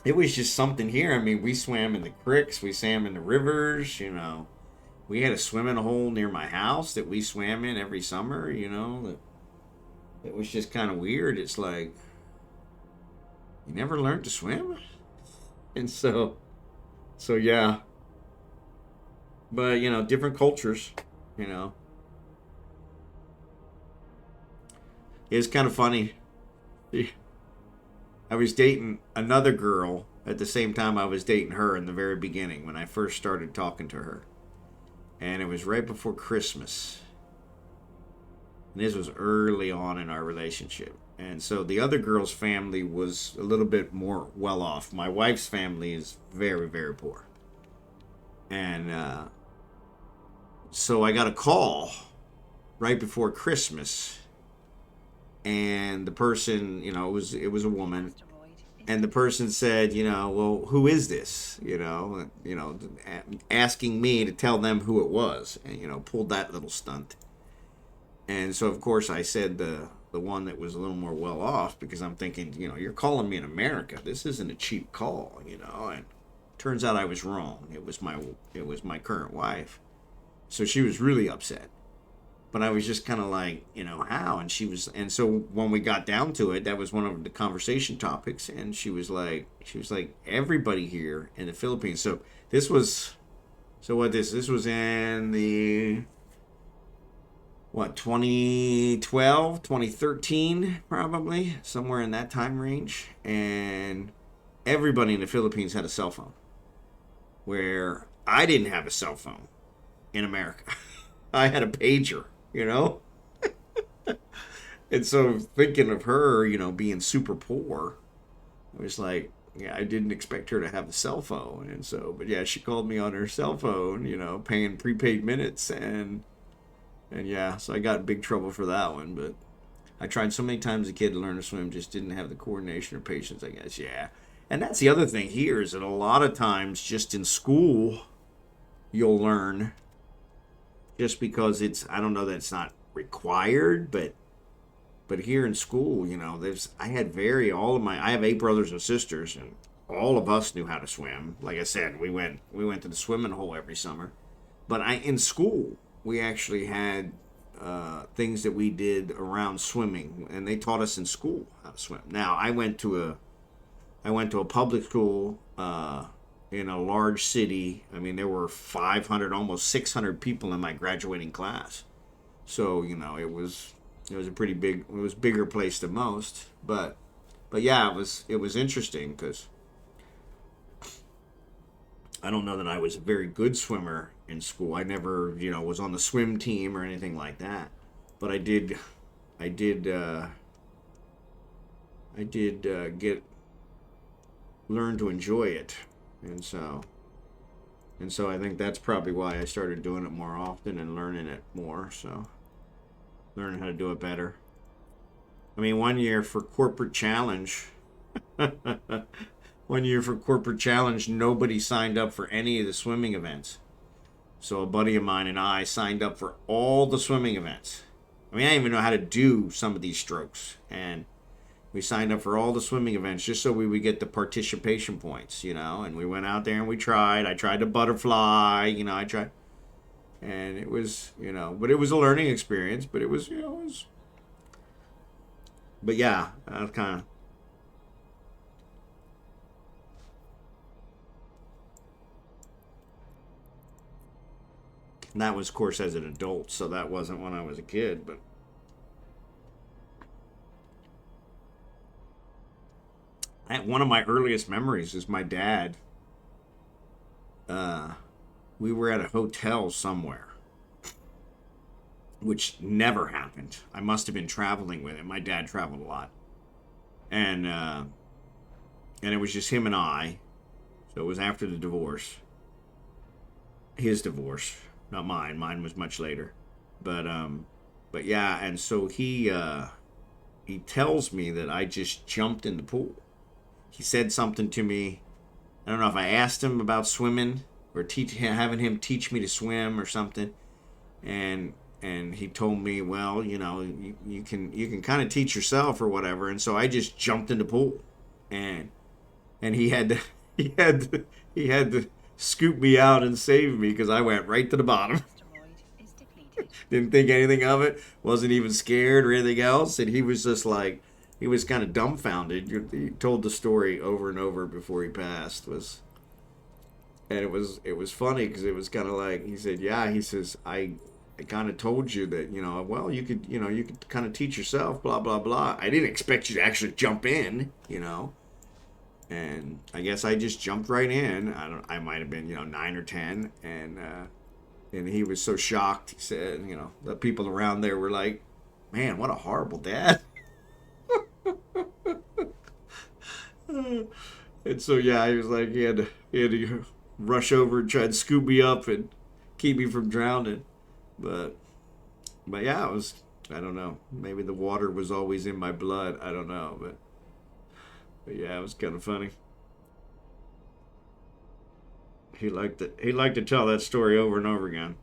it was just something here. I mean, we swam in the creeks, we swam in the rivers. We had a swimming hole near my house that we swam in every summer. It was just kind of weird. It's like, you never learned to swim? And so yeah. But, different cultures, you know. It's kind of funny. I was dating another girl at the same time I was dating her in the very beginning when I first started talking to her. And it was right before Christmas. And this was early on in our relationship. And so the other girl's family was a little bit more well off. My wife's family is very, very poor. And so I got a call right before Christmas. And the person, it was a woman. And the person said, well, who is this? Asking me to tell them who it was. And, pulled that little stunt. And so, of course, I said the one that was a little more well off because I'm thinking, you're calling me in America. This isn't a cheap call, And turns out I was wrong. It was my current wife. So she was really upset. But I was just kind of like, how? And so when we got down to it, that was one of the conversation topics. And she was like, everybody here in the Philippines. So this was in the 2012, 2013, probably somewhere in that time range. And everybody in the Philippines had a cell phone, where I didn't have a cell phone in America. I had a pager, And so thinking of her, being super poor, I was like, yeah, I didn't expect her to have a cell phone. And so, but yeah, she called me on her cell phone, paying prepaid minutes. And yeah, so I got in big trouble for that one. But I tried so many times as a kid to learn to swim, just didn't have the coordination or patience, I guess. Yeah. And that's the other thing here is that a lot of times just in school, you'll learn just because I don't know that it's not required, but here in school, I have 8 brothers and sisters, and all of us knew how to swim. Like I said, we went to the swimming hole every summer. But in school, we actually had things that we did around swimming, and they taught us in school how to swim. Now, I went to a public school in a large city. I mean, there were 500, almost 600 people in my graduating class. So, it was a pretty big, it was a bigger place than most. But yeah, it was interesting because I don't know that I was a very good swimmer in school. I never, was on the swim team or anything like that. But I did learn to enjoy it. And so I think that's probably why I started doing it more often and learning it more. So learning how to do it better. I mean, one year for corporate challenge, nobody signed up for any of the swimming events. So a buddy of mine and I signed up for all the swimming events. I mean, I didn't even know how to do some of these strokes. And we signed up for all the swimming events just so we would get the participation points, And we went out there and we tried. I tried to butterfly, I tried. And it was, but it was a learning experience. But it was, but yeah, that's kind of. And that was, of course, as an adult, so that wasn't when I was a kid, but one of my earliest memories is my dad. We were at a hotel somewhere, which never happened. I must have been traveling with him. My dad traveled a lot, and it was just him and I. So it was after the divorce, his divorce, not mine. Mine was much later, but yeah. And so he tells me that I just jumped in the pool. He said something to me. I don't know if I asked him about swimming or having him teach me to swim or something, and he told me, well, you can kind of teach yourself or whatever. And so I just jumped in the pool, and he had to he had to scoop me out and save me because I went right to the bottom. Asteroid is depleted. Didn't think anything of it. Wasn't even scared or anything else. And he was just like, he was kind of dumbfounded. He told the story over and over before he passed. And it was funny because it was kind of like, he said, yeah, he says, I kind of told you that, well, you could kind of teach yourself, blah, blah, blah. I didn't expect you to actually jump in, And I guess I just jumped right in. I might have been, 9 or 10. And he was so shocked. He said, the people around there were like, man, what a horrible dad. And so, yeah, he was like, he had to rush over and try and scoop me up and keep me from drowning. But yeah, it was, I don't know. Maybe the water was always in my blood. I don't know. But yeah, it was kind of funny. He liked to tell that story over and over again.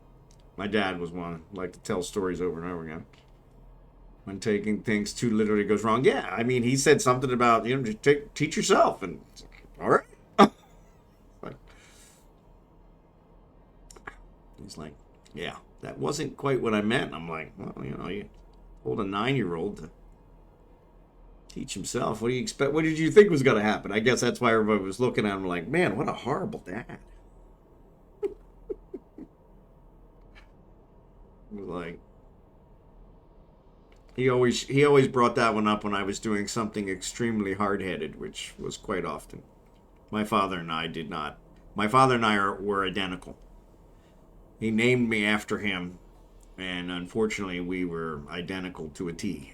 My dad was one. Liked to tell stories over and over again. When taking things too literally goes wrong. Yeah, I mean, he said something about, just teach yourself. And, all right. He's like, yeah, that wasn't quite what I meant. I'm like, well, you told a 9-year-old to teach himself. What do you expect? What did you think was going to happen? I guess that's why everybody was looking at him like, man, what a horrible dad. Like, he always brought that one up when I was doing something extremely hard-headed, which was quite often. My father and I did not. My father and I were identical. He named me after him, and unfortunately, we were identical to a T.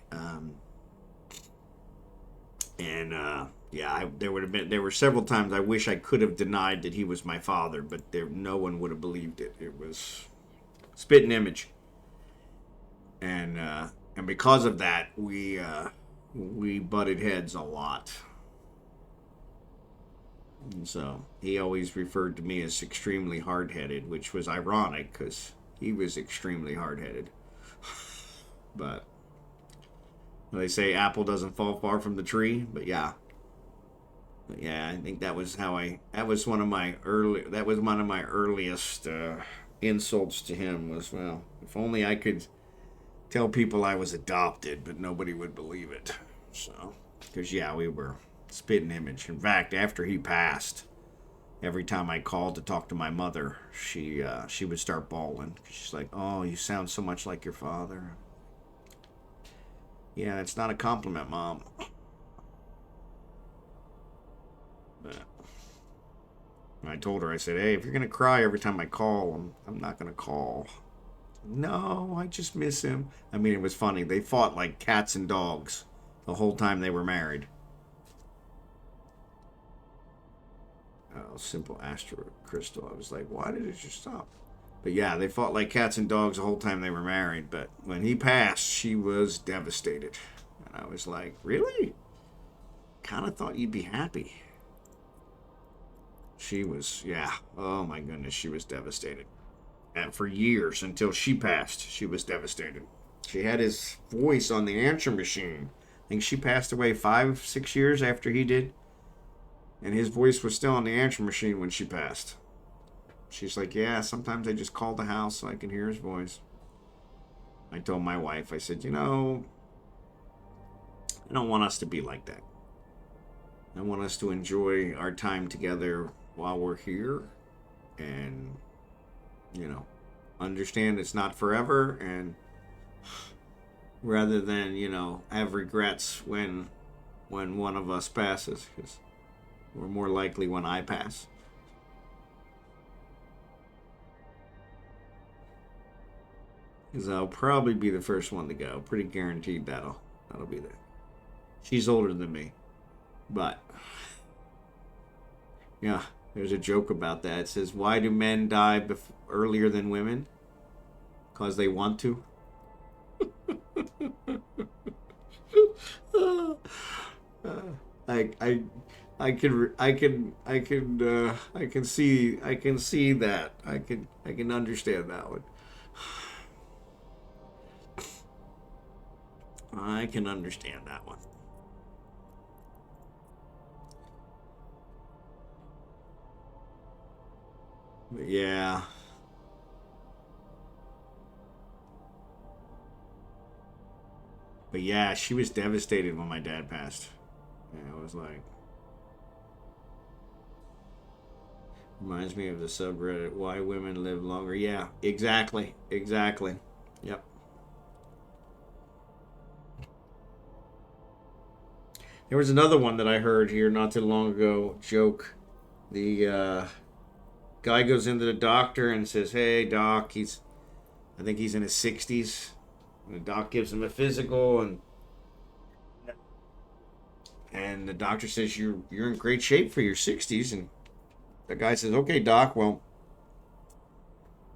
Yeah, there were several times I wish I could have denied that he was my father, but no one would have believed it. It was spitting image, and because of that, we butted heads a lot. And so he always referred to me as extremely hard-headed, which was ironic because he was extremely hard-headed. But they say apple doesn't fall far from the tree, but yeah. But yeah, I think that was one of my earliest insults to him was, well, if only I could tell people I was adopted, but nobody would believe it. So, because yeah, we were spitting image. In fact, after he passed, every time I called to talk to my mother, she would start bawling. She's like, "Oh, you sound so much like your father." Yeah, it's not a compliment, Mom. But I told her, I said, "Hey, if you're gonna cry every time I call, I'm not gonna call." No, I just miss him. I mean, it was funny. They fought like cats and dogs the whole time they were married. Oh, simple astro crystal. I was like, why did it just stop? But yeah, they fought like cats and dogs the whole time they were married. But when he passed, she was devastated. And I was like, really? Kind of thought you'd be happy. She was, yeah. Oh my goodness, she was devastated. And for years, until she passed, she was devastated. She had his voice on the answer machine. I think she passed away 5-6 years after he did. And his voice was still on the answer machine when she passed. She's like, yeah, sometimes I just call the house so I can hear his voice. I told my wife, I said, I don't want us to be like that. I want us to enjoy our time together while we're here. And, understand it's not forever, and rather than, have regrets when one of us passes, because we're more likely when I pass. Because I'll probably be the first one to go. Pretty guaranteed that'll be there. She's older than me. But, yeah, there's a joke about that. It says, why do men die earlier than women? Because they want to. I can see that. I can understand that one. I can understand that one. But yeah. But yeah, she was devastated when my dad passed. Yeah, it was like, reminds me of the subreddit, Why Women Live Longer. Yeah, exactly. Yep. There was another one that I heard here not too long ago. Joke. The guy goes into the doctor and says, hey, doc, I think he's in his 60s. And the doc gives him a physical, and the doctor says, you're in great shape for your 60s. And the guy says, okay, doc, well,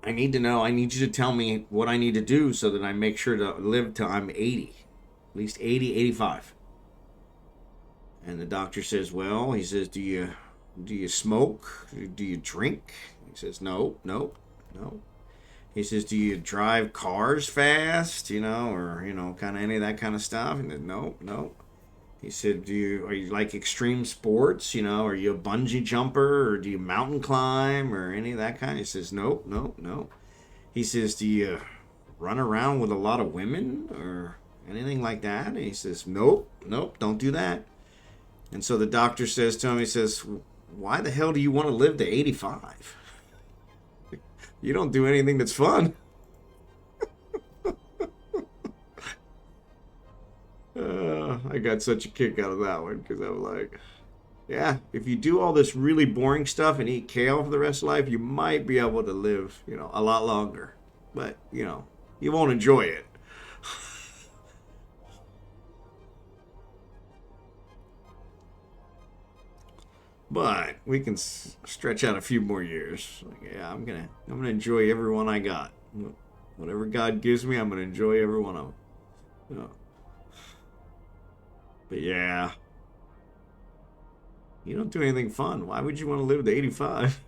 I need you to tell me what I need to do so that I make sure to live till I'm 80. At least 80, 85. And the doctor says, well, he says, do you smoke? Do you drink? He says, no. He says, do you drive cars fast, or, kind of any of that kind of stuff? And then, no. He said, are you like extreme sports, are you a bungee jumper, or do you mountain climb, or any of that kind? He says, no. He says, do you run around with a lot of women, or anything like that? And he says, nope, don't do that. And so the doctor says to him, he says, why the hell do you want to live to 85? You don't do anything that's fun. I got such a kick out of that one because I'm like, yeah, if you do all this really boring stuff and eat kale for the rest of life, you might be able to live, a lot longer. But, you won't enjoy it. But we can stretch out a few more years. Like, yeah, I'm gonna enjoy every one I got. Whatever God gives me, I'm gonna enjoy every one of them. But yeah, you don't do anything fun. Why would you want to live to 85?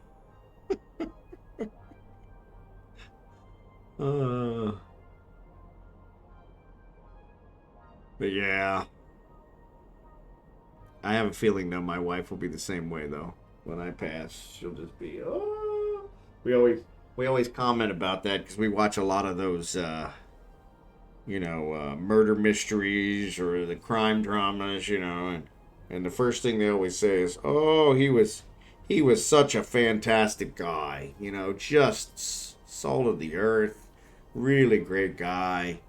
But yeah, I have a feeling though my wife will be the same way though. When I pass, she'll just be, oh. We always comment about that because we watch a lot of those, murder mysteries or the crime dramas, and the first thing they always say is, oh, he was such a fantastic guy, just salt of the earth, really great guy.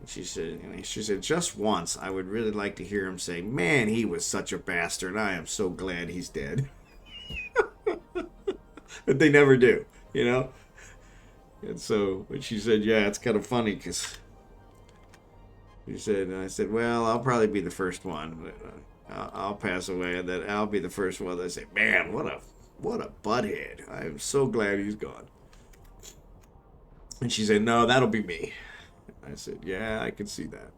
She said, just once, I would really like to hear him say, man, he was such a bastard. I am so glad he's dead. But they never do, And so, but she said, yeah, it's kind of funny because I said, well, I'll probably be the first one. But, I'll pass away, and then I'll be the first one that say, man, what a butthead. I am so glad he's gone. And she said, no, that'll be me. I said, yeah, I can see that.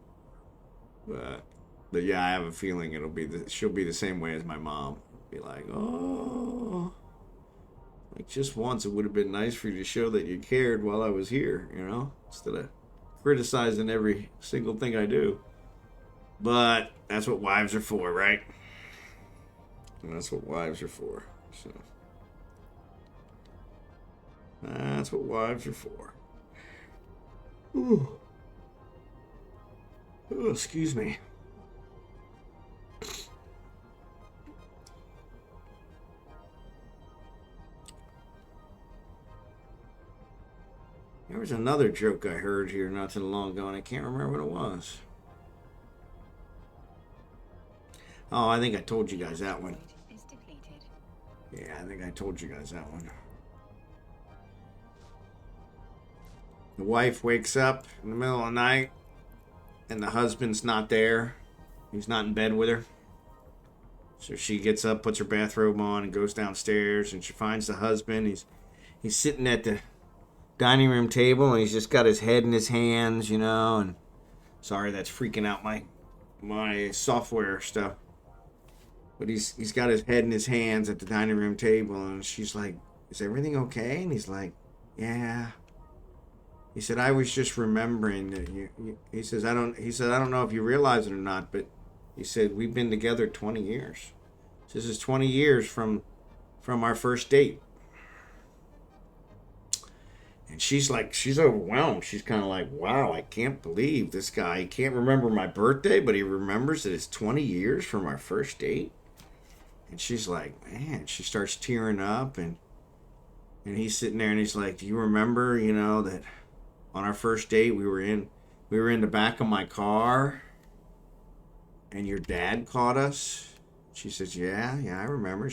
But yeah, I have a feeling she'll be the same way as my mom. Be like, oh, like just once it would have been nice for you to show that you cared while I was here, instead of criticizing every single thing I do. But that's what wives are for, right? And that's what wives are for. So that's what wives are for. Ooh. Oh, excuse me. There was another joke I heard here not too long ago, and I can't remember what it was. Oh, I think I told you guys that one. Is depleted. Yeah, I think I told you guys that one. The wife wakes up in the middle of the night, and the husband's not there. He's not in bed with her. So she gets up, puts her bathrobe on, and goes downstairs, and she finds the husband. He's sitting at the dining room table, and he's just got his head in his hands, you know, and sorry, that's freaking out my software stuff. But he's got his head in his hands at the dining room table, and she's like, "Is everything okay?" And he's like, "Yeah." He said, "I was just remembering that he says, I don't know if you realize it or not, but he said, we've been together 20 years. This is 20 years from our first date." And she's overwhelmed. She's kind of like, "Wow, I can't believe this guy. He can't remember my birthday, but he remembers that it's 20 years from our first date." And she's like, man, she starts tearing up, and he's sitting there, and he's like, "Do you remember, you know, that on our first date we were in the back of my car and your dad caught us?" She says, yeah, I remember.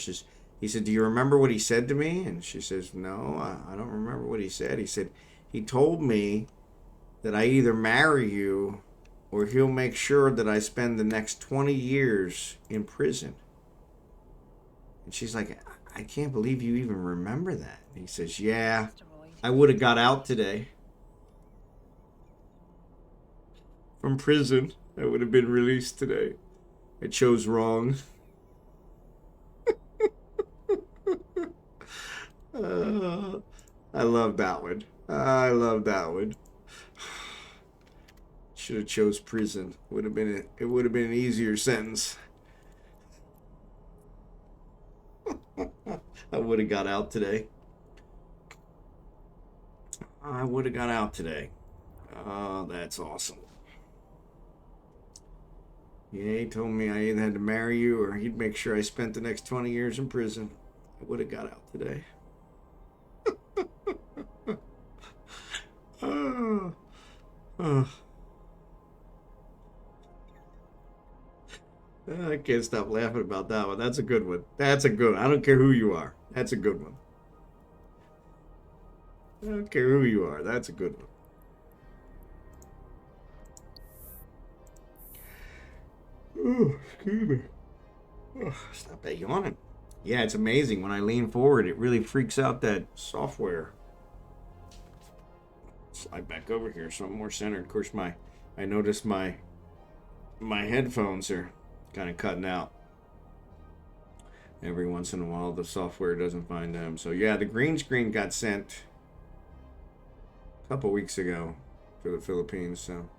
He said, "Do you remember what he said to me?" And she says, "No, I don't remember what he said." He said, "He told me that I either marry you or he'll make sure that I spend the next 20 years in prison." And she's like, "I can't believe you even remember that." And he says, "Yeah, I would have got out today from prison. I would have been released today. I chose wrong." I love that one. I love that one. Should have chose prison. It would have been an easier sentence. I would have got out today. I would have got out today. Oh, that's awesome. Yeah, he told me I either had to marry you or he'd make sure I spent the next 20 years in prison. I would have got out today. Oh, oh. I can't stop laughing about that one. That's a good one. That's a good one. I don't care who you are. That's a good one. I don't care who you are. That's a good one. Oh, excuse me. Oh, stop that yawning. Yeah, it's amazing. When I lean forward, it really freaks out that software. Slide back over here so I'm more centered. Of course, I noticed my headphones are kind of cutting out. Every once in a while, the software doesn't find them. So yeah, the green screen got sent a couple weeks ago to the Philippines. So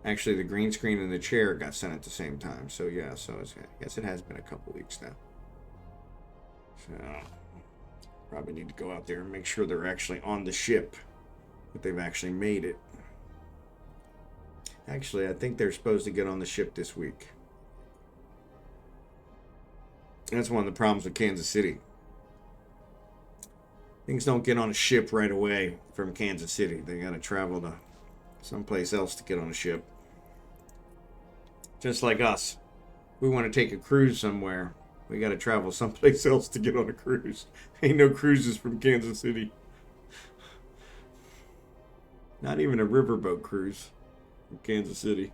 actually, the green screen and the chair got sent at the same time. So yeah, I guess it has been a couple weeks now. So probably need to go out there and make sure they're actually on the ship, that they've actually made it. Actually, I think they're supposed to get on the ship this week. That's one of the problems with Kansas City. Things don't get on a ship right away from Kansas City. They gotta travel to someplace else to get on a ship. Just like us. We want to take a cruise somewhere. We gotta travel someplace else to get on a cruise. Ain't no cruises from Kansas City. Not even a riverboat cruise from Kansas City.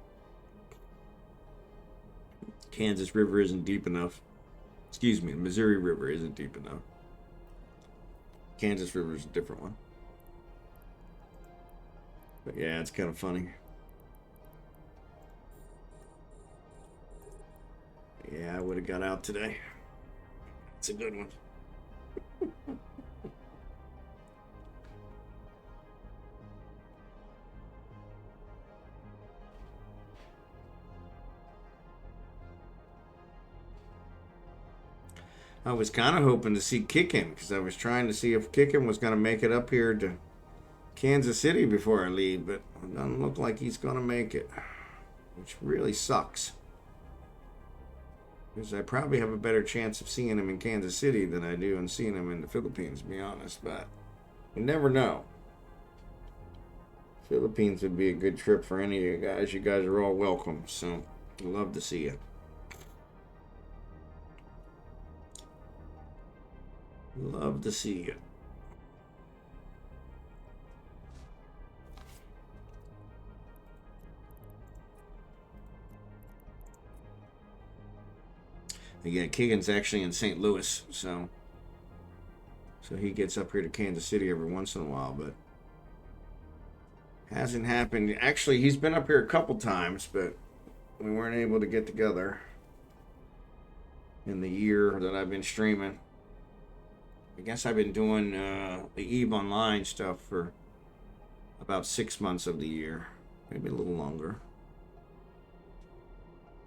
Kansas River isn't deep enough. Excuse me, the Missouri River isn't deep enough. Kansas River is a different one. But yeah, it's kind of funny. Yeah, I would have got out today. It's a good one. I was kind of hoping to see Kickin, because I was trying to see if Kickin was going to make it up here to Kansas City before I leave, but it doesn't look like he's going to make it, which really sucks. Because I probably have a better chance of seeing him in Kansas City than I do in seeing him in the Philippines, to be honest, but you never know. Philippines would be a good trip for any of you guys. You guys are all welcome, so I'd love to see you. Love to see you. Again, Keegan's actually in St. Louis, so he gets up here to Kansas City every once in a while, but hasn't happened. Actually, he's been up here a couple times, but we weren't able to get together in the year that I've been streaming. I guess I've been doing the EveOnline stuff for about 6 months of the year, maybe a little longer.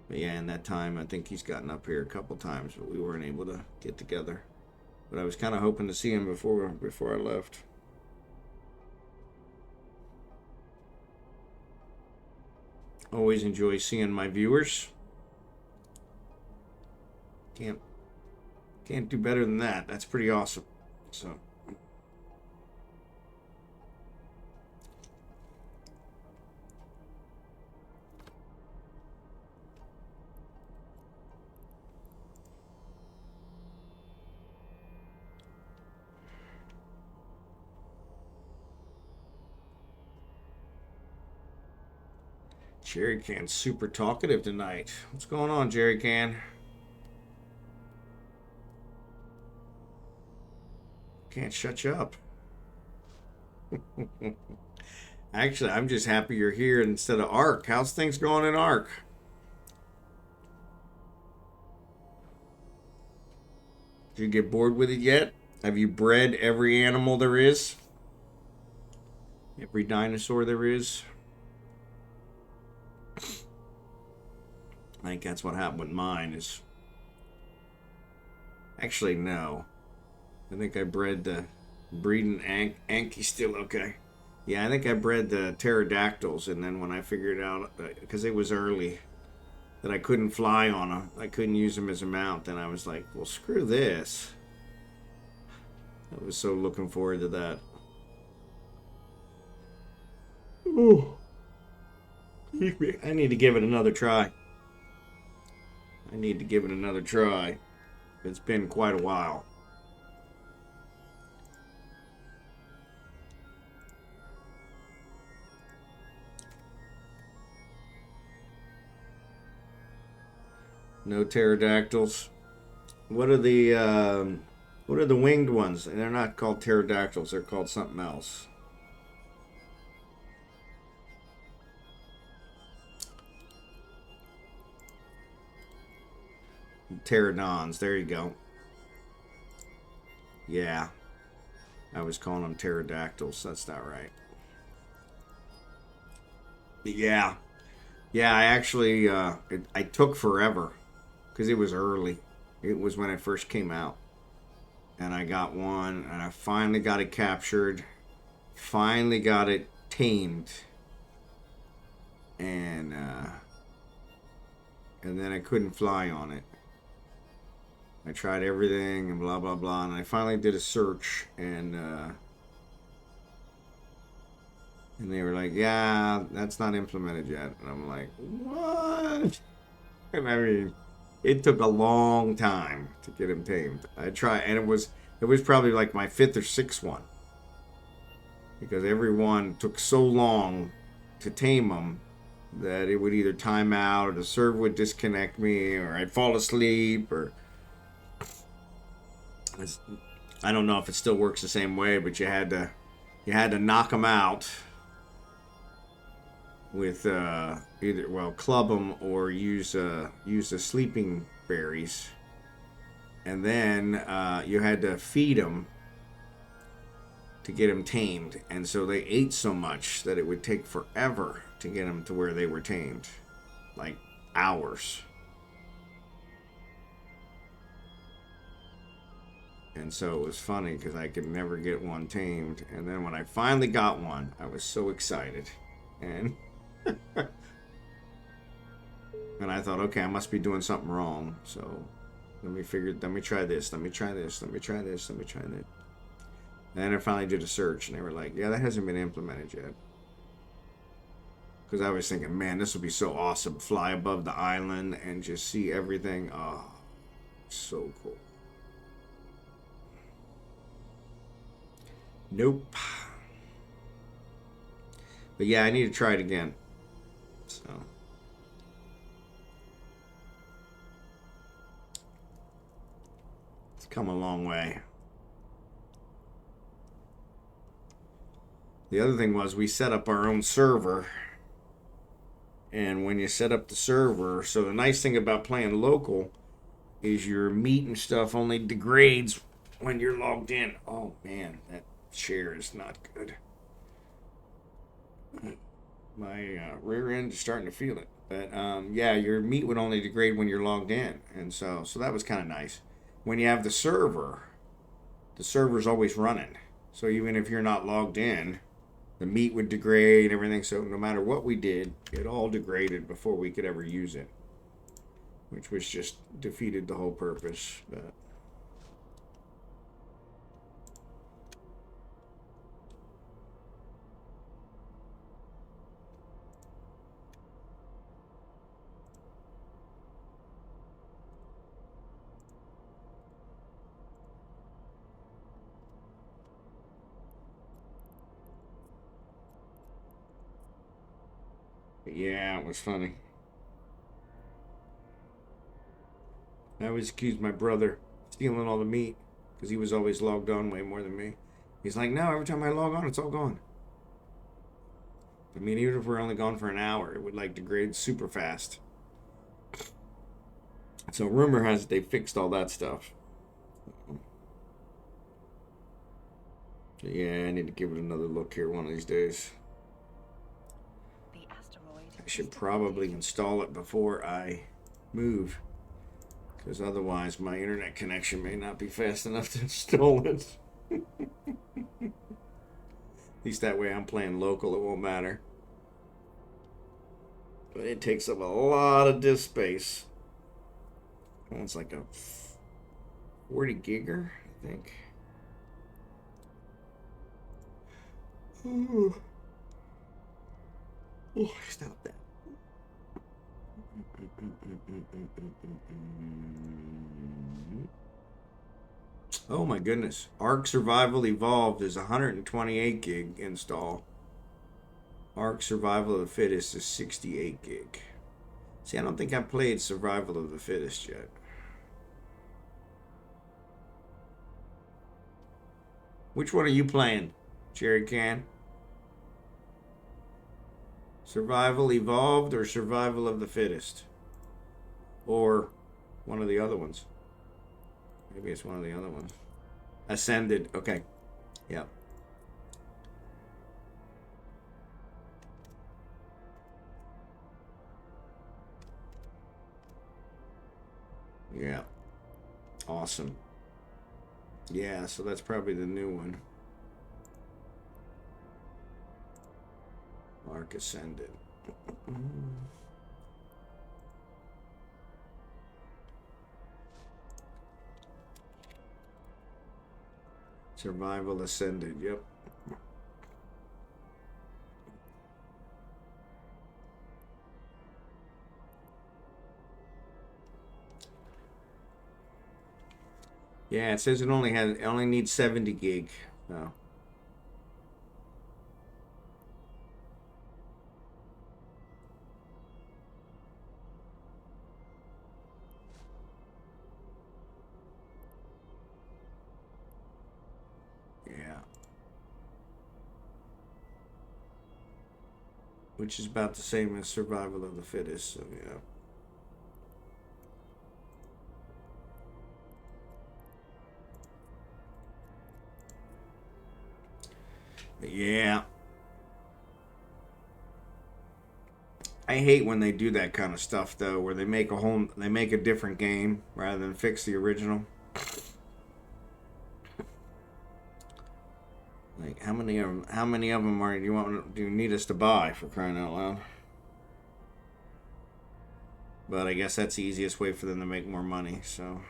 But yeah, in that time, I think he's gotten up here a couple times, but we weren't able to get together. But I was kind of hoping to see him before I left. Always enjoy seeing my viewers. Can't do better than that. That's pretty awesome. So. Jerry Can's super talkative tonight. What's going on, Jerry Can? Can't shut you up. Actually, I'm just happy you're here instead of Ark. How's things going in Ark? Did you get bored with it yet? Have you bred every animal there is? Every dinosaur there is? I think that's what happened with mine is... Actually, no. I think I bred the breeding Anky's still okay. Yeah, I think I bred the pterodactyls, and then when I figured out, because it was early, that I couldn't fly on them, I couldn't use them as a mount, then I was like, well, screw this. I was so looking forward to that. Ooh. I need to give it another try. It's been quite a while. No pterodactyls. What are the winged ones? They're not called pterodactyls. They're called something else. Pterodons. There you go. Yeah. I was calling them pterodactyls. That's not right. Yeah. Yeah, I actually, I took forever because it was early. It was when it first came out. And I got one, and I finally got it captured. Finally got it tamed. And then I couldn't fly on it. I tried everything and blah, blah, blah. And I finally did a search, and they were like, yeah, that's not implemented yet. And I'm like, what? And I mean, it took a long time to get him tamed. I tried, and it was probably like my 5th or 6th one. Because every one took so long to tame them that it would either time out, or the server would disconnect me, or I'd fall asleep, or... I don't know if it still works the same way, but you had to knock them out with either, well, club them or use the sleeping berries, and then you had to feed them to get them tamed. And so they ate so much that it would take forever to get them to where they were tamed, like hours. And so it was funny because I could never get one tamed. And then when I finally got one, I was so excited. And and I thought, okay, I must be doing something wrong. So let me try this. And then I finally did a search, and they were like, yeah, that hasn't been implemented yet. Because I was thinking, man, this would be so awesome. Fly above the island and just see everything. Oh, so cool. Nope. But yeah, I need to try it again. So. It's come a long way. The other thing was we set up our own server. And when you set up the server, so the nice thing about playing local is your meat and stuff only degrades when you're logged in. Oh man, that chair is not good. My rear end is starting to feel it. But yeah, your meat would only degrade when you're logged in. And so that was kind of nice. When you have the server's always running. So even if you're not logged in, the meat would degrade, everything. So no matter what we did, it all degraded before we could ever use it. Which was just defeated the whole purpose. But yeah, it was funny. I always accused my brother stealing all the meat because he was always logged on way more than me. He's like, no, every time I log on, it's all gone. I mean, even if we're only gone for an hour, it would like degrade super fast. So rumor has it they fixed all that stuff. So yeah, I need to give it another look here one of these days. The asteroid. I should probably install it before I move. Because otherwise my internet connection may not be fast enough to install it. At least that way I'm playing local, it won't matter. But it takes up a lot of disk space. Oh, it's like a 40 giger, I think. Oh, stop that. Oh my goodness. Ark Survival Evolved is 128 gig install. Ark Survival of the Fittest is 68 gig. See, I don't think I played Survival of the Fittest yet. Which one are you playing, Jerry Can? Survival Evolved or Survival of the Fittest? Or one of the other ones? Maybe it's one of the other ones. Ascended. Okay. Yep. Yeah. Awesome. Yeah, so that's probably the new one. Ark Ascended. Survival Ascended, yep. Yeah, it says it only needs 70 gig. So. Yeah. Which is about the same as Survival of the Fittest, so yeah. Yeah. I hate when they do that kind of stuff though, where they make a different game rather than fix the original. Like how many of them do you need us to buy, for crying out loud? But I guess that's the easiest way for them to make more money, so.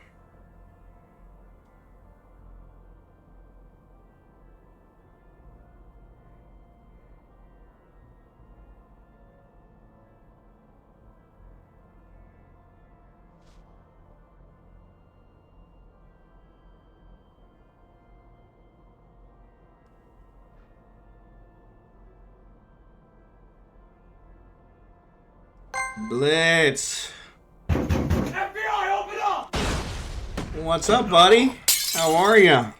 Blitz. FBI, open up! What's up, buddy? How are ya?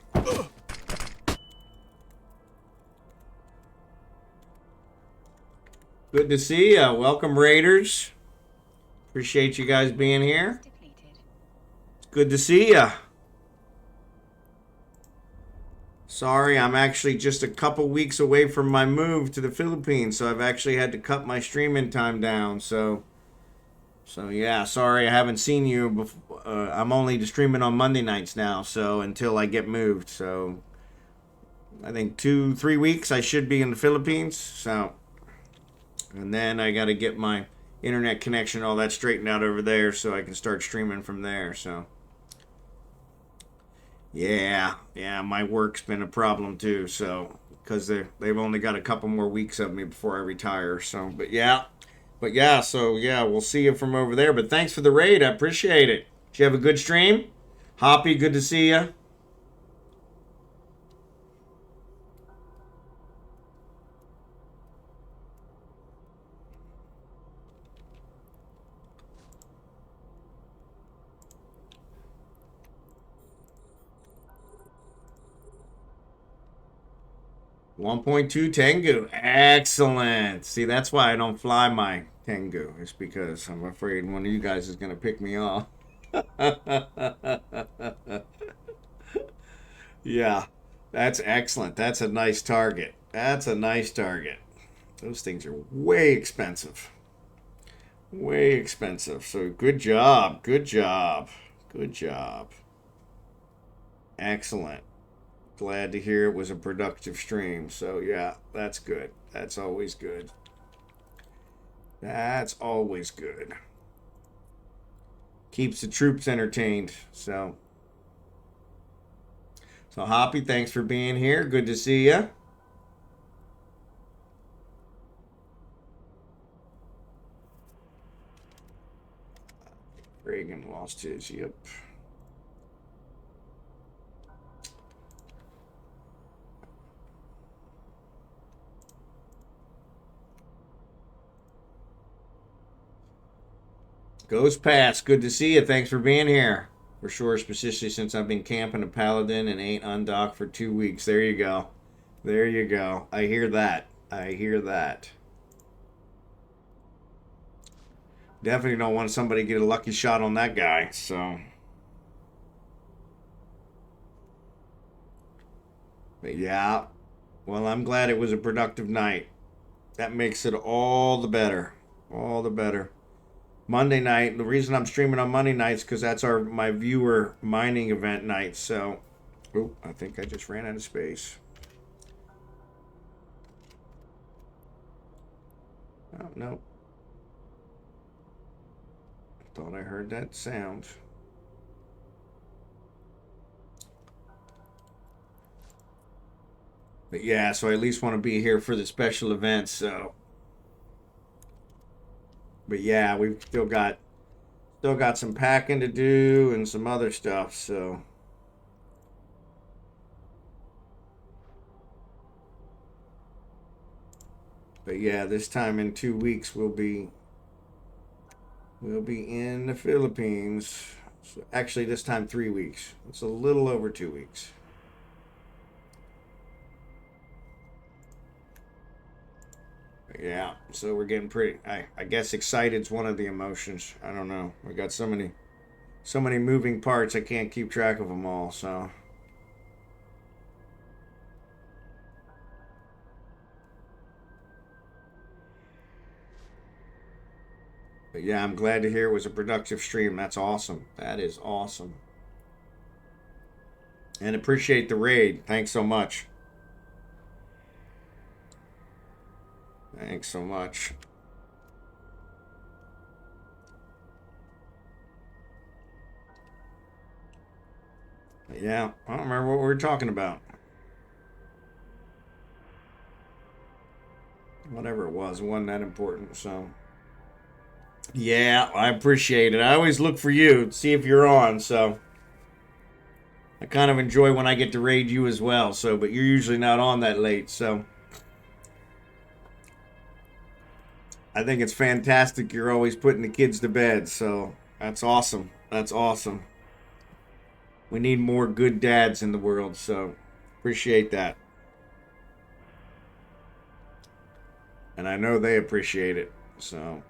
Good to see ya. Welcome, Raiders. Appreciate you guys being here. Depleted. It's good to see ya. Sorry, I'm actually just a couple weeks away from my move to the Philippines, so I've actually had to cut my streaming time down. So yeah, sorry I haven't seen you before. I'm only streaming on Monday nights now, so until I get moved. So I think 2-3 weeks I should be in the Philippines. So, and then I got to get my internet connection, all that straightened out over there, so I can start streaming from there. So. Yeah, my work's been a problem too, so because they've only got a couple more weeks of me before I retire. So, but yeah, we'll see you from over there. But thanks for the raid, I appreciate it. Did you have a good stream? Hoppy, good to see you. $1.2 Tengu. Excellent. See, that's why I don't fly my Tengu. It's because I'm afraid one of you guys is going to pick me off. Yeah, that's excellent. That's a nice target. That's a nice target. Those things are way expensive. Way expensive. So good job. Good job. Good job. Excellent. Glad to hear it was a productive stream. So yeah, that's good. That's always good. That's always good. Keeps the troops entertained. So Hoppy, thanks for being here. Good to see you. Reagan lost his. Yep. Goes past. Good to see you. Thanks for being here. For sure, especially since I've been camping a Paladin and ain't undocked for 2 weeks. There you go. There you go. I hear that. I hear that. Definitely don't want somebody to get a lucky shot on that guy, so. But yeah. Well, I'm glad it was a productive night. That makes it all the better. All the better. Monday night, the reason I'm streaming on Monday nights because that's my viewer mining event night. So, I think I just ran out of space. Oh, no. Thought I heard that sound. But yeah, so I at least want to be here for the special events, so. But yeah, we've still got some packing to do and some other stuff, so. But yeah, this time in 2 weeks we'll be in the Philippines. So actually, this time 3 weeks. It's a little over 2 weeks. Yeah, so we're getting pretty. I guess excited's one of the emotions. I don't know. We got so many moving parts. I can't keep track of them all. So. But yeah, I'm glad to hear it was a productive stream. That's awesome. That is awesome. And appreciate the raid. Thanks so much. Thanks so much. But yeah, I don't remember what we were talking about. Whatever it wasn't that important, so. Yeah, I appreciate it. I always look for you to see if you're on, so. I kind of enjoy when I get to raid you as well, so, but you're usually not on that late, so. I think it's fantastic you're always putting the kids to bed. So that's awesome. That's awesome. We need more good dads in the world. So appreciate that. And I know they appreciate it. So.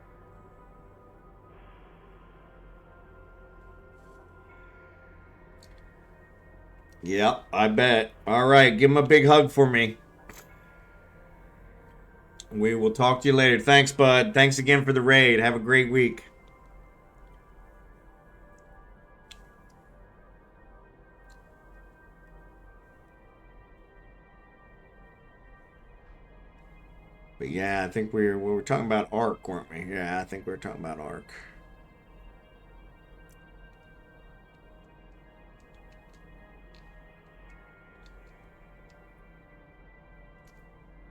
Yep, I bet. All right, give him a big hug for me. We will talk to you later. Thanks, bud. Thanks again for the raid. Have a great week. But yeah, I think we were talking about Ark, weren't we? Yeah, I think we were talking about Ark.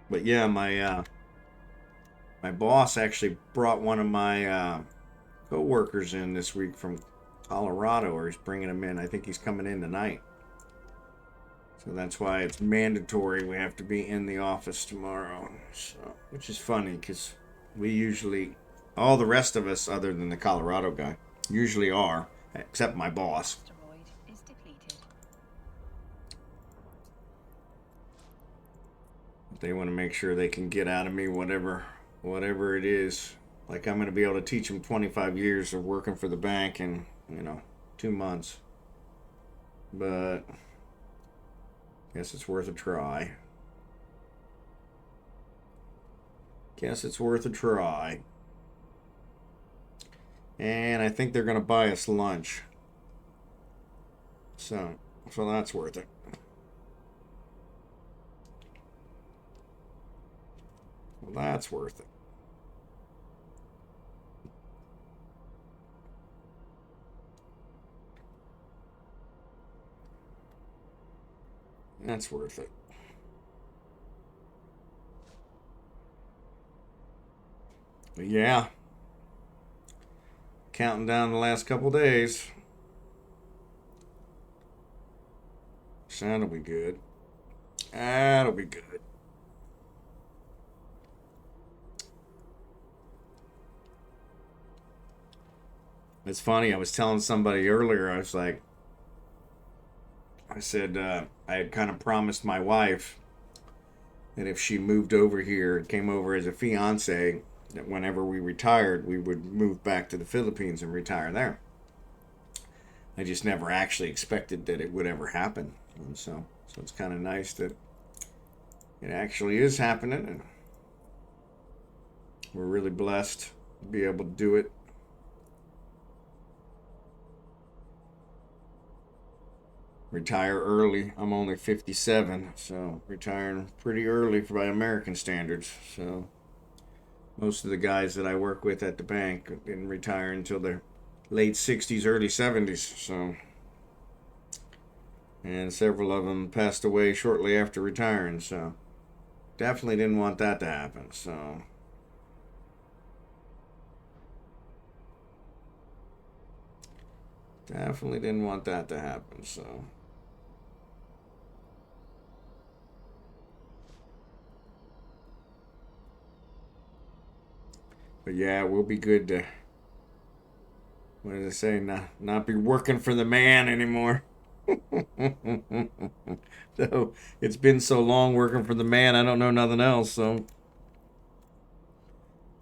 But yeah, my boss actually brought one of my co-workers in this week from Colorado, or he's bringing him in. I think he's coming in tonight. So that's why it's mandatory we have to be in the office tomorrow. So, which is funny because we usually, all the rest of us, other than the Colorado guy, usually are, except my boss. Asteroid is depleted. They want to make sure they can get out of me whatever it is. Like I'm going to be able to teach them 25 years of working for the bank in, 2 months. But guess it's worth a try. Guess it's worth a try. And I think they're going to buy us lunch. So that's worth it. Well, that's worth it. That's worth it. But yeah. Counting down the last couple days. So that'll be good. That'll be good. It's funny. I was telling somebody earlier, I said, I had kind of promised my wife that if she moved over here, came over as a fiance, that whenever we retired, we would move back to the Philippines and retire there. I just never actually expected that it would ever happen. And so it's kind of nice that it actually is happening. And we're really blessed to be able to do it. Retire early. I'm only 57, so retiring pretty early by American standards. So most of the guys that I work with at the bank didn't retire until their late 60s, early 70s. So, and several of them passed away shortly after retiring. So definitely didn't want that to happen. So. Definitely didn't want that to happen. So. But yeah, we'll be good to, what did I say, not be working for the man anymore. So it's been so long working for the man, I don't know nothing else. So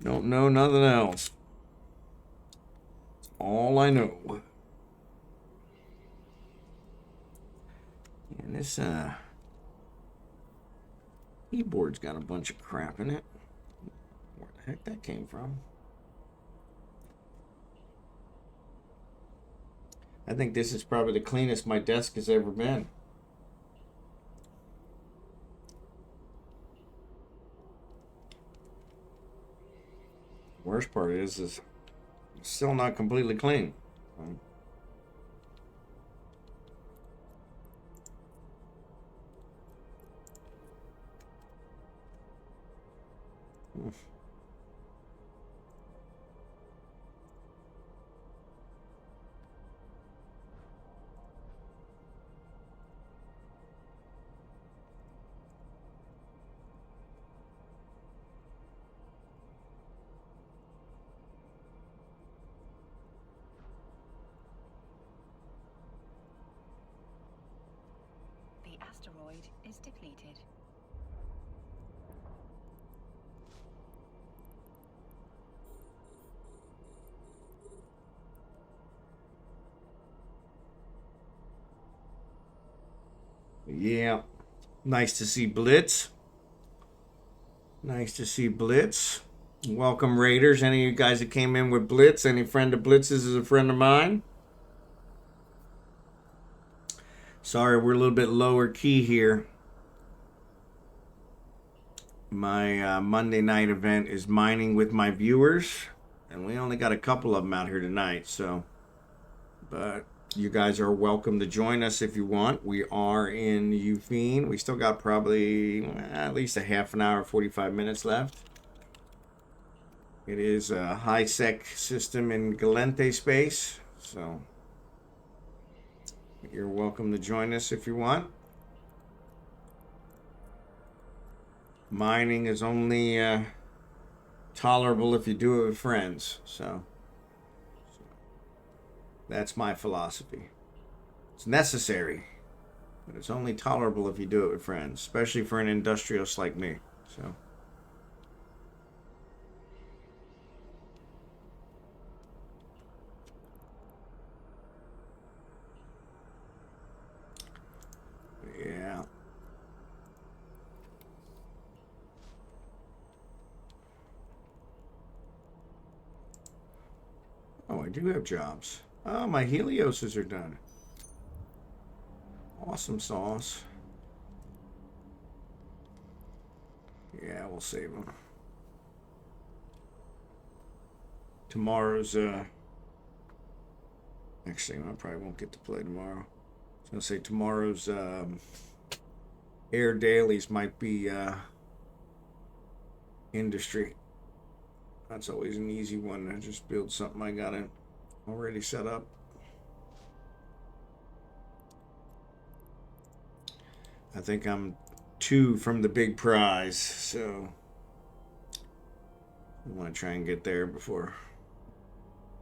don't know nothing else. It's all I know. And this keyboard's got a bunch of crap in it. Where the heck that came from? I think this is probably the cleanest my desk has ever been. The worst part is it's still not completely clean. droid is depleted. Yeah. Nice to see Blitz. Nice to see Blitz. Welcome, Raiders. Any of you guys that came in with Blitz, any friend of Blitz's is a friend of mine. Sorry, we're a little bit lower key here. My Monday night event is mining with my viewers, and we only got a couple of them out here tonight, so. But you guys are welcome to join us if you want. We are in Ufine. We still got probably at least a half an hour, 45 minutes left. It is a high-sec system in Galente space, so you're welcome to join us if you want. Mining is only tolerable if you do it with friends, so that's my philosophy. It's necessary, but it's only tolerable if you do it with friends, especially for an industrialist like me. So. Yeah. Oh, I do have jobs. Oh, my Helioses are done. Awesome sauce. Yeah, we'll save them. Tomorrow's, actually, I probably won't get to play tomorrow. I was going to say tomorrow's, Air Dailies might be, industry. That's always an easy one to just build something I got it already set up. I think I'm 2 from the big prize, so I want to try and get there before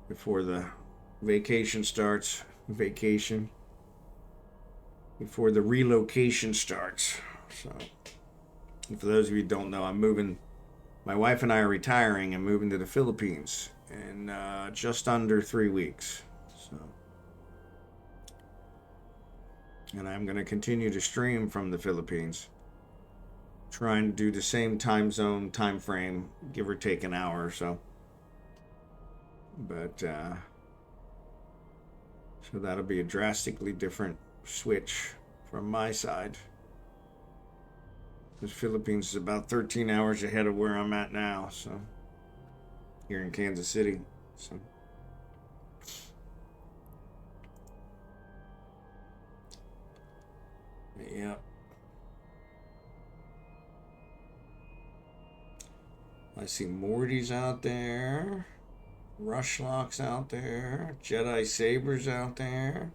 the vacation starts. Before the relocation starts. So, and for those of you who don't know, I'm moving. My wife and I are retiring and moving to the Philippines in just under 3 weeks. So, and I'm going to continue to stream from the Philippines, trying to do the same time zone, time frame, give or take an hour or so. But so that'll be a drastically different switch from my side. The Philippines is about 13 hours ahead of where I'm at now, so here in Kansas City. So yeah. I see Morty's out there, Rushlock's out there, Jedi Saber's out there.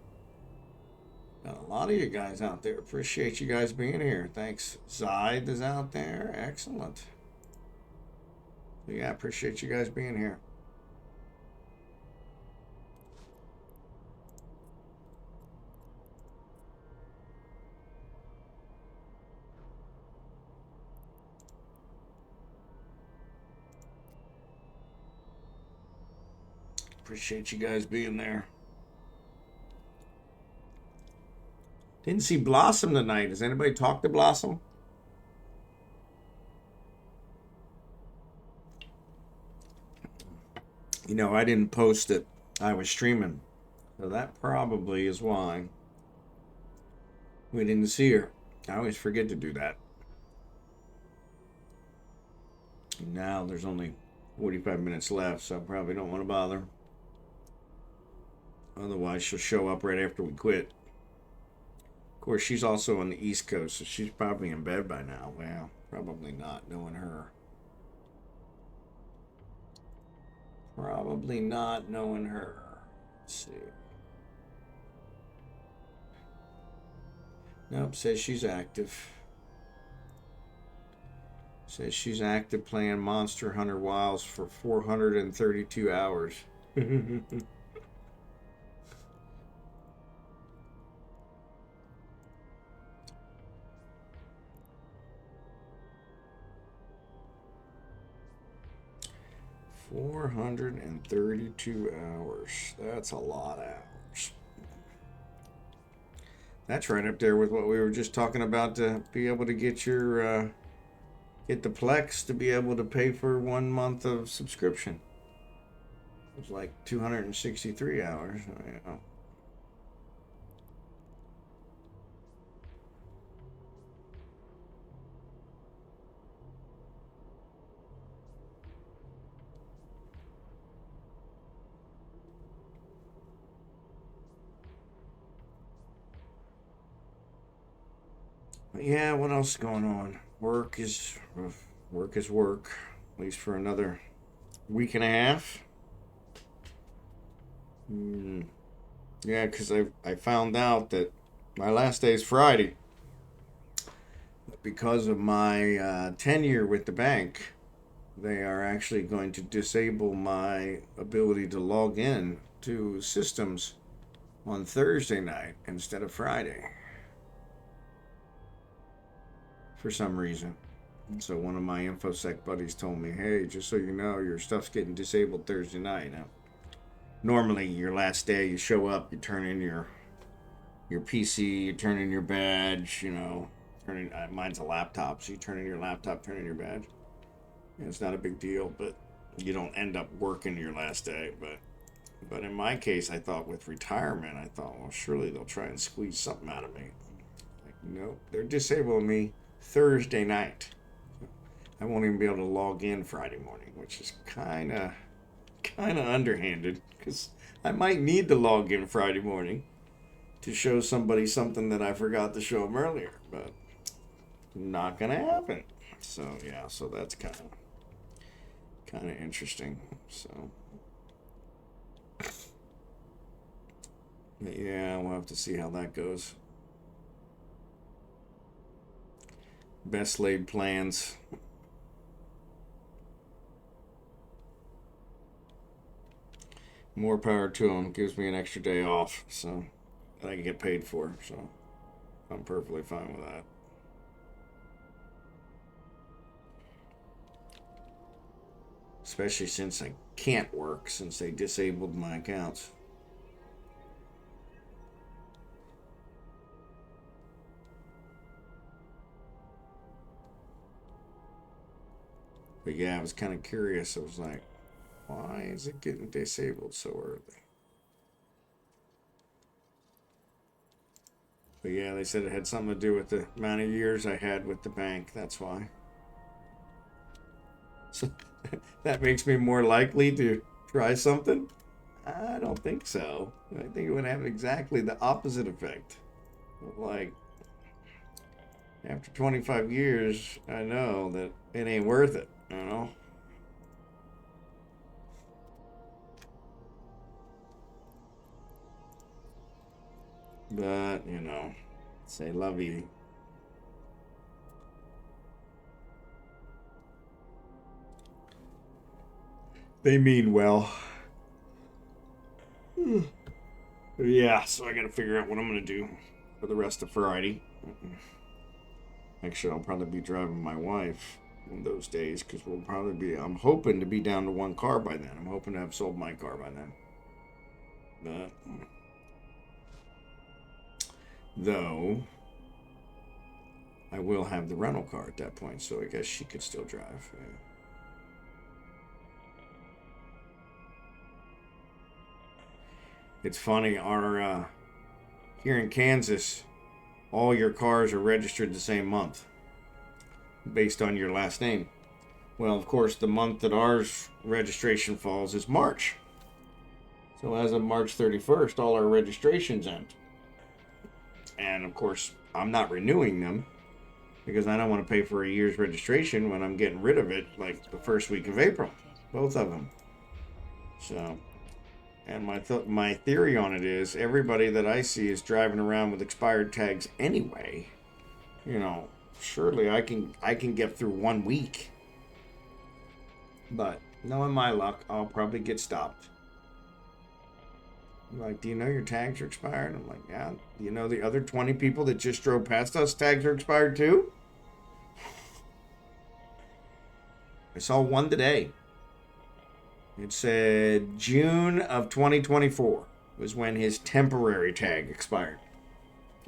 Got a lot of you guys out there. Appreciate you guys being here. Thanks. Zide is out there. Excellent. Yeah, appreciate you guys being here. Appreciate you guys being there. Didn't see Blossom tonight. Has anybody talked to Blossom? You know, I didn't post it. I was streaming. So that probably is why we didn't see her. I always forget to do that. Now there's only 45 minutes left, so I probably don't want to bother. Otherwise, she'll show up right after we quit. Of course, she's also on the East Coast, so she's probably in bed by now. Well, probably not, knowing her. Probably not, knowing her. Let's see. Nope, says she's active. Says she's active playing Monster Hunter Wilds for 432 hours. 432 hours. That's a lot of hours. That's right up there with what we were just talking about to be able to get your get the Plex to be able to pay for 1 month of subscription. It was like 263 hours. Yeah. But yeah, what else is going on? Work is work, at least for another week and a half. Yeah, because I found out that my last day is Friday. Because of my tenure with the bank, they are actually going to disable my ability to log in to systems on Thursday night instead of Friday. For some reason. So one of my InfoSec buddies told me, hey, just so you know, your stuff's getting disabled Thursday night. Now, normally, your last day, you show up, you turn in your PC, you turn in your badge, you know, mine's a laptop, so you turn in your laptop, turn in your badge. And it's not a big deal, but you don't end up working your last day. But in my case, I thought with retirement, I thought, well, surely they'll try and squeeze something out of me. Like, nope, they're disabling me Thursday night. I won't even be able to log in Friday morning, which is kind of underhanded, because I might need to log in Friday morning to show somebody something that I forgot to show them earlier, but not gonna happen. So yeah, so that's kind of interesting. So yeah, we'll have to see how that goes. Best laid plans. More power to them. Gives me an extra day off, so that I can get paid for. So I'm perfectly fine with that. Especially since I can't work since they disabled my accounts. But yeah, I was kind of curious. I was like, why is it getting disabled so early? But yeah, they said it had something to do with the amount of years I had with the bank. That's why. So that makes me more likely to try something? I don't think so. I think it would have exactly the opposite effect. Like, after 25 years, I know that it ain't worth it, you know? But, you know, say lovey. They mean well. Yeah, so I gotta figure out what I'm gonna do for the rest of Friday. Actually, I'll probably be driving my wife in those days because we'll probably be. I'm hoping to be down to one car by then. I'm hoping to have sold my car by then. But though, I will have the rental car at that point, so I guess she could still drive. Yeah. It's funny, our here in Kansas, all your cars are registered the same month based on your last name. Well, of course, the month that ours registration falls is March. So as of March 31st, all our registrations end. And of course, I'm not renewing them because I don't want to pay for a year's registration when I'm getting rid of it like the first week of April. Both of them. So, and my theory on it is everybody that I see is driving around with expired tags anyway. You know, surely I can get through 1 week. But knowing my luck, I'll probably get stopped. Like, do you know your tags are expired? I'm like, yeah. Do you know the other 20 people that just drove past us tags are expired too? I saw one today. It said June of 2024 was when his temporary tag expired.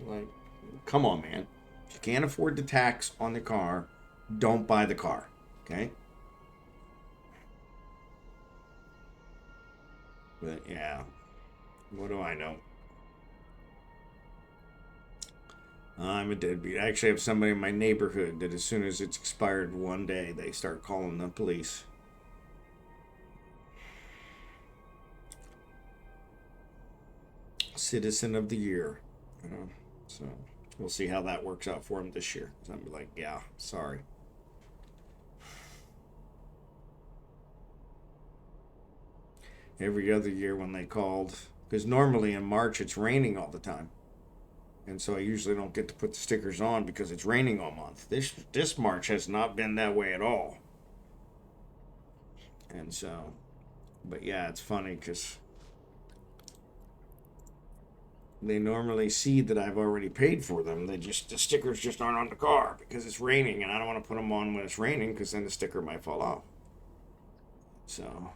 Like, come on, man. If you can't afford the tax on the car, don't buy the car. Okay? But yeah, what do I know? I'm a deadbeat. I actually have somebody in my neighborhood that as soon as it's expired one day, they start calling the police. Citizen of the Year. You know, so we'll see how that works out for him this year. So I'm like, yeah, sorry. Every other year when they called, because normally in March it's raining all the time. And so I usually don't get to put the stickers on because it's raining all month. This March has not been that way at all. And so, but yeah, it's funny because they normally see that I've already paid for them. The stickers just aren't on the car because it's raining, and I don't want to put them on when it's raining because then the sticker might fall off. So,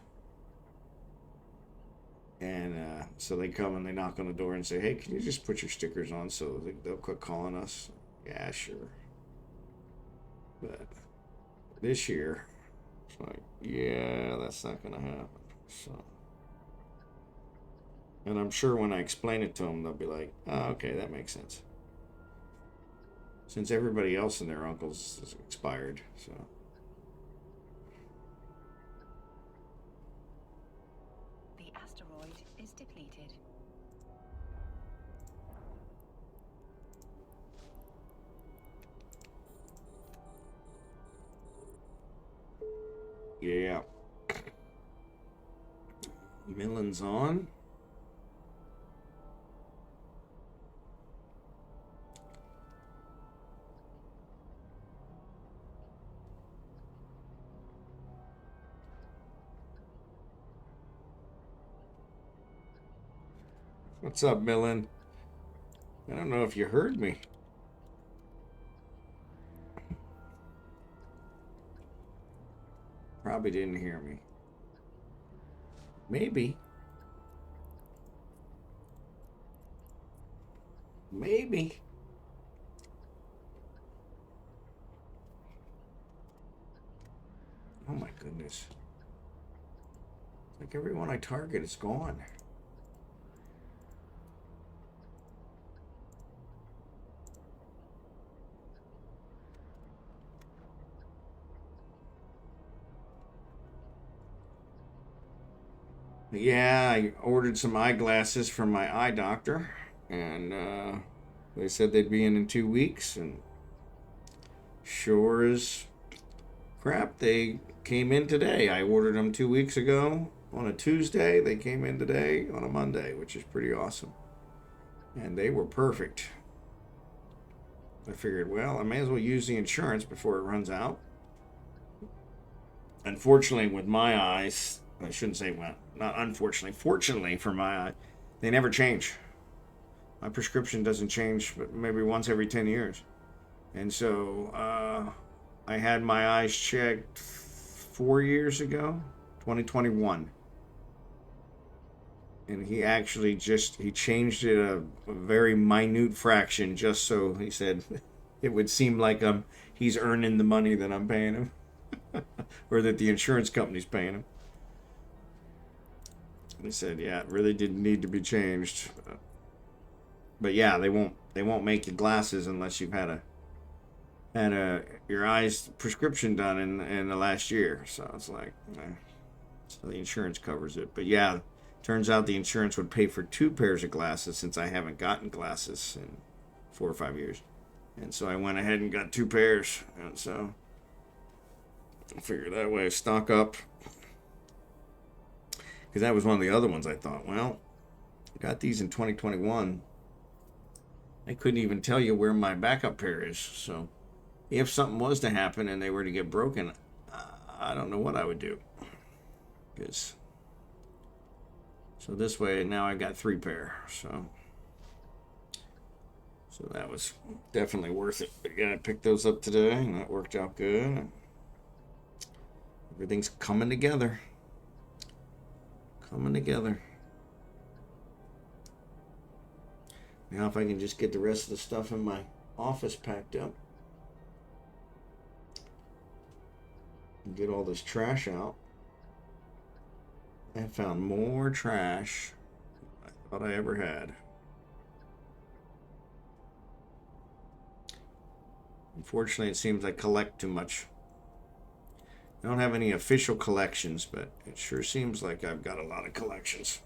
and so they come and they knock on the door and say, "Hey, can you just put your stickers on so they'll quit calling us?" Yeah, sure. But this year, it's like, yeah, that's not gonna happen. So. And I'm sure when I explain it to them, they'll be like, oh, okay, that makes sense. Since everybody else and their uncles is expired, so. The asteroid is depleted. Yeah. Millen's on. What's up, Millen? I don't know if you heard me. Probably didn't hear me. Maybe. Maybe. Oh my goodness. It's like everyone I target is gone. Yeah, I ordered some eyeglasses from my eye doctor, and they said they'd be in 2 weeks, and sure as crap, they came in today. I ordered them 2 weeks ago on a Tuesday. They came in today on a Monday, which is pretty awesome. And they were perfect. I figured, well, I may as well use the insurance before it runs out. Unfortunately, with my eyes, I shouldn't say well, not unfortunately, fortunately for my eye, they never change. My prescription doesn't change but maybe once every 10 years. And so I had my eyes checked 4 years ago, 2021. And he actually he changed it a very minute fraction just so he said it would seem like he's earning the money that I'm paying him or that the insurance company's paying him. He said, yeah, it really didn't need to be changed. But yeah, they won't make you glasses unless you've had your eyes prescription done in the last year. So it's like, so the insurance covers it. But yeah, turns out the insurance would pay for 2 pairs of glasses since I haven't gotten glasses in 4 or 5 years. And so I went ahead and got 2 pairs. And so I figured that way, stock up. Because that was one of the other ones I thought, well, I got these in 2021. I couldn't even tell you where my backup pair is. So if something was to happen and they were to get broken, I don't know what I would do. So this way, now I got 3 pair. So that was definitely worth it. But yeah, I picked those up today, and that worked out good. Everything's coming together. coming together. Now if I can just get the rest of the stuff in my office packed up. And get all this trash out. I found more trash than I thought I ever had. Unfortunately, it seems I collect too much. I don't have any official collections, but it sure seems like I've got a lot of collections.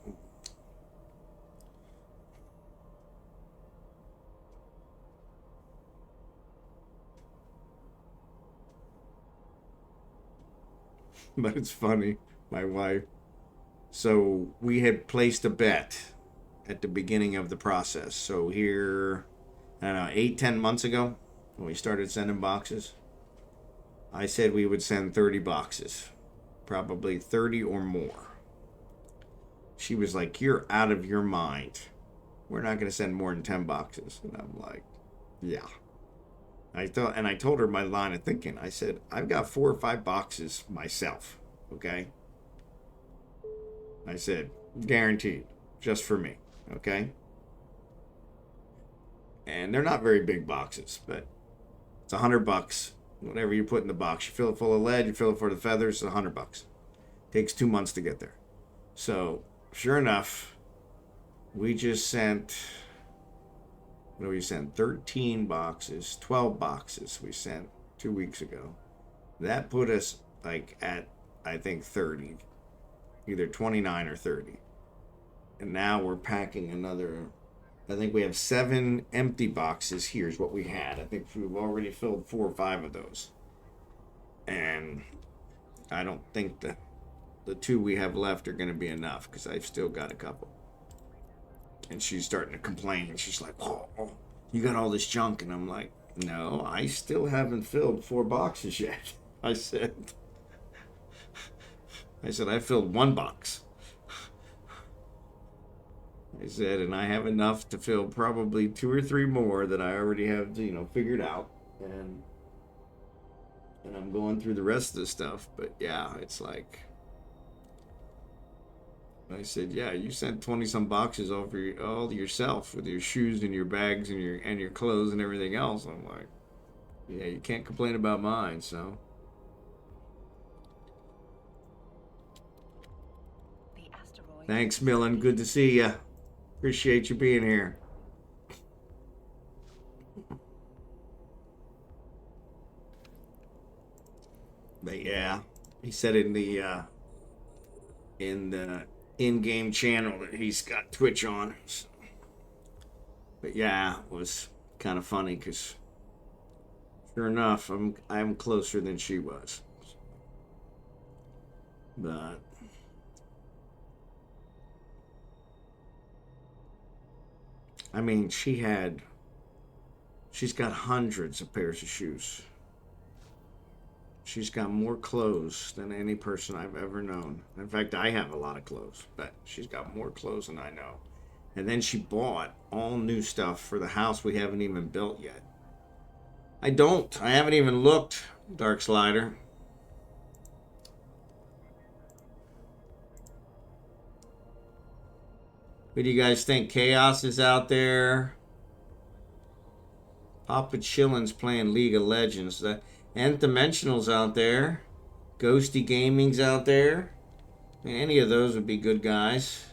But it's funny, my wife. So we had placed a bet at the beginning of the process. So here, I don't know, 8-10 months ago, when we started sending boxes, I said we would send 30 boxes, probably 30 or more. She was like, "You're out of your mind. We're not going to send more than 10 boxes." And I'm like, yeah. I told her my line of thinking. I said, I've got 4 or 5 boxes myself, okay? I said, guaranteed, just for me, okay? And they're not very big boxes, but it's $100. Whatever you put in the box, you fill it full of lead, you fill it full of feathers, it's $100. Takes 2 months to get there. So, sure enough, we just sent, what did we send? 13 boxes, 12 boxes we sent 2 weeks ago. That put us like at, I think, 30, either 29 or 30. And now we're packing another, I think we have 7 empty boxes. Here's what we had. I think we've already filled 4 or 5 of those. And I don't think that the 2 we have left are going to be enough because I've still got a couple. And she's starting to complain. And she's like, "Oh, you got all this junk." And I'm like, "No, I still haven't filled 4 boxes yet." I said, I filled 1 box. I said, and I have enough to fill probably 2 or 3 more that I already have, figured out. And I'm going through the rest of the stuff. But yeah, it's like, I said, yeah, you sent 20-some boxes over all yourself with your shoes and your bags and your clothes and everything else. I'm like, yeah, you can't complain about mine, so. The asteroid. Thanks, Millen. Good to see you. Appreciate you being here. But yeah, he said in the in-game channel that he's got Twitch on. So. But yeah, it was kind of funny because sure enough, I'm closer than she was. But I mean, she's got hundreds of pairs of shoes. She's got more clothes than any person I've ever known. In fact, I have a lot of clothes, but she's got more clothes than I know. And then she bought all new stuff for the house we haven't even built yet. I haven't even looked, Dark Slider. What do you guys think? Chaos is out there. Papa Chillin's playing League of Legends. The Nth Dimensional's out there. Ghosty Gaming's out there. I mean, any of those would be good guys.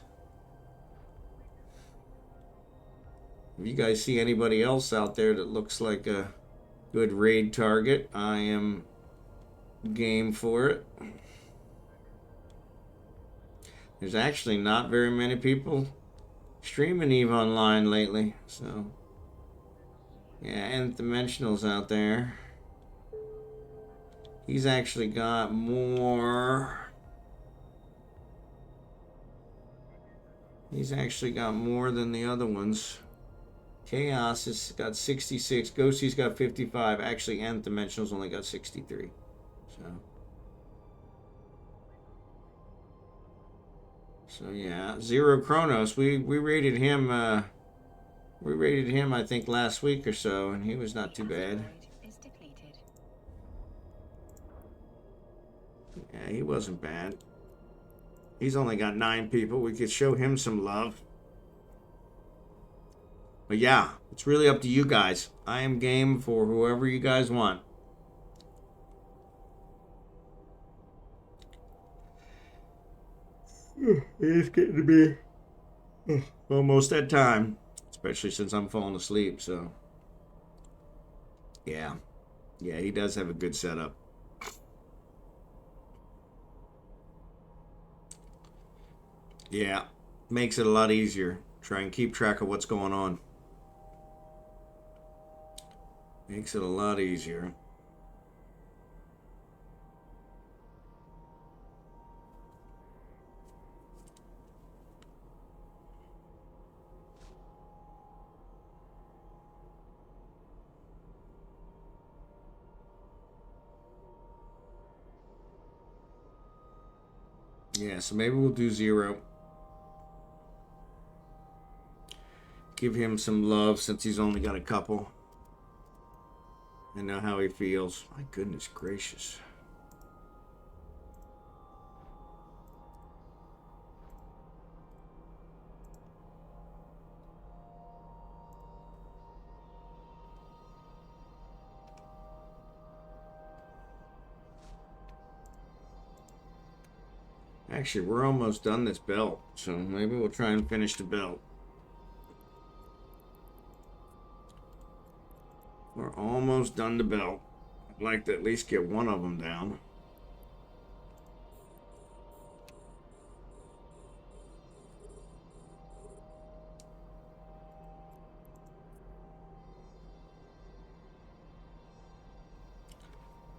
If you guys see anybody else out there that looks like a good raid target, I am game for it. There's actually not very many people streaming EVE Online lately, so yeah, Nth Dimensional's out there. He's actually got more. He's actually got more than the other ones. Chaos has got 66. Ghosty's got 55. Actually, Nth Dimensional's only got 63. So yeah, Zero Chronos. We rated him. We rated him, I think, last week or so, and he was not too bad. Yeah, he wasn't bad. He's only got 9 people. We could show him some love. But yeah, it's really up to you guys. I am game for whoever you guys want. It's getting to be almost that time, especially since I'm falling asleep. So, yeah, he does have a good setup. Yeah, makes it a lot easier. Try and keep track of what's going on. Makes it a lot easier. Yeah, so maybe we'll do 0. Give him some love since he's only got a couple. And know how he feels. My goodness gracious. Actually, we're almost done this belt, so maybe we'll try and finish the belt. We're almost done the belt. I'd like to at least get one of them down.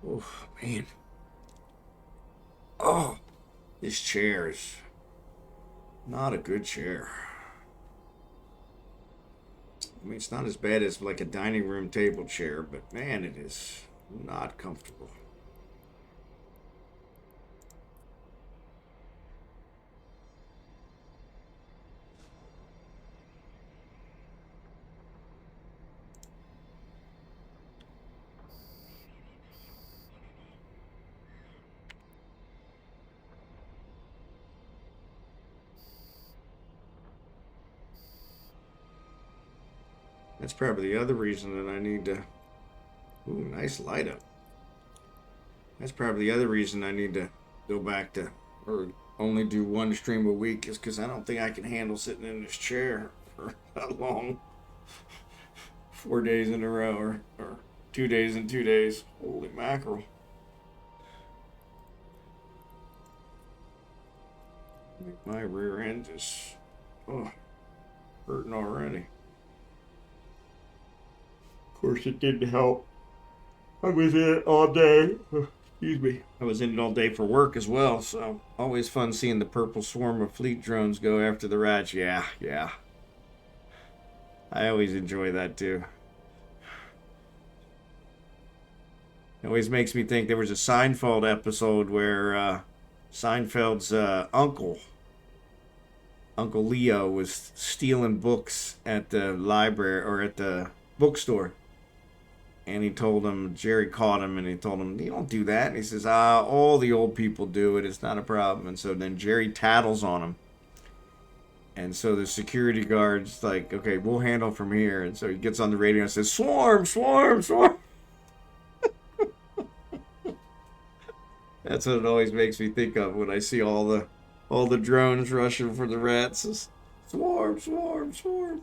Oh, man. Oh, this chair is not a good chair. I mean, it's not as bad as like a dining room table chair, but man, it is not comfortable. That's probably the other reason that I need to... Ooh, nice light up. That's probably the other reason I need to go back to... Or only do 1 stream a week is because I don't think I can handle sitting in this chair for that long. 4 days in a row or 2 days in 2 days. Holy mackerel. My rear end is hurting already. Of course, it didn't help. I was in it all day. Excuse me. I was in it all day for work as well, so always fun seeing the purple swarm of fleet drones go after the rats. Yeah. I always enjoy that too. It always makes me think there was a Seinfeld episode where Seinfeld's Uncle Leo, was stealing books at the library or at the bookstore. And he told him, Jerry caught him and he told him, you don't do that. And he says, all the old people do it. It's not a problem. And so then Jerry tattles on him. And so the security guard's like, okay, we'll handle from here. And so he gets on the radio and says, swarm, swarm, swarm. That's what it always makes me think of when I see all the drones rushing for the rats. It's, swarm, swarm, swarm.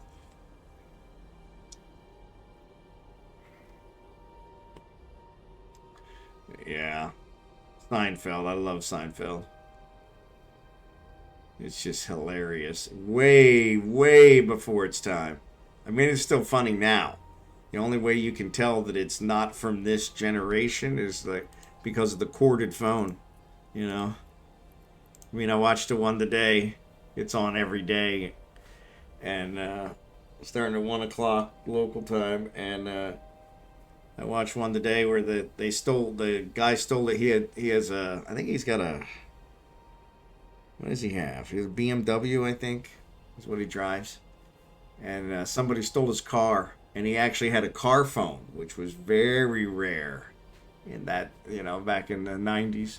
Yeah. Seinfeld. I love Seinfeld. It's just hilarious. Way, way before its time. I mean, it's still funny now. The only way you can tell that it's not from this generation is like because of the corded phone. You know? I mean, I watched the one today. It's on every day. And starting at 1 o'clock local time. And I watched one today where the guy stole it. He has a, I think he's got a, what does he have? He has a BMW, I think, is what he drives. And somebody stole his car, and he actually had a car phone, which was very rare in that, back in the 90s.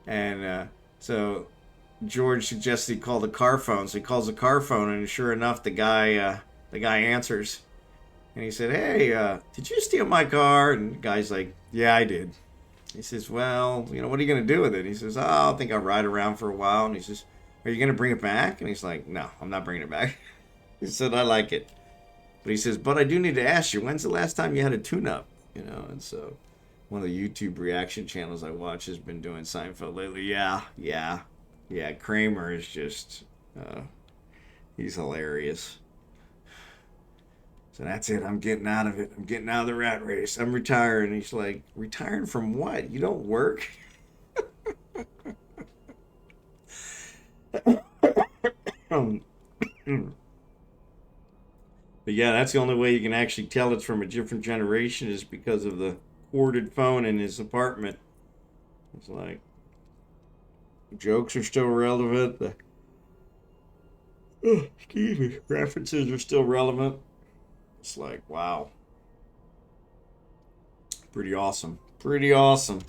And so George suggested he call the car phone. So he calls the car phone, and sure enough, the guy answers. And he said, "Hey, did you steal my car?" And the guy's like, "Yeah, I did." He says, "Well, you know, what are you going to do with it?" He says, "Oh, I think I'll ride around for a while." And he says, "Are you going to bring it back?" And he's like, "No, I'm not bringing it back." He said, "I like it." But he says, "But I do need to ask you, when's the last time you had a tune-up?" You know, and so one of the YouTube reaction channels I watch has been doing Seinfeld lately. Yeah. Kramer is just, he's hilarious. So that's it. I'm getting out of it. I'm getting out of the rat race. I'm retiring. He's like, "Retiring from what? You don't work?" But yeah, that's the only way you can actually tell it's from a different generation is because of the corded phone in his apartment. It's like, jokes are still relevant. Excuse me. References are still relevant. It's like, wow. Pretty awesome. Pretty awesome.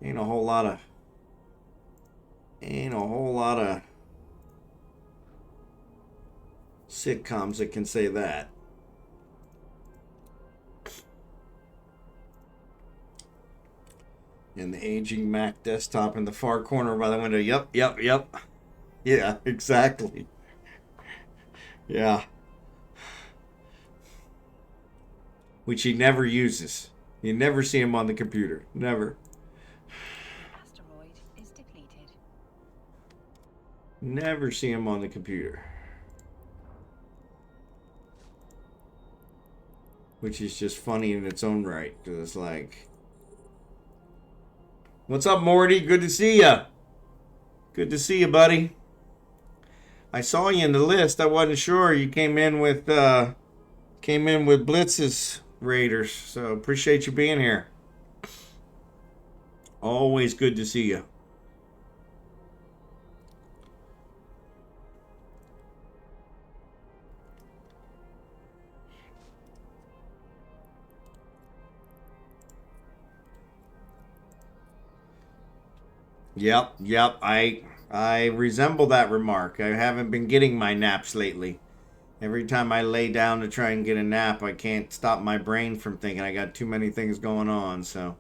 Ain't a whole lot of sitcoms that can say that. And the aging Mac desktop in the far corner by the window. Yep. Yeah, exactly. Yeah. Which he never uses. You never see him on the computer. Never. Asteroid is depleted. Never see him on the computer. Which is just funny in its own right. Because it's like, "What's up, Morty? Good to see ya. Good to see you, buddy. I saw you in the list. I wasn't sure. You came in with Blitz's Raiders. So appreciate you being here. Always good to see you." Yep. I resemble that remark. I haven't been getting my naps lately. Every time I lay down to try and get a nap, I can't stop my brain from thinking. I got too many things going on. So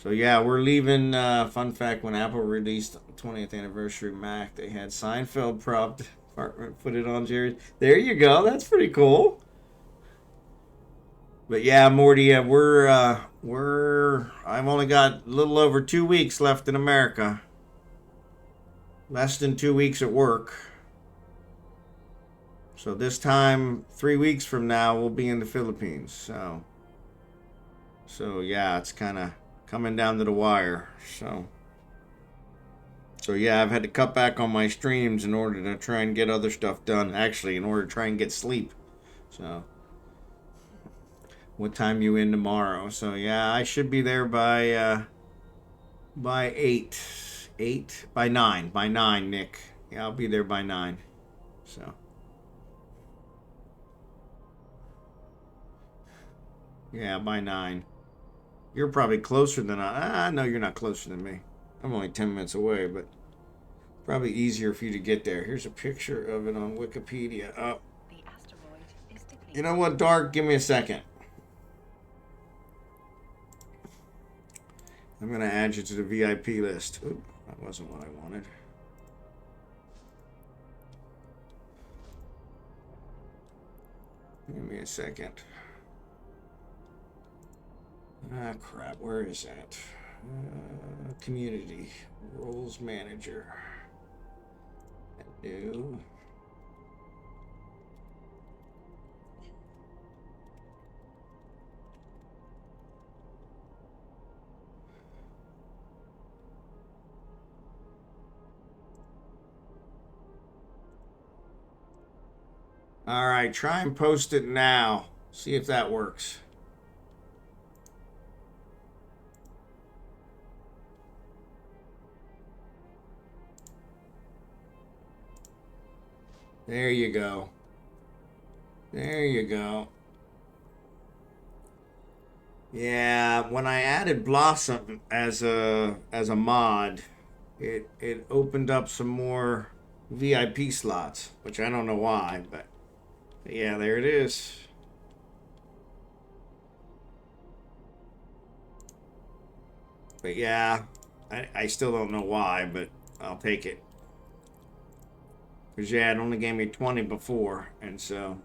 yeah, we're leaving. Fun fact: when Apple released 20th anniversary Mac, they had Seinfeld propped put it on Jerry. There you go. That's pretty cool. But yeah, Morty, I've only got a little over 2 weeks left in America. Less than 2 weeks at work. So this time, 3 weeks from now, we'll be in the Philippines. So yeah, it's kind of coming down to the wire. So yeah, I've had to cut back on my streams in order to try and get other stuff done. Actually, in order to try and get sleep. So, what time you in tomorrow? So yeah, I should be there by 8, by 9, Nick. Yeah, I'll be there by 9. So. Yeah, by 9. You're probably closer than no, you're not closer than me. I'm only 10 minutes away, but probably easier for you to get there. Here's a picture of it on Wikipedia. Oh. The asteroid is depleted. You know what, Dark? Give me a second. I'm going to add you to the VIP list. Oop, that wasn't what I wanted. Give me a second. Ah, crap. Where is that? Community. Roles Manager. New. All right, try and post it now. See if that works. There you go. There you go. Yeah, when I added Blossom as a mod, it opened up some more VIP slots, which I don't know why, but yeah, there it is. But yeah, I still don't know why, but I'll take it. Because yeah, it only gave me 20 before, and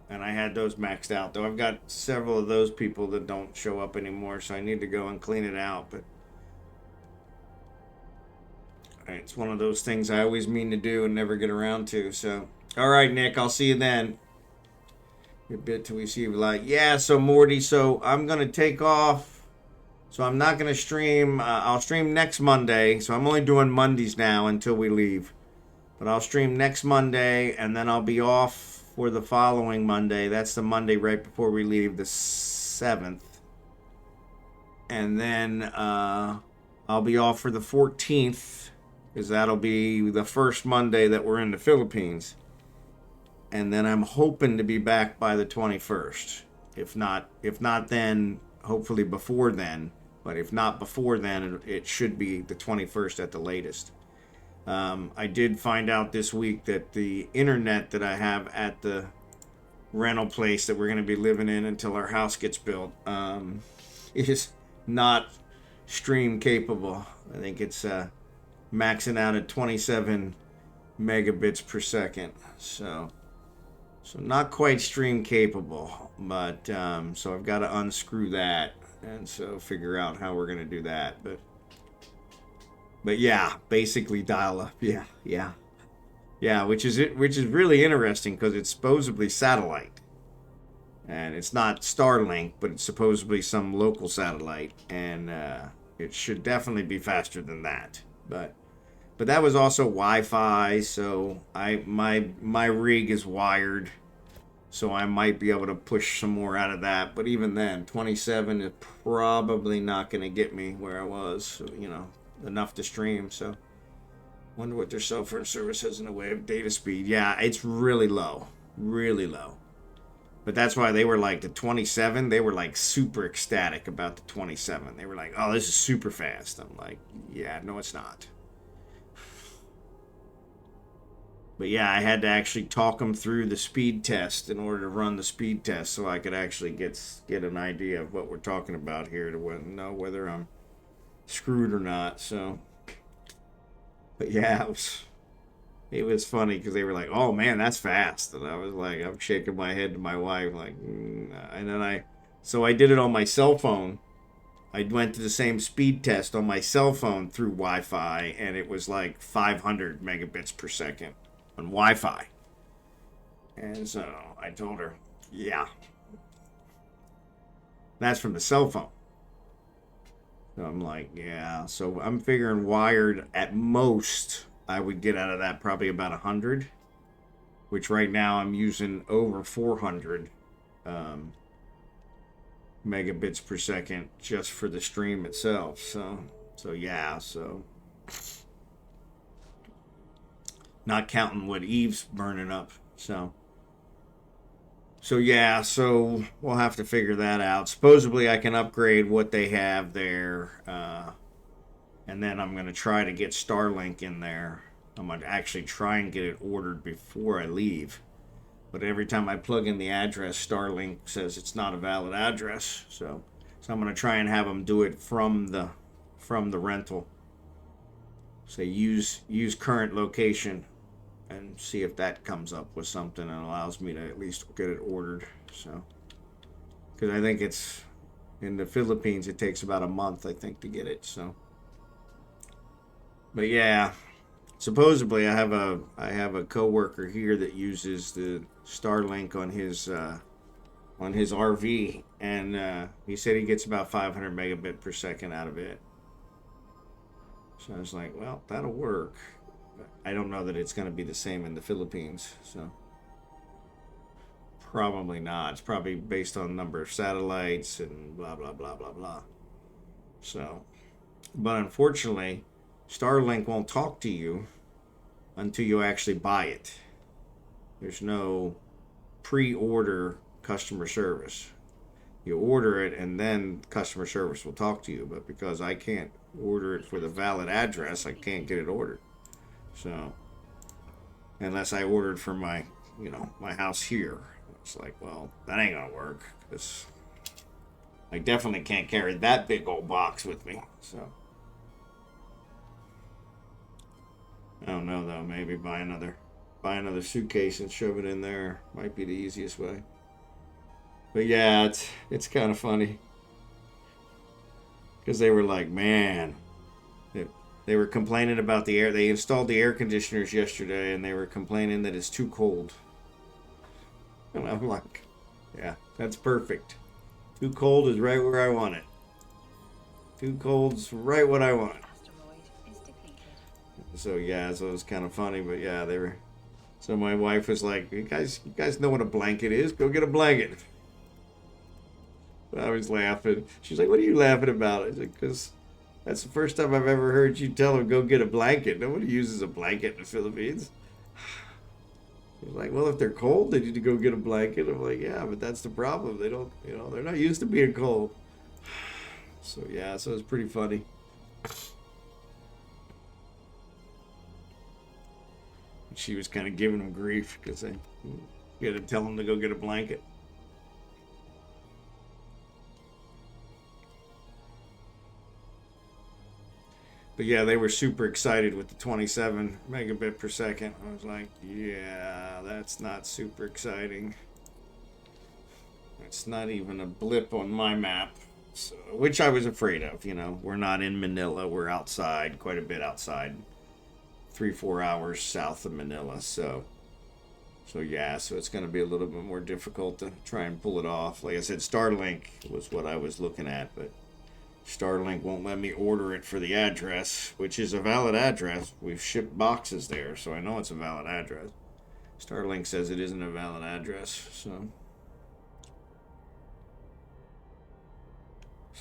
I had those maxed out. Though I've got several of those people that don't show up anymore, so I need to go and clean it out. But it's one of those things I always mean to do and never get around to. So, all right, Nick, I'll see you then. A bit till we see you. Like, yeah. So Morty, so I'm gonna take off. So I'm not gonna stream. I'll stream next Monday. So I'm only doing Mondays now until we leave. But I'll stream next Monday, and then I'll be off for the following Monday. That's the Monday right before we leave, the 7th. And then I'll be off for the 14th, because that'll be the first Monday that we're in the Philippines. And then I'm hoping to be back by the 21st. If not then, hopefully before then. But if not before then, it should be the 21st at the latest. I did find out this week that the internet that I have at the rental place that we're going to be living in until our house gets built is not stream capable. I think it's maxing out at 27 megabits per second. So not quite stream capable, but so I've got to unscrew that and so figure out how we're going to do that. But yeah, basically dial up. Yeah, which is really interesting because it's supposedly satellite, and it's not Starlink, but it's supposedly some local satellite, and it should definitely be faster than that. But that was also Wi-Fi, so my rig is wired, so I might be able to push some more out of that. But even then, 27 is probably not going to get me where I was, enough to stream. So wonder what their cell phone service has in the way of data speed. Yeah, it's really low. But that's why they were like the 27, they were like super ecstatic about the 27. They were like, oh, this is super fast. I'm like, yeah, no, it's not. But yeah, I had to actually talk them through the speed test in order to run the speed test so I could actually get an idea of what we're talking about here to know whether I'm screwed or not. So, but yeah, it was funny because they were like, oh man, that's fast. And I was like, I'm shaking my head to my wife like, and then I did it on my cell phone. I went to the same speed test on my cell phone through Wi-Fi, and it was like 500 megabits per second on Wi-Fi. And so I told her, yeah, that's from the cell phone. So I'm like, yeah. So I'm figuring wired at most, I would get out of that probably about 100, which right now I'm using over 400 megabits per second just for the stream itself. So yeah. So not counting what Eve's burning up. So yeah, so we'll have to figure that out. Supposedly I can upgrade what they have there, and then I'm going to try to get Starlink in there. I'm going to actually try and get it ordered before I leave. But every time I plug in the address, Starlink says it's not a valid address. So I'm going to try and have them do it from the rental. Say use current location, and see if that comes up with something and allows me to at least get it ordered. So, because I think it's in the Philippines, it takes about a month, I think, to get it. So, but yeah, supposedly I have a coworker here that uses the Starlink on his RV, and he said he gets about 500 megabit per second out of it. So I was like, well, that'll work. I don't know that it's going to be the same in the Philippines, so probably not. It's probably based on number of satellites and blah, blah, blah, blah, blah. So, but unfortunately, Starlink won't talk to you until you actually buy it. There's no pre-order customer service. you order it and then customer service will talk to you. But because I can't order it for the valid address, I can't get it ordered. So unless I ordered from my, my house here, it's like, well, that ain't gonna work because I definitely can't carry that big old box with me. So I don't know though. Maybe buy another suitcase and shove it in there. Might be the easiest way. But yeah, it's kind of funny because they were like, man, they were complaining about the air. They installed the air conditioners yesterday, and they were complaining that it's too cold. And I'm like, yeah, that's perfect. Too cold is right where I want it. Too cold's right what I want. So yeah, so it was kind of funny, but yeah, they were. So my wife was like, you guys know what a blanket is? Go get a blanket. I was laughing. She's like, what are you laughing about? I said, because that's the first time I've ever heard you tell them go get a blanket. Nobody uses a blanket in the Philippines. She's like, well, if they're cold, they need to go get a blanket. I'm like, yeah, but that's the problem. They don't, they're not used to being cold. So yeah, so it's pretty funny. She was kind of giving them grief because they had to tell them to go get a blanket. But yeah, they were super excited with the 27 megabit per second. I was like, yeah, that's not super exciting. It's not even a blip on my map, so, which I was afraid of. We're not in Manila. We're outside, quite a bit outside. 3-4 hours south of Manila. So yeah, so it's going to be a little bit more difficult to try and pull it off. Like I said, Starlink was what I was looking at, but Starlink won't let me order it for the address, which is a valid address. We've shipped boxes there, so I know it's a valid address. Starlink says it isn't a valid address, so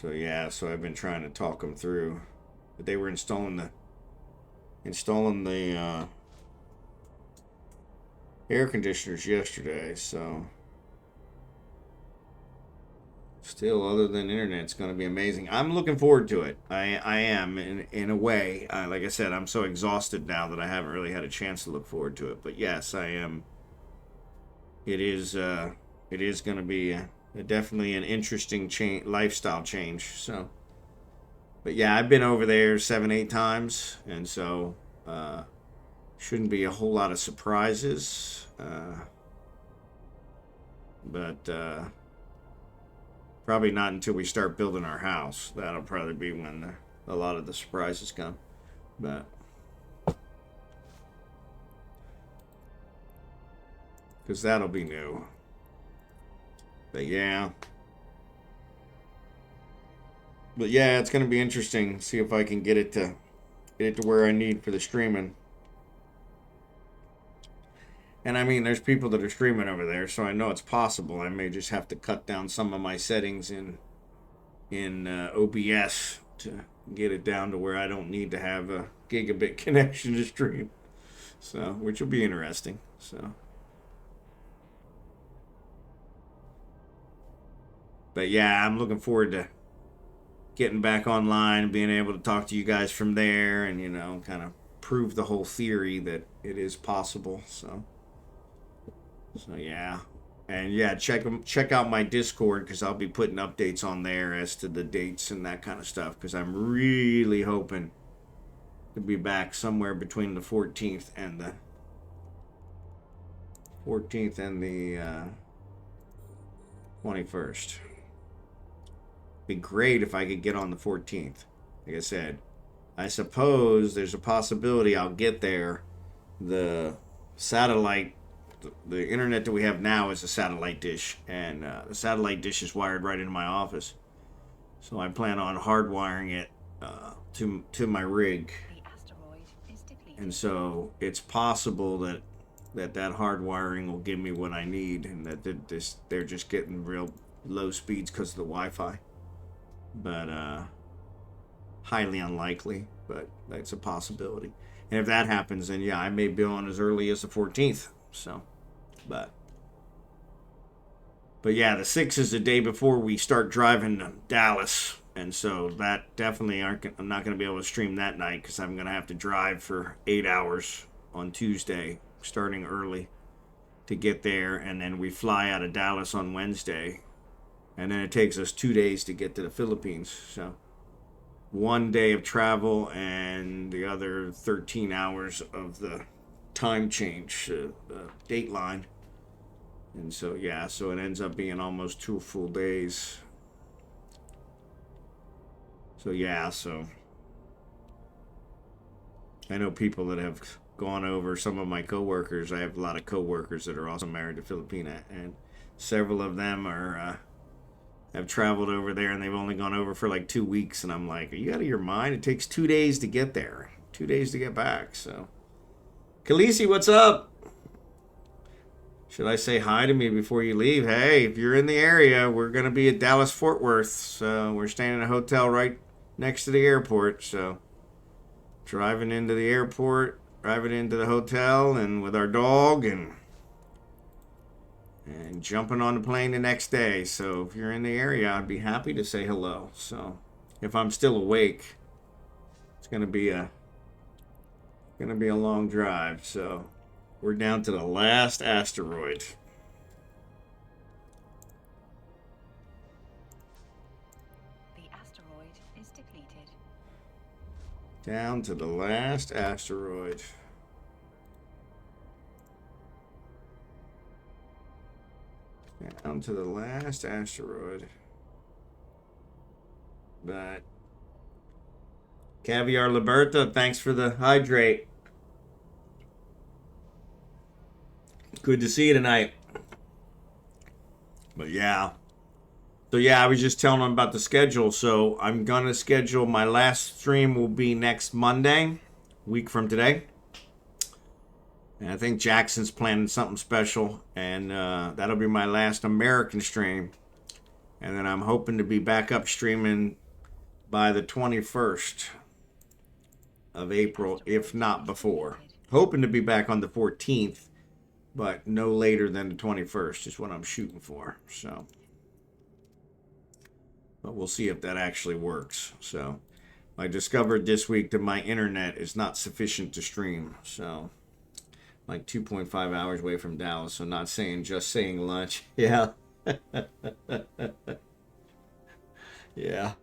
yeah, so I've been trying to talk them through. But they were installing the air conditioners yesterday, so still, other than internet, it's going to be amazing. I'm looking forward to it. I am, in a way. Like I said, I'm so exhausted now that I haven't really had a chance to look forward to it. But yes, I am. It is going to be definitely an interesting lifestyle change. So, but yeah, I've been over there 7-8 times, and so shouldn't be a whole lot of surprises. But probably not until we start building our house. That'll probably be when a lot of the surprises come. But because that'll be new. But yeah. It's going to be interesting. See if I can get it to where I need for the streaming. And I mean, there's people that are streaming over there, so I know it's possible. I may just have to cut down some of my settings in OBS to get it down to where I don't need to have a gigabit connection to stream. So, which will be interesting. So, but yeah, I'm looking forward to getting back online and being able to talk to you guys from there, and kind of prove the whole theory that it is possible. So yeah, and yeah, check out my Discord because I'll be putting updates on there as to the dates and that kind of stuff. Because I'm really hoping to be back somewhere between the 14th and the 21st. Be great if I could get on the 14th. Like I said, I suppose there's a possibility I'll get there. The satellite. The internet that we have now is a satellite dish, and the satellite dish is wired right into my office. So I plan on hardwiring it to my rig. And so it's possible that hardwiring will give me what I need, and that they're just getting real low speeds because of the Wi-Fi. But highly unlikely, but that's a possibility. And if that happens, then yeah, I may be on as early as the 14th. So. But But yeah, the 6th is the day before we start driving to Dallas. And so that definitely I'm not going to be able to stream that night because I'm going to have to drive for 8 hours on Tuesday, starting early to get there. And then we fly out of Dallas on Wednesday. And then it takes us 2 days to get to the Philippines. So 1 day of travel and the other 13 hours of the time change, the date line. And so, yeah, so it ends up being almost 2 full days. So, yeah, so I know people that have gone over, some of my coworkers. I have a lot of coworkers that are also married to Filipina, and several of them are have traveled over there, and they've only gone over for like 2 weeks. And I'm like, are you out of your mind? It takes 2 days to get there, 2 days to get back. So, Khaleesi, what's up? Should I say hi to me before you leave? Hey, if you're in the area, we're going to be at Dallas Fort Worth. So we're staying in a hotel right next to the airport. So driving into the airport, driving into the hotel, and with our dog, and jumping on the plane the next day. So if you're in the area, I'd be happy to say hello. So if I'm still awake, it's going to be a long drive. So we're down to the last asteroid. The asteroid is depleted. Down to the last asteroid. Down to the last asteroid. But Caviar Liberta, thanks for the hydrate. Good to see you tonight. But yeah. So yeah, I was just telling them about the schedule. So I'm going to schedule, my last stream will be next Monday, week from today. And I think Jackson's planning something special. And that'll be my last American stream. And then I'm hoping to be back up streaming by the 21st of April, if not before. Hoping to be back on the 14th, but no later than the 21st is what I'm shooting for. So, but we'll see if that actually works. So I discovered this week that my internet is not sufficient to stream. So like 2.5 hours away from Dallas. So not saying, just saying lunch. Yeah. Yeah.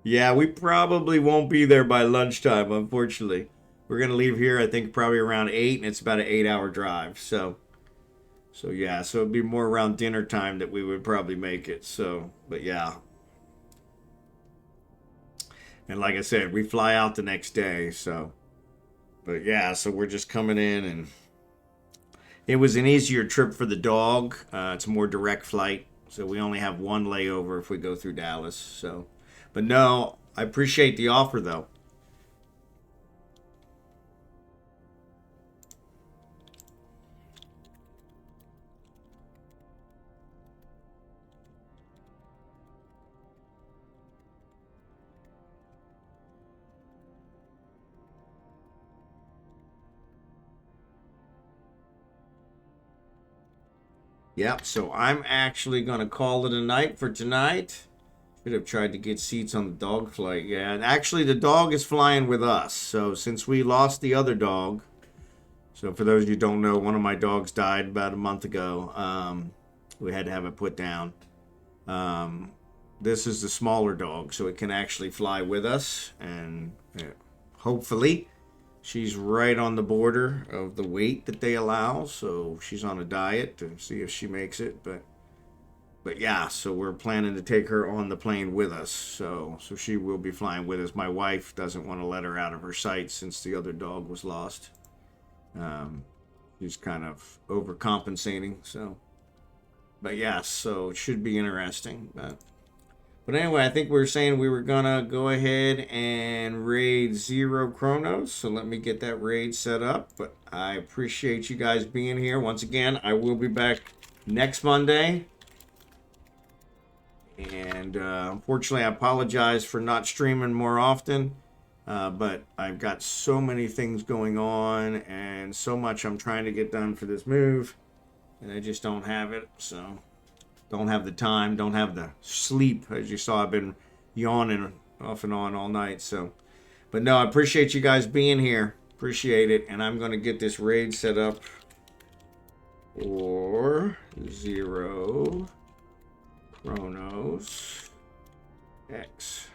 Yeah, we probably won't be there by lunchtime, unfortunately. We're going to leave here, I think, probably around 8, and it's about an 8-hour drive. So yeah, so it'd be more around dinner time that we would probably make it. So, but yeah. And like I said, we fly out the next day, so. But yeah, so we're just coming in, and it was an easier trip for the dog. It's a more direct flight, so we only have one layover if we go through Dallas. So, but no, I appreciate the offer though. Yep, so I'm actually going to call it a night for tonight. Should have tried to get seats on the dog flight. Yeah, and actually the dog is flying with us. So since we lost the other dog, so for those of you who don't know, one of my dogs died about a month ago. We had to have it put down. This is the smaller dog, so it can actually fly with us. And hopefully she's right on the border of the weight that they allow, so she's on a diet to see if she makes it. But yeah, so we're planning to take her on the plane with us, so she will be flying with us. My wife doesn't want to let her out of her sight since the other dog was lost. She's kind of overcompensating, so. But yeah, so it should be interesting. But anyway, I think we were saying we were gonna go ahead and raid 0 Chronos. So let me get that raid set up. But I appreciate you guys being here. Once again, I will be back next Monday. And unfortunately, I apologize for not streaming more often. But I've got so many things going on and so much I'm trying to get done for this move. And I just don't have it, so. don't have the time, don't have the sleep. As you saw, I've been yawning off and on all night. So, but no, I appreciate you guys being here. Appreciate it. And I'm going to get this raid set up for 0 Chronos X.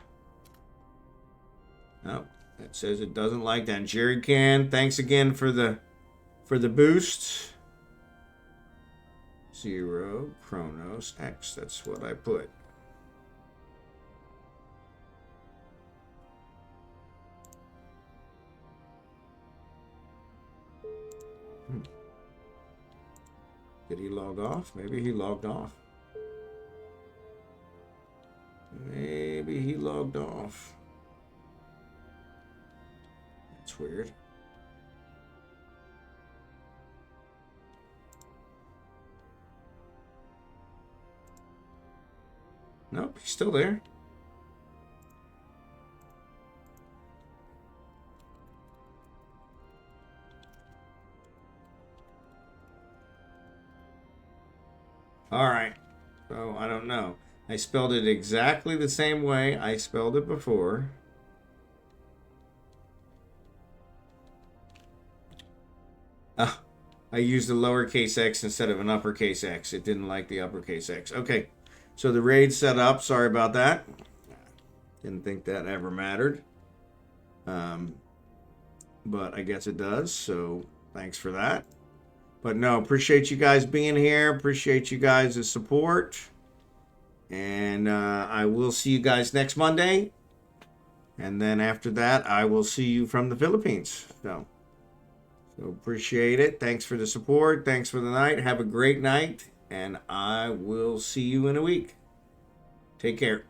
Nope, that says it doesn't like that. Jerry Can, thanks again for the boost. 0 Chronos X. That's what I put. Did he log off? Maybe he logged off. Maybe he logged off. That's weird. Nope, he's still there. All right. So I don't know. I spelled it exactly the same way I spelled it before. I used a lowercase x instead of an uppercase X. It didn't like the uppercase X. Okay. So the raid's set up. Sorry about that. Didn't think that ever mattered. But I guess it does. So thanks for that. But no, appreciate you guys being here. Appreciate you guys' support. And I will see you guys next Monday. And then after that, I will see you from the Philippines. So appreciate it. Thanks for the support. Thanks for the night. Have a great night. And I will see you in a week. Take care.